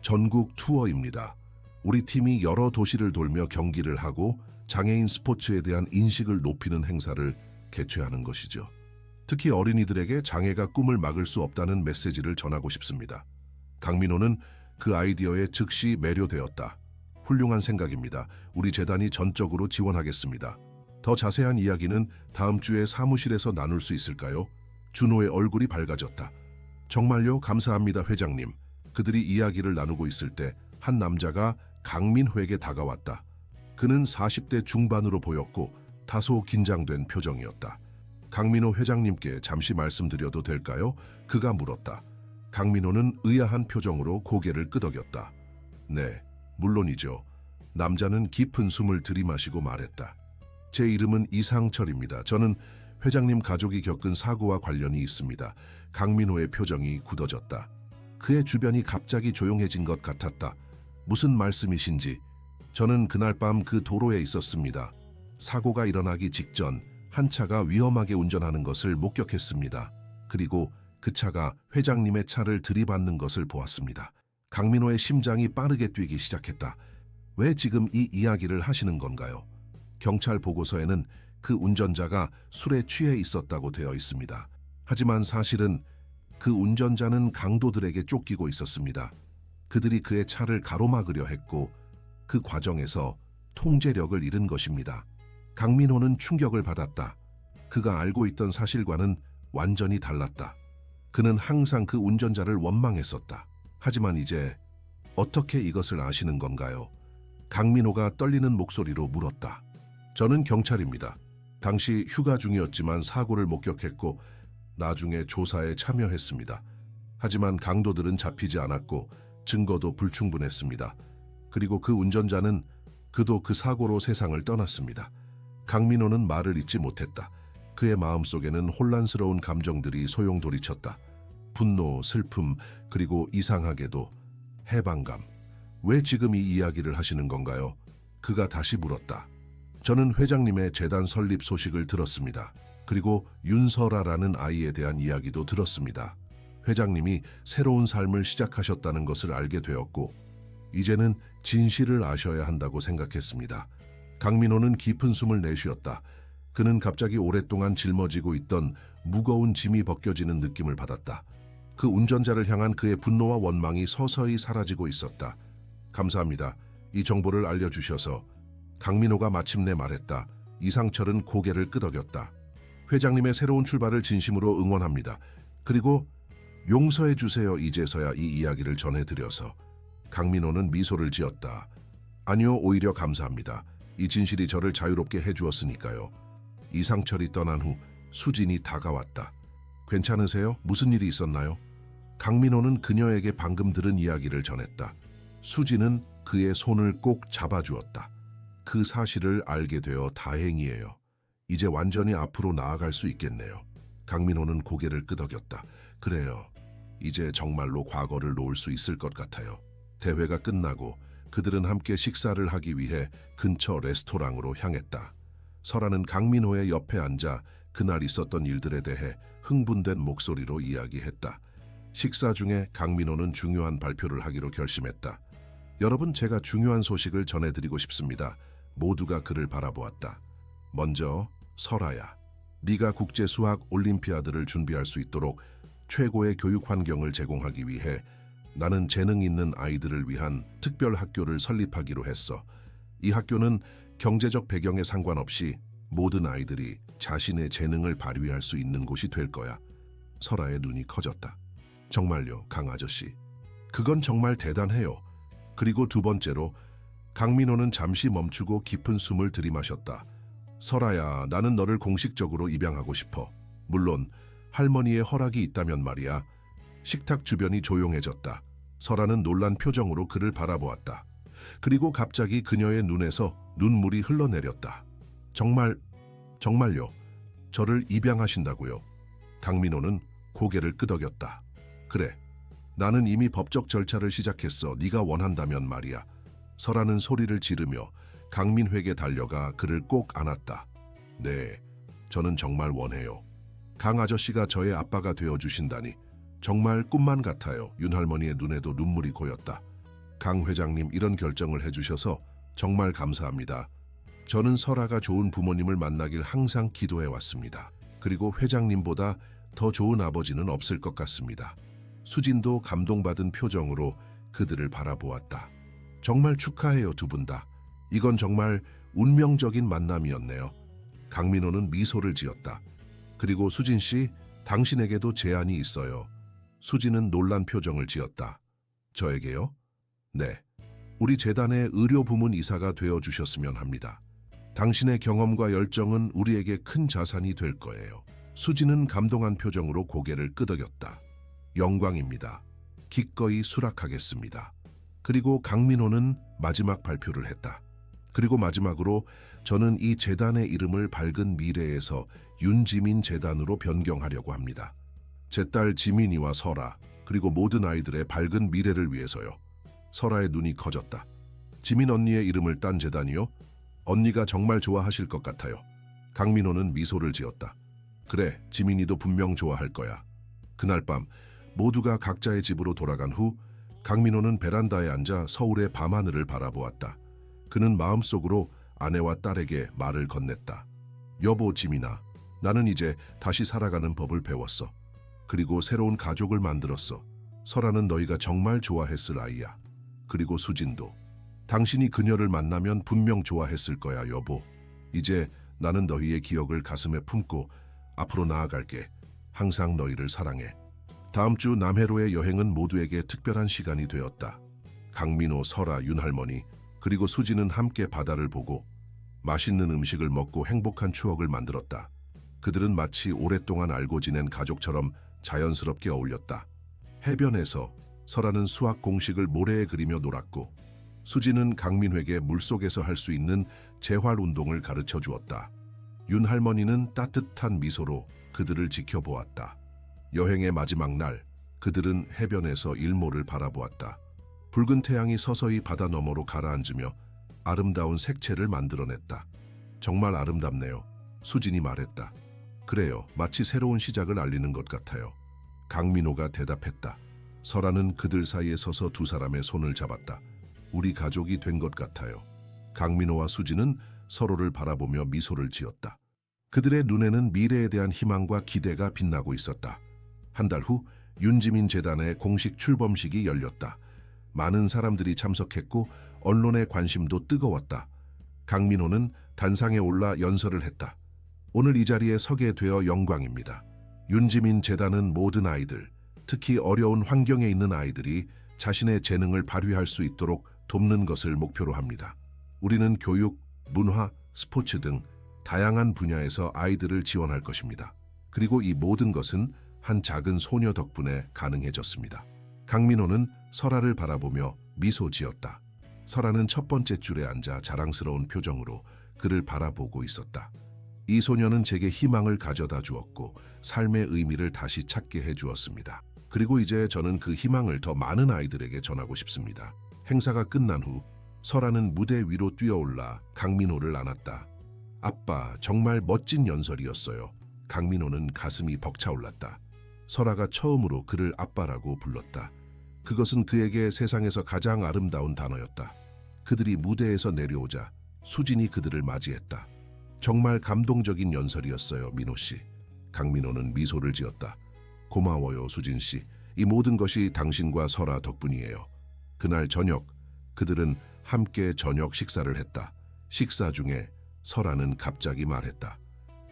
전국 투어입니다. 우리 팀이 여러 도시를 돌며 경기를 하고 장애인 스포츠에 대한 인식을 높이는 행사를 개최하는 것이죠. 특히 어린이들에게 장애가 꿈을 막을 수 없다는 메시지를 전하고 싶습니다. 강민호는 그 아이디어에 즉시 매료되었다. 훌륭한 생각입니다. 우리 재단이 전적으로 지원하겠습니다. 더 자세한 이야기는 다음 주에 사무실에서 나눌 수 있을까요? 준호의 얼굴이 밝아졌다. 정말요? 감사합니다, 회장님. 그들이 이야기를 나누고 있을 때 한 남자가 강민호에게 다가왔다. 그는 40대 중반으로 보였고 다소 긴장된 표정이었다. 강민호 회장님께 잠시 말씀드려도 될까요? 그가 물었다. 강민호는 의아한 표정으로 고개를 끄덕였다. 네, 물론이죠. 남자는 깊은 숨을 들이마시고 말했다. 제 이름은 이상철입니다. 저는 회장님 가족이 겪은 사고와 관련이 있습니다. 강민호의 표정이 굳어졌다. 그의 주변이 갑자기 조용해진 것 같았다. 무슨 말씀이신지. 저는 그날 밤 그 도로에 있었습니다. 사고가 일어나기 직전 한 차가 위험하게 운전하는 것을 목격했습니다. 그리고 그 차가 회장님의 차를 들이받는 것을 보았습니다. 강민호의 심장이 빠르게 뛰기 시작했다. 왜 지금 이 이야기를 하시는 건가요? 경찰 보고서에는 그 운전자가 술에 취해 있었다고 되어 있습니다. 하지만 사실은 그 운전자는 강도들에게 쫓기고 있었습니다. 그들이 그의 차를 가로막으려 했고 그 과정에서 통제력을 잃은 것입니다. 강민호는 충격을 받았다. 그가 알고 있던 사실과는 완전히 달랐다. 그는 항상 그 운전자를 원망했었다. 하지만 이제 어떻게 이것을 아시는 건가요? 강민호가 떨리는 목소리로 물었다. 저는 경찰입니다. 당시 휴가 중이었지만 사고를 목격했고 나중에 조사에 참여했습니다. 하지만 강도들은 잡히지 않았고 증거도 불충분했습니다. 그리고 그 운전자는 그도 그 사고로 세상을 떠났습니다. 강민호는 말을 잇지 못했다. 그의 마음속에는 혼란스러운 감정들이 소용돌이쳤다. 분노, 슬픔, 그리고 이상하게도 해방감. 왜 지금 이 이야기를 하시는 건가요? 그가 다시 물었다. 저는 회장님의 재단 설립 소식을 들었습니다. 그리고 윤설아라는 아이에 대한 이야기도 들었습니다. 회장님이 새로운 삶을 시작하셨다는 것을 알게 되었고 이제는 진실을 아셔야 한다고 생각했습니다. 강민호는 깊은 숨을 내쉬었다. 그는 갑자기 오랫동안 짊어지고 있던 무거운 짐이 벗겨지는 느낌을 받았다. 그 운전자를 향한 그의 분노와 원망이 서서히 사라지고 있었다. 감사합니다. 이 정보를 알려주셔서. 강민호가 마침내 말했다. 이상철은 고개를 끄덕였다. 회장님의 새로운 출발을 진심으로 응원합니다. 그리고 용서해 주세요. 이제서야 이 이야기를 전해드려서. 강민호는 미소를 지었다. 아니요, 오히려 감사합니다. 이 진실이 저를 자유롭게 해주었으니까요. 이상철이 떠난 후 수진이 다가왔다. 괜찮으세요? 무슨 일이 있었나요? 강민호는 그녀에게 방금 들은 이야기를 전했다. 수진은 그의 손을 꼭 잡아주었다. 그 사실을 알게 되어 다행이에요. 이제 완전히 앞으로 나아갈 수 있겠네요. 강민호는 고개를 끄덕였다. 그래요. 이제 정말로 과거를 놓을 수 있을 것 같아요. 대회가 끝나고 그들은 함께 식사를 하기 위해 근처 레스토랑으로 향했다. 설아는 강민호의 옆에 앉아 그날 있었던 일들에 대해 흥분된 목소리로 이야기했다. 식사 중에 강민호는 중요한 발표를 하기로 결심했다. 여러분, 제가 중요한 소식을 전해드리고 싶습니다. 모두가 그를 바라보았다. 먼저 설아야, 네가 국제 수학 올림피아드를 준비할 수 있도록 최고의 교육 환경을 제공하기 위해 나는 재능 있는 아이들을 위한 특별 학교를 설립하기로 했어. 이 학교는 경제적 배경에 상관없이 모든 아이들이 자신의 재능을 발휘할 수 있는 곳이 될 거야. 설아의 눈이 커졌다. 정말요, 강 아저씨. 그건 정말 대단해요. 그리고 두 번째로 강민호는 잠시 멈추고 깊은 숨을 들이마셨다. 설아야, 나는 너를 공식적으로 입양하고 싶어. 물론 할머니의 허락이 있다면 말이야. 식탁 주변이 조용해졌다. 설아는 놀란 표정으로 그를 바라보았다. 그리고 갑자기 그녀의 눈에서 눈물이 흘러내렸다. 정말요? 저를 입양하신다고요? 강민호는 고개를 끄덕였다. 그래, 나는 이미 법적 절차를 시작했어. 네가 원한다면 말이야. 설아는 소리를 지르며 강민회에게 달려가 그를 꼭 안았다. 네, 저는 정말 원해요. 강 아저씨가 저의 아빠가 되어주신다니 정말 꿈만 같아요. 윤할머니의 눈에도 눈물이 고였다. 강 회장님, 이런 결정을 해주셔서 정말 감사합니다. 저는 설아가 좋은 부모님을 만나길 항상 기도해왔습니다. 그리고 회장님보다 더 좋은 아버지는 없을 것 같습니다. 수진도 감동받은 표정으로 그들을 바라보았다. 정말 축하해요, 두 분 다. 이건 정말 운명적인 만남이었네요. 강민호는 미소를 지었다. 그리고 수진 씨, 당신에게도 제안이 있어요. 수진은 놀란 표정을 지었다. 저에게요? 네. 우리 재단의 의료 부문 이사가 되어주셨으면 합니다. 당신의 경험과 열정은 우리에게 큰 자산이 될 거예요. 수진은 감동한 표정으로 고개를 끄덕였다. 영광입니다. 기꺼이 수락하겠습니다. 그리고 강민호는 마지막 발표를 했다. 그리고 마지막으로 저는 이 재단의 이름을 밝은 미래에서 윤지민 재단으로 변경하려고 합니다. 제 딸 지민이와 설아, 그리고 모든 아이들의 밝은 미래를 위해서요. 설아의 눈이 커졌다. 지민 언니의 이름을 딴 재단이요? 언니가 정말 좋아하실 것 같아요. 강민호는 미소를 지었다. 그래, 지민이도 분명 좋아할 거야. 그날 밤 모두가 각자의 집으로 돌아간 후 강민호는 베란다에 앉아 서울의 밤하늘을 바라보았다. 그는 마음속으로 아내와 딸에게 말을 건넸다. 여보 지민아, 나는 이제 다시 살아가는 법을 배웠어. 그리고 새로운 가족을 만들었어. 설아는 너희가 정말 좋아했을 아이야. 그리고 수진도. 당신이 그녀를 만나면 분명 좋아했을 거야, 여보. 이제 나는 너희의 기억을 가슴에 품고 앞으로 나아갈게. 항상 너희를 사랑해. 다음 주 남해로의 여행은 모두에게 특별한 시간이 되었다. 강민호, 설아, 윤할머니, 그리고 수지는 함께 바다를 보고 맛있는 음식을 먹고 행복한 추억을 만들었다. 그들은 마치 오랫동안 알고 지낸 가족처럼 자연스럽게 어울렸다. 해변에서 설아는 수학 공식을 모래에 그리며 놀았고 수지는 강민회에게 물속에서 할 수 있는 재활 운동을 가르쳐 주었다. 윤할머니는 따뜻한 미소로 그들을 지켜보았다. 여행의 마지막 날, 그들은 해변에서 일몰을 바라보았다. 붉은 태양이 서서히 바다 너머로 가라앉으며 아름다운 색채를 만들어냈다. 정말 아름답네요. 수진이 말했다. 그래요. 마치 새로운 시작을 알리는 것 같아요. 강민호가 대답했다. 설아는 그들 사이에 서서 두 사람의 손을 잡았다. 우리 가족이 된 것 같아요. 강민호와 수진은 서로를 바라보며 미소를 지었다. 그들의 눈에는 미래에 대한 희망과 기대가 빛나고 있었다. 한 달 후 윤지민 재단의 공식 출범식이 열렸다. 많은 사람들이 참석했고 언론의 관심도 뜨거웠다. 강민호는 단상에 올라 연설을 했다. 오늘 이 자리에 서게 되어 영광입니다. 윤지민 재단은 모든 아이들, 특히 어려운 환경에 있는 아이들이 자신의 재능을 발휘할 수 있도록 돕는 것을 목표로 합니다. 우리는 교육, 문화, 스포츠 등 다양한 분야에서 아이들을 지원할 것입니다. 그리고 이 모든 것은 한 작은 소녀 덕분에 가능해졌습니다. 강민호는 설아를 바라보며 미소 지었다. 설아는 첫 번째 줄에 앉아 자랑스러운 표정으로 그를 바라보고 있었다. 이 소녀는 제게 희망을 가져다 주었고 삶의 의미를 다시 찾게 해주었습니다. 그리고 이제 저는 그 희망을 더 많은 아이들에게 전하고 싶습니다. 행사가 끝난 후 설아는 무대 위로 뛰어올라 강민호를 안았다. 아빠, 정말 멋진 연설이었어요. 강민호는 가슴이 벅차올랐다. 설아가 처음으로 그를 아빠라고 불렀다. 그것은 그에게 세상에서 가장 아름다운 단어였다. 그들이 무대에서 내려오자 수진이 그들을 맞이했다. 정말 감동적인 연설이었어요, 민호 씨. 강민호는 미소를 지었다. 고마워요, 수진 씨. 이 모든 것이 당신과 설아 덕분이에요. 그날 저녁, 그들은 함께 저녁 식사를 했다. 식사 중에 설아는 갑자기 말했다.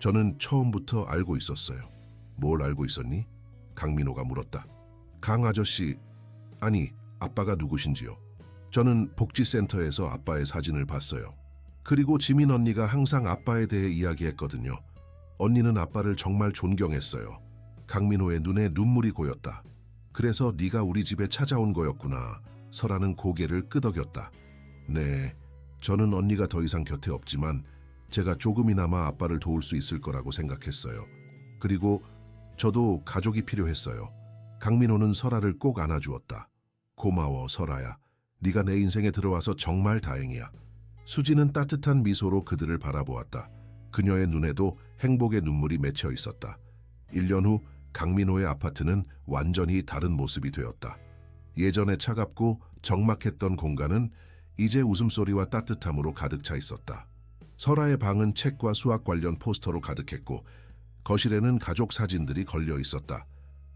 저는 처음부터 알고 있었어요. 뭘 알고 있었니? 강민호가 물었다. 강 아저씨, 아니, 아빠가 누구신지요? 저는 복지센터에서 아빠의 사진을 봤어요. 그리고 지민 언니가 항상 아빠에 대해 이야기했거든요. 언니는 아빠를 정말 존경했어요. 강민호의 눈에 눈물이 고였다. 그래서 네가 우리 집에 찾아온 거였구나. 설아는 고개를 끄덕였다. 네, 저는 언니가 더 이상 곁에 없지만 제가 조금이나마 아빠를 도울 수 있을 거라고 생각했어요. 그리고 저도 가족이 필요했어요. 강민호는 설아를 꼭 안아주었다. 고마워, 설아야. 네가 내 인생에 들어와서 정말 다행이야. 수지는 따뜻한 미소로 그들을 바라보았다. 그녀의 눈에도 행복의 눈물이 맺혀 있었다. 1년 후 강민호의 아파트는 완전히 다른 모습이 되었다. 예전에 차갑고 적막했던 공간은 이제 웃음소리와 따뜻함으로 가득 차 있었다. 설아의 방은 책과 수학 관련 포스터로 가득했고 거실에는 가족 사진들이 걸려 있었다.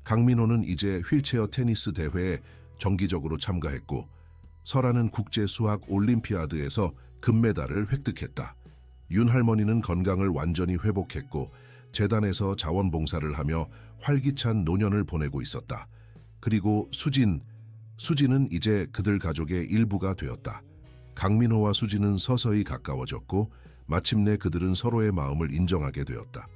강민호는 이제 휠체어 테니스 대회에 정기적으로 참가했고 설아는 국제 수학 올림피아드에서 금메달을 획득했다. 윤할머니는 건강을 완전히 회복했고 재단에서 자원봉사를 하며 활기찬 노년을 보내고 있었다. 그리고 수진은 이제 그들 가족의 일부가 되었다. 강민호와 수진은 서서히 가까워졌고 마침내 그들은 서로의 마음을 인정하게 되었다.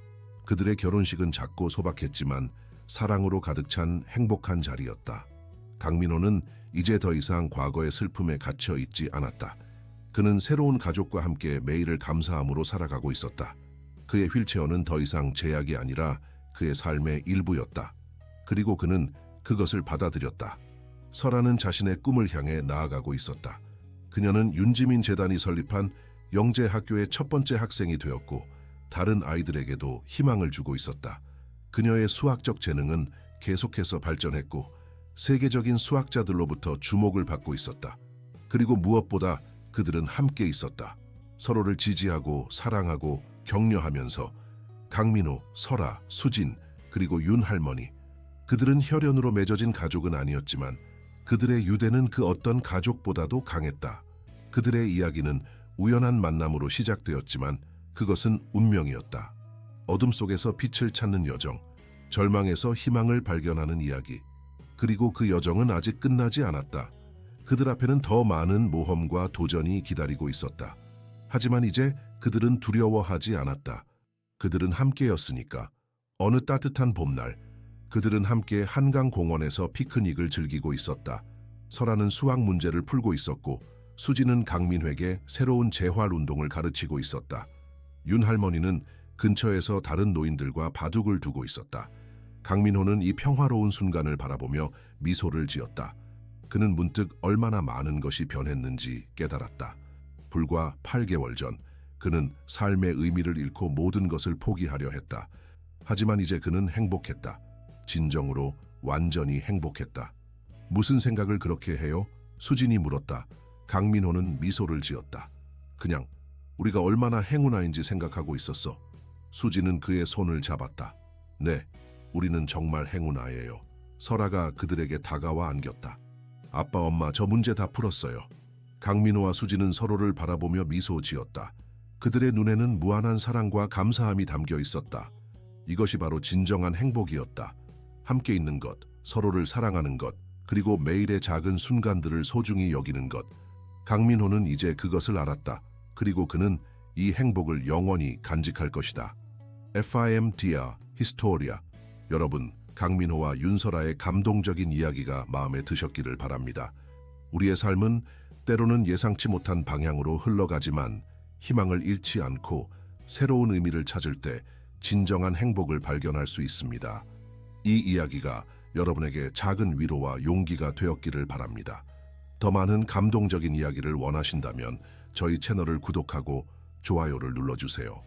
그들의 결혼식은 작고 소박했지만 사랑으로 가득 찬 행복한 자리였다. 강민호는 이제 더 이상 과거의 슬픔에 갇혀 있지 않았다. 그는 새로운 가족과 함께 매일을 감사함으로 살아가고 있었다. 그의 휠체어는 더 이상 제약이 아니라 그의 삶의 일부였다. 그리고 그는 그것을 받아들였다. 설아는 자신의 꿈을 향해 나아가고 있었다. 그녀는 윤지민 재단이 설립한 영재학교의 첫 번째 학생이 되었고 다른 아이들에게도 희망을 주고 있었다. 그녀의 수학적 재능은 계속해서 발전했고 세계적인 수학자들로부터 주목을 받고 있었다. 그리고 무엇보다 그들은 함께 있었다. 서로를 지지하고 사랑하고 격려하면서 강민호, 설아, 수진, 그리고 윤할머니 그들은 혈연으로 맺어진 가족은 아니었지만 그들의 유대는 그 어떤 가족보다도 강했다. 그들의 이야기는 우연한 만남으로 시작되었지만 그것은 운명이었다. 어둠 속에서 빛을 찾는 여정, 절망에서 희망을 발견하는 이야기. 그리고 그 여정은 아직 끝나지 않았다. 그들 앞에는 더 많은 모험과 도전이 기다리고 있었다. 하지만 이제 그들은 두려워하지 않았다. 그들은 함께였으니까. 어느 따뜻한 봄날, 그들은 함께 한강공원에서 피크닉을 즐기고 있었다. 설아는 수학 문제를 풀고 있었고 수지는 강민회에게 새로운 재활운동을 가르치고 있었다. 윤 할머니는 근처에서 다른 노인들과 바둑을 두고 있었다. 강민호는 이 평화로운 순간을 바라보며 미소를 지었다. 그는 문득 얼마나 많은 것이 변했는지 깨달았다. 불과 8개월 전 그는 삶의 의미를 잃고 모든 것을 포기하려 했다. 하지만 이제 그는 행복했다. 진정으로 완전히 행복했다. 무슨 생각을 그렇게 해요? 수진이 물었다. 강민호는 미소를 지었다. 그냥 우리가 얼마나 행운아인지 생각하고 있었어. 수진은 그의 손을 잡았다. 네, 우리는 정말 행운아예요. 설아가 그들에게 다가와 안겼다. 아빠, 엄마, 저 문제 다 풀었어요. 강민호와 수진은 서로를 바라보며 미소 지었다. 그들의 눈에는 무한한 사랑과 감사함이 담겨 있었다. 이것이 바로 진정한 행복이었다. 함께 있는 것, 서로를 사랑하는 것, 그리고 매일의 작은 순간들을 소중히 여기는 것. 강민호는 이제 그것을 알았다. 그리고 그는 이 행복을 영원히 간직할 것이다. FIMDR 히스토리아. 여러분, 강민호와 윤설아의 감동적인 이야기가 마음에 드셨기를 바랍니다. 우리의 삶은 때로는 예상치 못한 방향으로 흘러가지만 희망을 잃지 않고 새로운 의미를 찾을 때 진정한 행복을 발견할 수 있습니다. 이 이야기가 여러분에게 작은 위로와 용기가 되었기를 바랍니다. 더 많은 감동적인 이야기를 원하신다면 저희 채널을 구독하고 좋아요를 눌러주세요.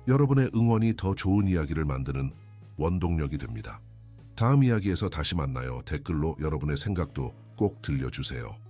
여러분의 응원이 더 좋은 이야기를 만드는 원동력이 됩니다. 다음 이야기에서 다시 만나요. 댓글로 여러분의 생각도 꼭 들려주세요.